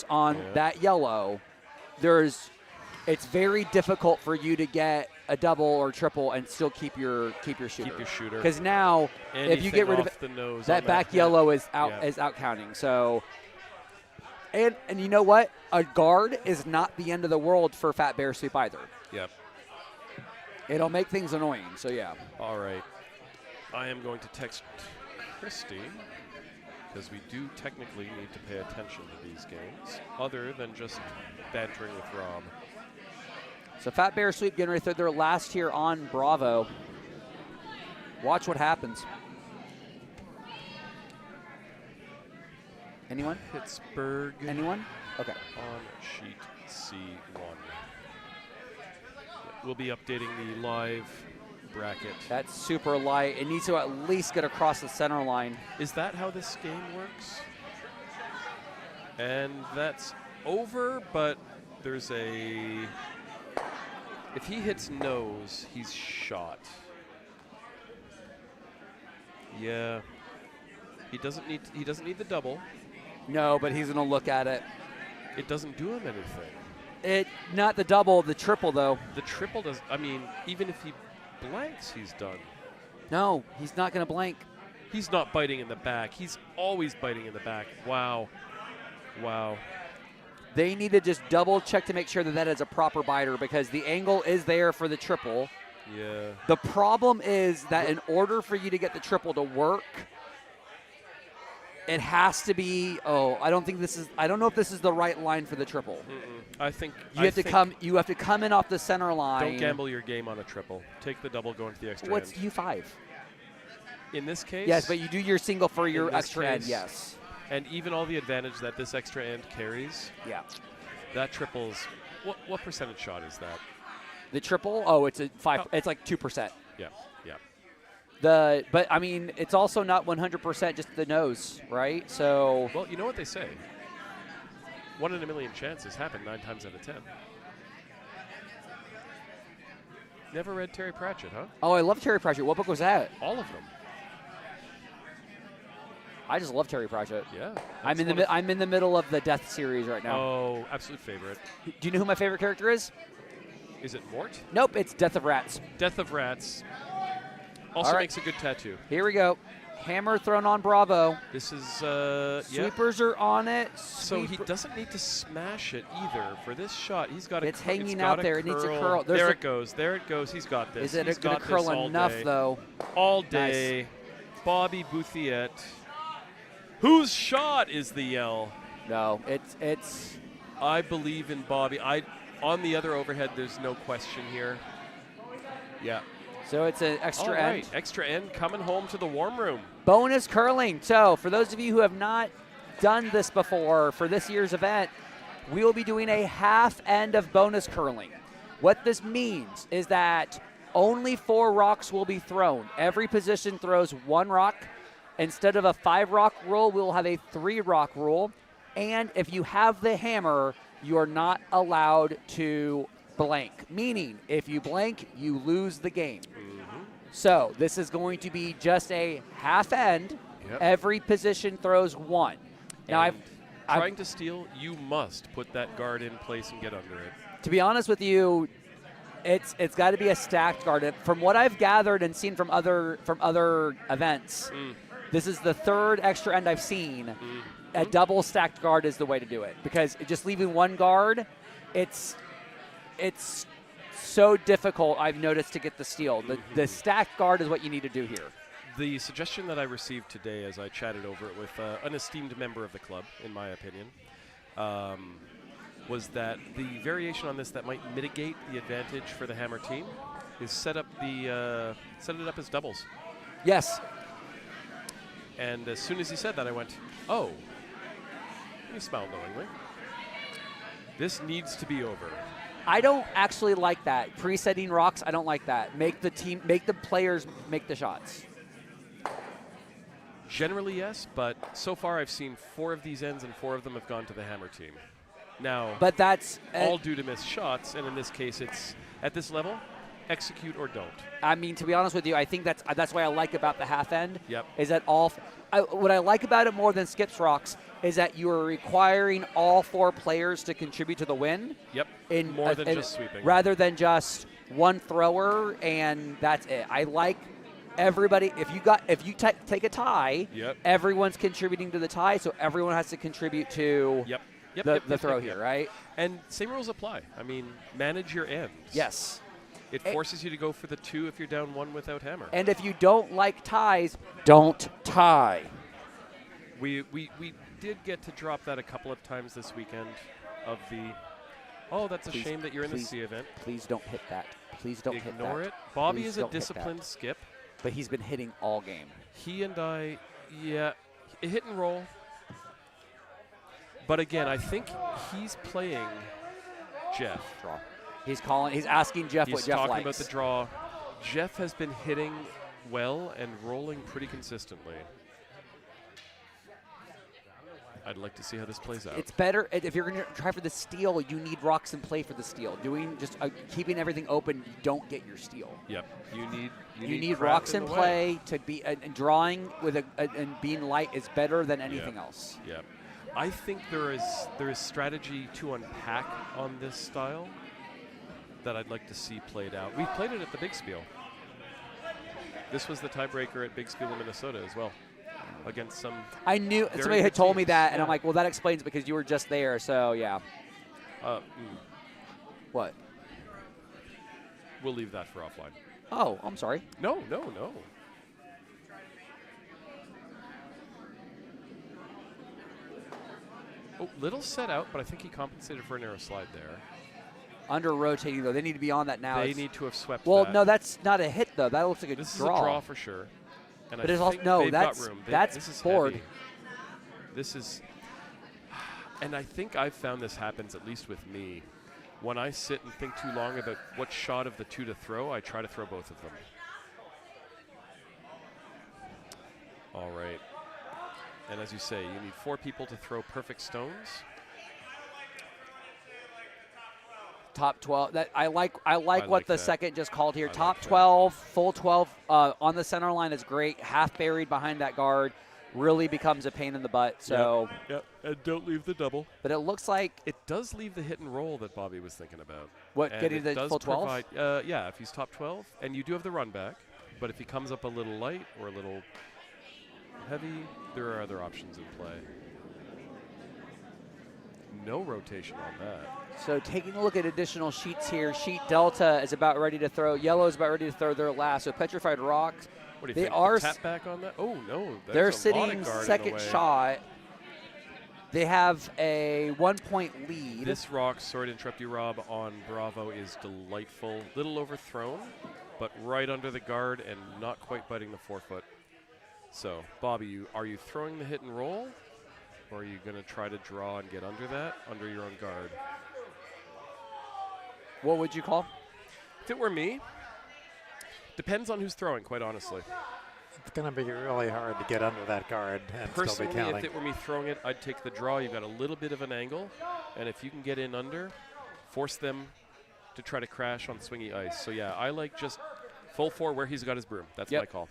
on that yellow, it's very difficult for you to get a double or triple and still keep your shooter.
Keep your shooter.
Because now, if you get rid of
the nose
that back yellow is out counting. So, and you know what? A guard is not the end of the world for Fat Bear Sweep either.
Yep.
It'll make things annoying. So yeah.
All right. I am going to text Christy because we do technically need to pay attention to these games, other than just bantering with Rob.
So Fat Bear Sweep getting ready to throw their last here on Bravo. Watch what happens. Anyone?
Pittsburgh.
Anyone? Okay.
On sheet C1. We'll be updating the live bracket.
That's super light. It needs to at least get across the center line.
Is that how this game works? And that's over, but there's a... If he hits nose, he's shot. Yeah. He doesn't need the double.
No, but he's going to look at it.
It doesn't do him anything.
Not the double, the triple, though.
The triple does... I mean, even if he blanks, he's done.
No, he's not going to blank.
He's not biting in the back. He's always biting in the back. Wow. Wow.
They need to just double check to make sure that that is a proper biter because the angle is there for the triple.
Yeah.
The problem is that in order for you to get the triple to work, it has to be. I don't know if this is the right line for the triple.
I think
you have to come in off the center line.
Don't gamble your game on a triple. Take the double, go into the extra
What's
end.
U5?
In this case?
Yes, but you do your single for your extra end,
case,
yes.
And even all the advantage that this extra end carries.
Yeah.
That triples. What percentage shot is that?
The triple? It's a 5. Oh. It's like 2%.
Yeah.
But I mean, it's also not 100% just the nose, right? So.
Well, you know what they say. 1 in a million chances happen 9 times out of 10. Never read Terry Pratchett, huh?
Oh, I love Terry Pratchett. What book was that?
All of them.
I just love Terry Pratchett.
Yeah.
I'm in the middle of the Death series right now.
Oh, absolute favorite.
Do you know who my favorite character is?
Is it Mort?
Nope, it's Death of Rats.
Death of Rats. Also makes a good tattoo.
Here we go. Hammer thrown on Bravo.
This is,
Sweepers are on it.
So he doesn't need to smash it either. For this shot, he's got
It's hanging out there. It needs to curl.
There it goes. There it goes. He's got this.
Is it going to curl enough, though?
All day. Nice. Bobby Bouthillette. Whose shot is the yell?
No, it's.
I believe in Bobby. On the other overhead, there's no question here. Yeah.
So it's an extra end.
Right. Extra end coming home to the warm room.
Bonus curling. So for those of you who have not done this before for this year's event, we will be doing a half end of bonus curling. What this means is that only 4 rocks will be thrown. Every position throws 1 rock. Instead of a 5-rock rule, we'll have a 3-rock rule. And if you have the hammer, you are not allowed to blank. Meaning, if you blank, you lose the game. Mm-hmm. So this is going to be just a half end. Yep. Every position throws 1. Now,
I'm trying to steal, you must put that guard in place and get under it.
To be honest with you, it's got to be a stacked guard. From what I've gathered and seen from other events, this is the 3rd extra end I've seen. A double stacked guard is the way to do it because just leaving 1 guard, it's so difficult. I've noticed to get the steal. The stacked guard is what you need to do here.
The suggestion that I received today, as I chatted over it with an esteemed member of the club, in my opinion, was that the variation on this that might mitigate the advantage for the hammer team is set it up as doubles.
Yes.
And as soon as he said that, I went, oh. He smiled knowingly. This needs to be over.
I don't actually like that. Presetting rocks, I don't like that. Make the players make the shots.
Generally, yes, but so far I've seen 4 of these ends and 4 of them have gone to the hammer team. Now,
but that's
all due to missed shots, and in this case, it's at this level, execute or don't.
I mean, to be honest with you, I think that's what I like about the half end.
Yep.
Is that what I like about it more than skips rocks is that you are requiring all 4 players to contribute to the win.
Yep. More than just sweeping.
Rather than just 1 thrower and that's it. I like everybody. If you take a tie,
yep,
everyone's contributing to the tie, so everyone has to contribute to the throw here, right?
And same rules apply. I mean, manage your ends.
Yes.
It forces you to go for the 2 if you're down 1 without hammer.
And if you don't like ties, don't tie.
We did get to drop that a couple of times this weekend of the, that's a shame that you're in the C event.
Please don't hit that. Please don't hit that.
Ignore it. Bobby is a disciplined skip.
But he's been hitting all game.
He and I, hit and roll. But again, I think he's playing Jeff.
Draw. He's asking Jeff what Jeff likes.
He's talking about the draw. Jeff has been hitting well and rolling pretty consistently. I'd like to see how this plays out.
It's better if you're going to try for the steal. You need rocks in play for the steal. Doing just keeping everything open, you don't get your steal.
Yep. You
need
crap
rocks in
the
play
way.
to be and drawing with and being light is better than anything
Yep.
else.
Yep. I think there is strategy to unpack on this style that I'd like to see played out. We played it at the Big Spiel. This was the tiebreaker at Big Spiel in Minnesota as well, against some.
I knew
very
somebody had
good
told me
teams.
that, and I'm
Yeah.
like, well, that explains it because you were just there. So yeah. What?
We'll leave that for offline.
Oh, I'm sorry.
No. Oh, little set out, but I think he compensated for a narrow slide there.
Under rotating though, they need to be on that now.
They
It's-
need to have swept
Well,
that.
no, that's not a hit though. That looks like a
This
draw.
is a draw for sure. And
But
I
it's also-
think
no,
they've
that's-
got room.
that's
this is
board.
heavy. This is, and I think I've found this happens at least with me. When I sit and think too long about what shot of the two to throw, I try to throw both of them. All right. And as you say, you need 4 people to throw perfect stones.
Top 12. That I like what
like
the
that.
second just called here.
I
Top
like that.
12, full 12 on the center line is great. Half buried behind that guard really becomes a pain in the butt. So,
Yep. And don't leave the double.
but it looks like
It does leave the hit and roll that Bobby was thinking about.
what
And
getting
it
the
does
full 12.
provide, yeah, if he's top 12, and you do have the run back, but if he comes up a little light or a little heavy, there are other options in play. No rotation on that.
So taking a look at additional sheets here, sheet Delta is about ready to throw. Yellow is about ready to throw their last. So Petrified Rocks,
What do you
They
think?
are
The tap back on that? Oh no,
they're
there's a lot of
sitting
guard in the
second
way.
shot. They have a 1-point lead.
This rock, sorry to interrupt you, Rob, on Bravo is delightful. Little overthrown, but right under the guard and not quite biting the forefoot. So, Bobby, are you throwing the hit and roll, or are you going to try to draw and get under that, under your own guard?
What would you call?
If it were me, depends on who's throwing, quite honestly.
It's going to be really hard to get under that guard and still be
Personally,
counting.
if it were me throwing it, I'd take the draw. You've got a little bit of an angle, and if you can get in under, force them to try to crash on swingy ice. So yeah, I like just full 4 where he's got his broom. That's
Yep.
my call.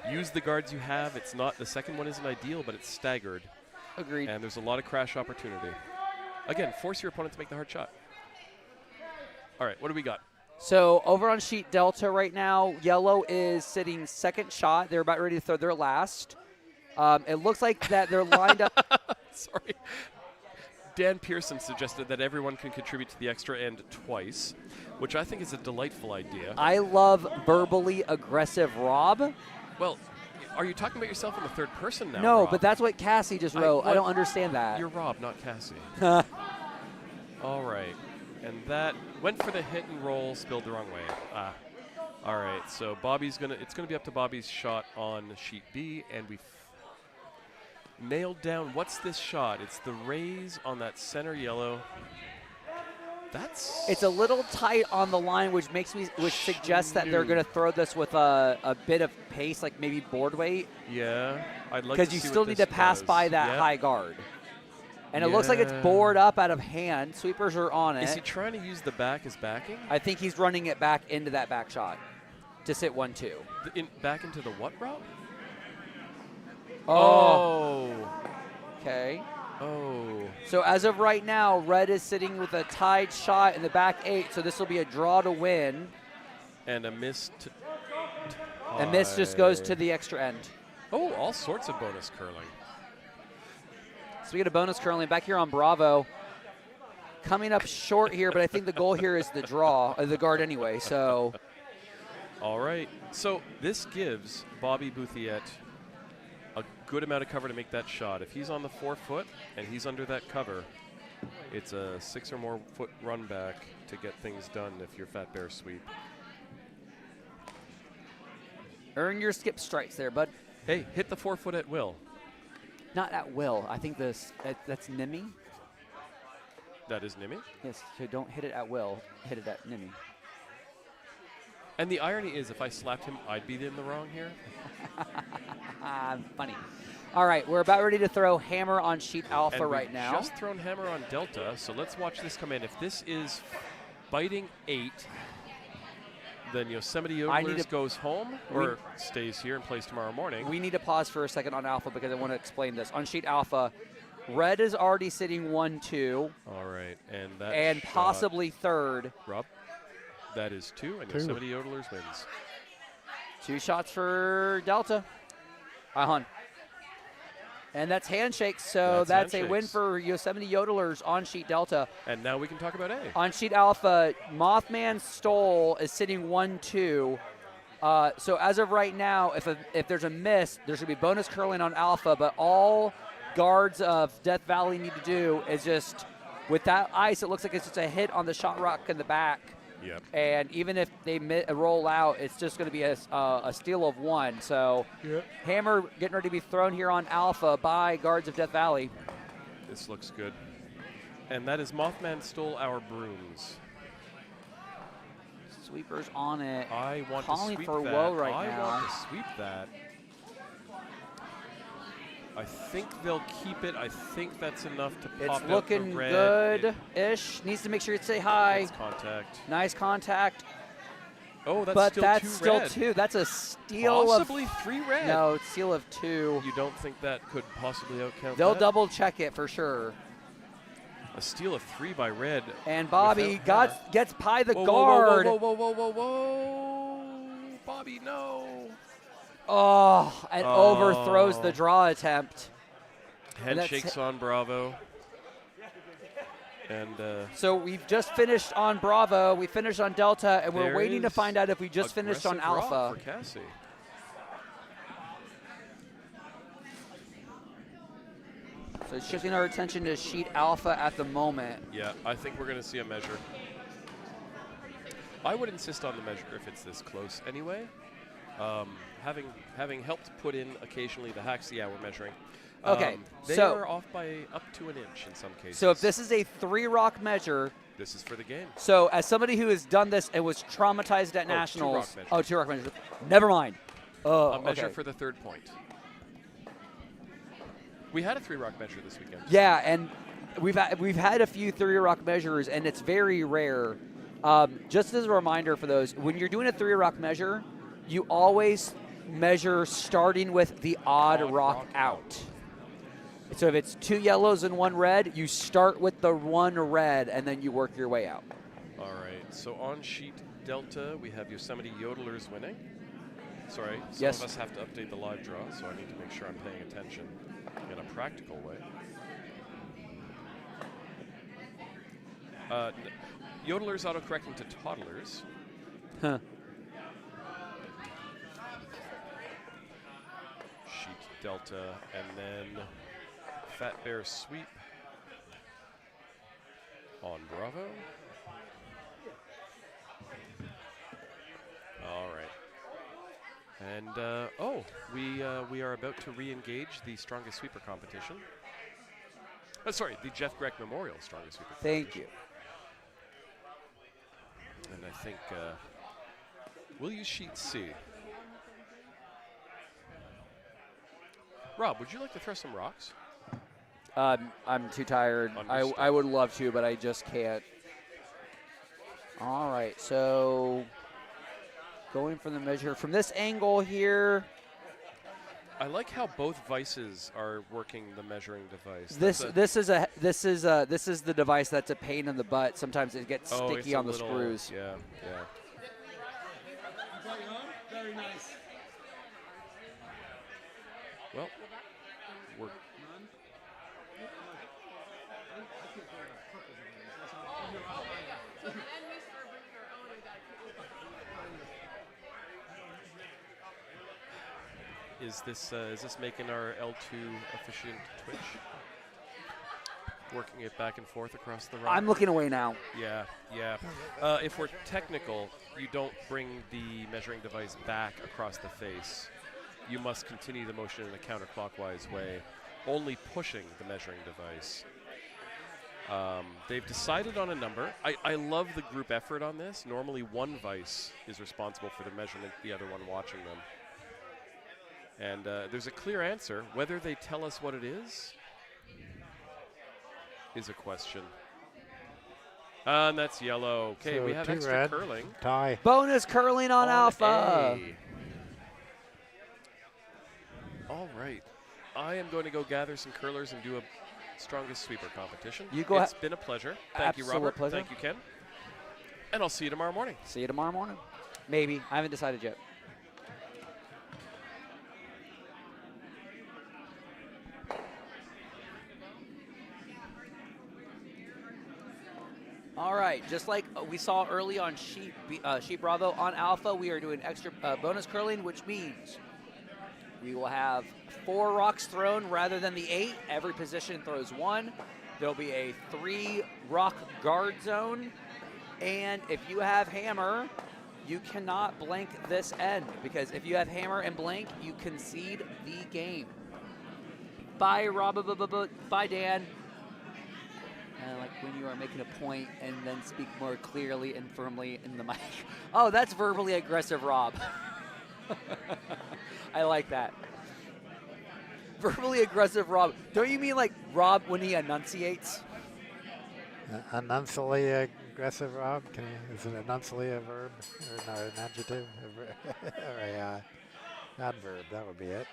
Use the guards you have. It's not, the second one isn't ideal, but it's staggered,
Agreed.
and there's a lot of crash opportunity. Again, force your opponent to make the hard shot. All right, what do we got?
So over on sheet Delta right now, Yellow is sitting second shot. They're about ready to throw their last. It looks like that they're lined up.
Sorry. Dan Pearson suggested that everyone can contribute to the extra end twice, which I think is a delightful idea.
I love verbally aggressive Rob.
Well, are you talking about yourself in the third person now?
No,
Rob?
but that's what Cassie just wrote. I don't understand that.
You're Rob, not Cassie. All right. And that went for the hit and roll, spilled the wrong way. All right, so it's going to be up to Bobby's shot on sheet B, and we've nailed down, what's this shot? It's the raise on that center yellow.
It's a little tight on the line, which suggests that they're going to throw this with a bit of pace, like maybe board weight,
Yeah, I'd like to
because you
see
still
what
need
this
to pass
does.
by that
Yep.
high guard. And it looks like it's bored up out of hand. Sweepers are on it.
Is he trying to use the back as backing?
I think he's running it back into that back shot to sit 1-2.
Back into the what, Rob?
Oh. Okay.
Oh.
So as of right now, Red is sitting with a tied shot in the back 8, so this will be a draw to win.
And a miss.
And this just goes to the extra end.
Oh, all sorts of bonus curling.
So we get a bonus curling back here on Bravo. Coming up short here, but I think the goal here is the draw, the guard anyway, so.
All right. So this gives Bobby Bouthillette a good amount of cover to make that shot. If he's on the 4-foot and he's under that cover, it's a 6 or more foot run back to get things done if you're Fat Bear sweep.
Earn your skip strikes there, bud.
Hey, hit the 4-foot at will.
Not at will. I think that's Nimmi.
That is Nimmi.
Yes, so don't hit it at will. Hit it at Nimmi.
And the irony is, if I slapped him, I'd be in the wrong here.
Funny. All right, we're about ready to throw hammer on sheet alpha
And
right
we've
now.
just thrown hammer on delta, so let's watch this come in. If this is biting 8, then Yosemite Yodelers goes home or stays here and plays tomorrow morning.
We need to pause for a second on alpha because I want to explain this. On sheet alpha, red is already sitting 1-2.
All right, and that
and
shot,
possibly third.
Rob, that is 2, and Yosemite Yodelers wins.
2 shots for Delta. Ahun. And that's handshakes, so that's a win for Yosemite Yodelers on sheet Delta.
And now we can talk about A.
On sheet Alpha, Mothman Stole is sitting 1-2. So as of right now, if there's a miss, there's going to be bonus curling on Alpha, but all guards of Death Valley need to do is just, with that ice, it looks like it's just a hit on the shot rock in the back.
Yep.
And even if they roll out, it's just going to be a steal of 1. So hammer getting ready to be thrown here on Alpha by guards of Death Valley.
This looks good. And that is Mothman Stole our brooms.
Sweepers on it.
I want
Calling
to sweep
for
that.
woe right
I
now.
want to sweep that. I think they'll keep it. I think that's enough to pop
It's
out the
looking
red.
good-ish. Needs to make sure you say hi.
It's contact.
Nice contact.
Oh, that's
But
still
that's
2
still
red.
2. That's a steal
Possibly
of
3 red.
No, steal of 2.
You don't think that could possibly outcount
They'll
that?
double check it for sure.
A steal of 3 by red.
And Bobby
without hammer.
gets by the
Whoa,
guard.
Whoa, whoa, whoa, whoa, whoa, whoa. Bobby, no.
Oh, and overthrows the draw attempt.
Head shakes on Bravo. And
so we've just finished on Bravo. We finished on Delta, and we're
there
waiting to
is
find out if we just finished on
aggressive
Alpha.
rock for Cassie.
So shifting our attention to sheet Alpha at the moment.
Yeah, I think we're going to see a measure. I would insist on the measure if it's this close anyway. Having helped put in occasionally the hacks, yeah, we're measuring.
Okay,
they
so
are off by up to an inch in some cases.
So if this is a 3-rock measure,
this is for the game.
So as somebody who has done this and was traumatized at Nationals, 2-rock measure. Never mind. Oh,
a measure
okay.
for the 3rd point. We had a 3-rock measure this weekend.
Yeah, and we've had a few 3-rock measures, and it's very rare. Just as a reminder for those, when you're doing a 3-rock measure, you always measure starting with the odd rock out. So if it's 2 yellows and 1 red, you start with the 1 red, and then you work your way out.
All right. So on sheet Delta, we have Yosemite Yodelers winning. Sorry, some of us have to update the live draw, so I need to make sure I'm paying attention in a practical way. Yodelers autocorrecting to toddlers.
Huh.
Sheet Delta, and then Fat Bear sweep on Bravo. All right. And we are about to re-engage the strongest sweeper competition. Sorry, the Jeff Grech Memorial strongest sweeper.
Thank you.
And I think we'll use sheet C. Rob, would you like to throw some rocks?
I'm too tired. I would love to, but I just can't. All right, so going for the measure from this angle here.
I like how both vices are working the measuring device.
This is the device that's a pain in the butt. Sometimes it gets sticky on the screws.
Yeah, yeah.
Very nice.
Well, we're Is this making our L2 efficient twitch? Working it back and forth across the rock?
I'm looking away now.
Yeah, yeah. If we're technical, you don't bring the measuring device back across the face. You must continue the motion in a counterclockwise way, only pushing the measuring device. They've decided on a number. I love the group effort on this. Normally one vice is responsible for the measurement, the other one watching them. And there's a clear answer. Whether they tell us what it is a question. And that's yellow. Okay,
So
we have
2
extra
red,
curling.
tie.
Bonus curling on Alpha.
A. All right. I am going to go gather some curlers and do a strongest sweeper competition.
You go
It's been a pleasure. Thank you,
Absolute
Robert.
pleasure.
Thank you, Ken. And I'll see you tomorrow morning.
See you tomorrow morning. Maybe. I haven't decided yet. All right, just like we saw early on Sheep Bravo, on Alpha, we are doing extra bonus curling, which means we will have 4 rocks thrown rather than the 8. Every position throws 1. There'll be a 3 rock guard zone. And if you have hammer, you cannot blank this end, because if you have hammer and blank, you concede the game. Bye, Rob. Bye, Dan. Like when you are making a point and then speak more clearly and firmly in the mic. Oh, that's verbally aggressive, Rob. I like that. Verbally aggressive, Rob. Don't you mean like Rob when he enunciates?
Enuncially aggressive, Rob? Is it enuncially a verb? Or no, an adjective? Or a adverb, that would be it.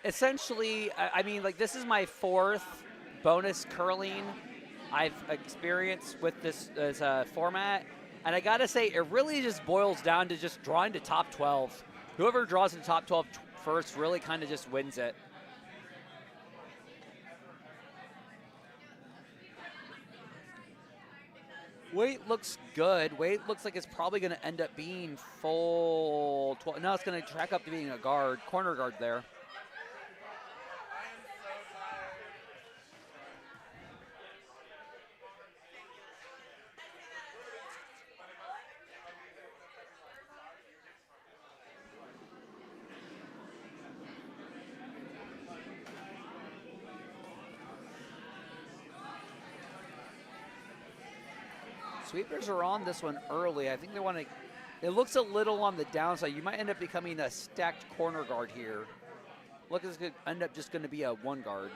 Essentially, I mean, like, this is my 4th bonus curling I've experienced with this format. And I got to say, it really just boils down to just drawing to top 12. Whoever draws to top 12 first really kind of just wins it. Weight looks good. Weight looks like it's probably going to end up being full 12. No, it's going to track up to being a guard, corner guard there. Sweepers are on this one early. I think they want to. It looks a little on the downside. You might end up becoming a stacked corner guard here. Look, it's going to end up just going to be a 1 guard.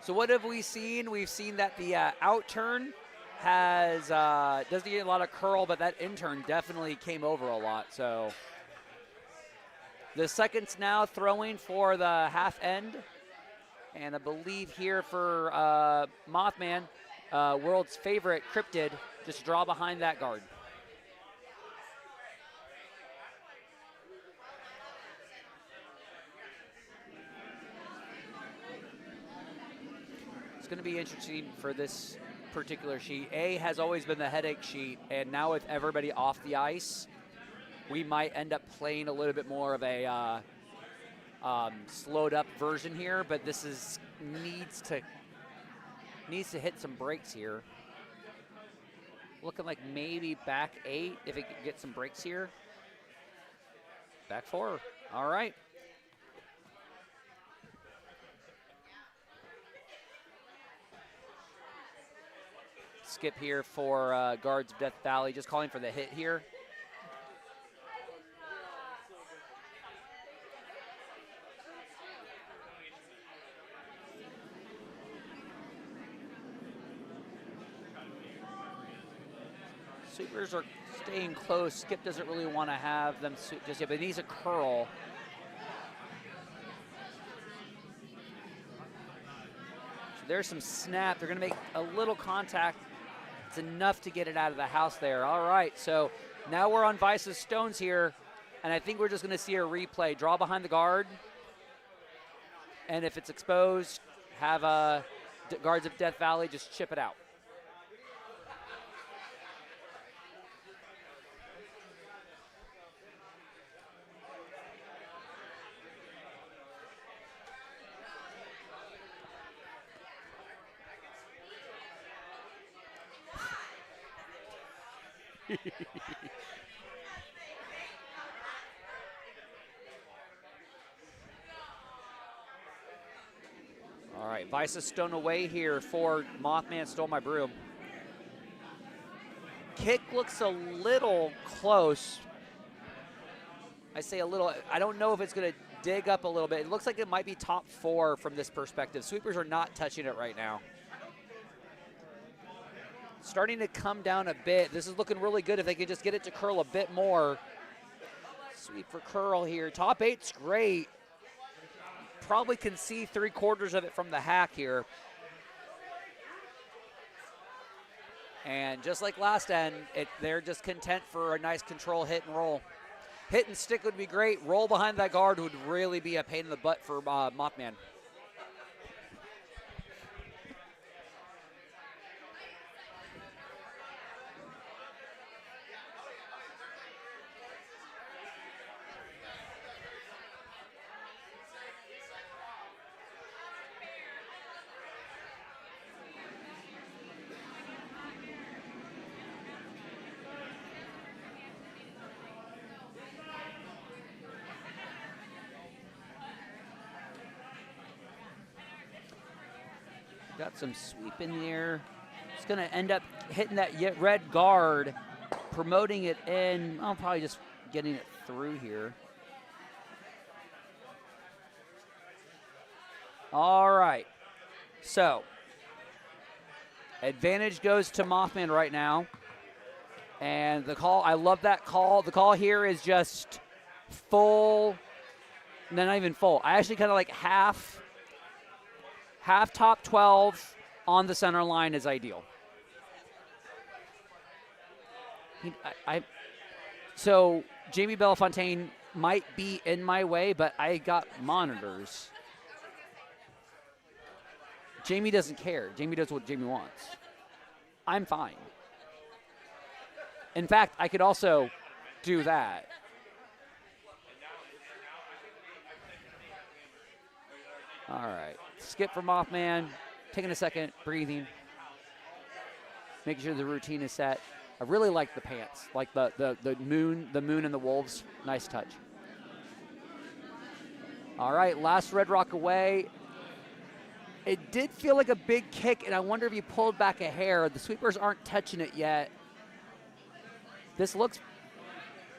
So what have we seen? We've seen that the out turn has doesn't get a lot of curl, but that in turn definitely came over a lot. So the seconds now throwing for the half end. And I believe here for Mothman, world's favorite cryptid, just draw behind that guard. It's going to be interesting for this particular sheet. A has always been the headache sheet, and now with everybody off the ice, we might end up playing a little bit more of a slowed up version here, but this is needs to hit some breaks here. Looking like maybe back 8 if it could get some breaks here. Back 4. All right. Skip here for guards of Death Valley, just calling for the hit here. Sweepers are staying close. Skip doesn't really want to have them just yet, but he needs a curl. So there's some snap. They're going to make a little contact. It's enough to get it out of the house there. All right, so now we're on Vice's stones here, and I think we're just going to see a replay. Draw behind the guard. And if it's exposed, have Guards of Death Valley just chip it out. All right, Vice's stone away here for Mothman Stole My Broom. Kick looks a little close. I say a little. I don't know if it's going to dig up a little bit. It looks like it might be top 4 from this perspective. Sweepers are not touching it right now. Starting to come down a bit. This is looking really good if they can just get it to curl a bit more. Sweep for curl here. Top 8's great. Probably can see 3/4 of it from the hack here. And just like last end, they're just content for a nice control hit and roll. Hit and stick would be great. Roll behind that guard would really be a pain in the butt for Mothman. Got some sweep in there. It's going to end up hitting that red guard, promoting it in. I'm probably just getting it through here. All right. So, advantage goes to Mothman right now. And the call, I love that call. The call here is just full, no, not even full. I actually kind of like half top 12 on the center line is ideal. So Jamie Belafontaine might be in my way, but I got monitors. Jamie doesn't care. Jamie does what Jamie wants. I'm fine. In fact, I could also do that. All right. Skip for Mothman. Taking a second, breathing. Making sure the routine is set. I really like the pants, like the moon and the wolves. Nice touch. All right, last Red Rock away. It did feel like a big kick, and I wonder if he pulled back a hair. The sweepers aren't touching it yet. This looks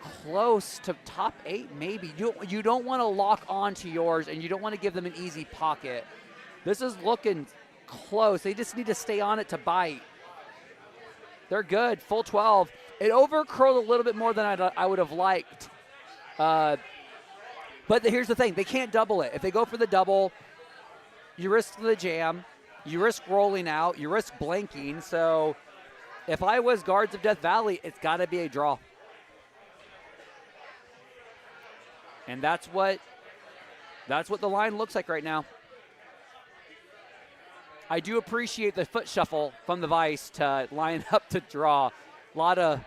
close to top 8, maybe. You don't want to lock on to yours, and you don't want to give them an easy pocket. This is looking close. They just need to stay on it to bite. They're good, full 12. It over-curled a little bit more than I would have liked. But here's the thing. They can't double it. If they go for the double, you risk the jam. You risk rolling out. You risk blanking. So if I was Guards of Death Valley, it's got to be a draw. And that's what the line looks like right now. I do appreciate the foot shuffle from the Vice to line up to draw. A lot of.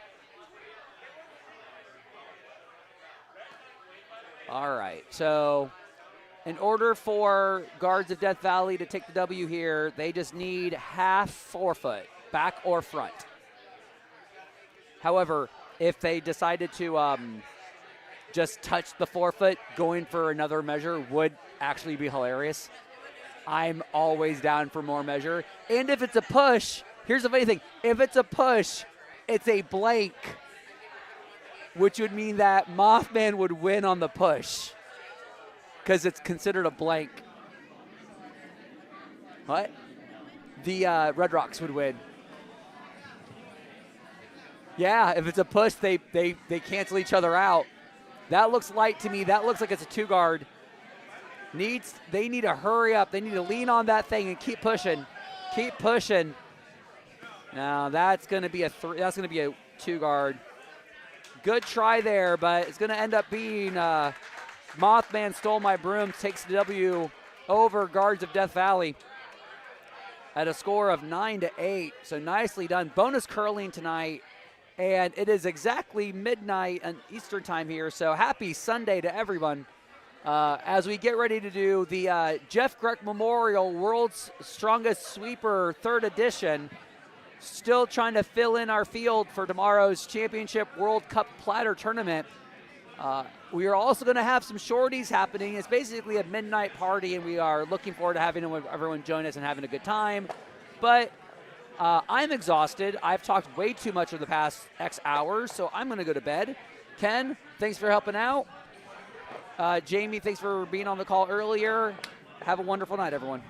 All right. So in order for Guards of Death Valley to take the W here, they just need half forefoot, back or front. However, if they decided to just touch the forefoot, going for another measure would actually be hilarious. I'm always down for more measure. And if it's a push, here's the funny thing. If it's a push, it's a blank, which would mean that Mothman would win on the push because it's considered a blank. What? The Red Rocks would win. Yeah, if it's a push, they cancel each other out. That looks light to me. That looks like it's a 2-guard. They need to hurry up. They need to lean on that thing and keep pushing. Keep pushing. Now that's going to be a 2-guard. Good try there, but it's going to end up being Mothman Stole My Broom, takes the W over Guards of Death Valley at a score of 9-8. So nicely done. Bonus curling tonight. And it is exactly midnight and Eastern time here. So happy Sunday to everyone. As we get ready to do the Jeff Greck Memorial World's Strongest Sweeper 3rd edition. Still trying to fill in our field for tomorrow's Championship World Cup Platter Tournament. We are also going to have some shorties happening. It's basically a midnight party, and we are looking forward to having everyone join us and having a good time. But I'm exhausted. I've talked way too much in the past X hours, so I'm going to go to bed. Ken, thanks for helping out. Jamie, thanks for being on the call earlier. Have a wonderful night, everyone.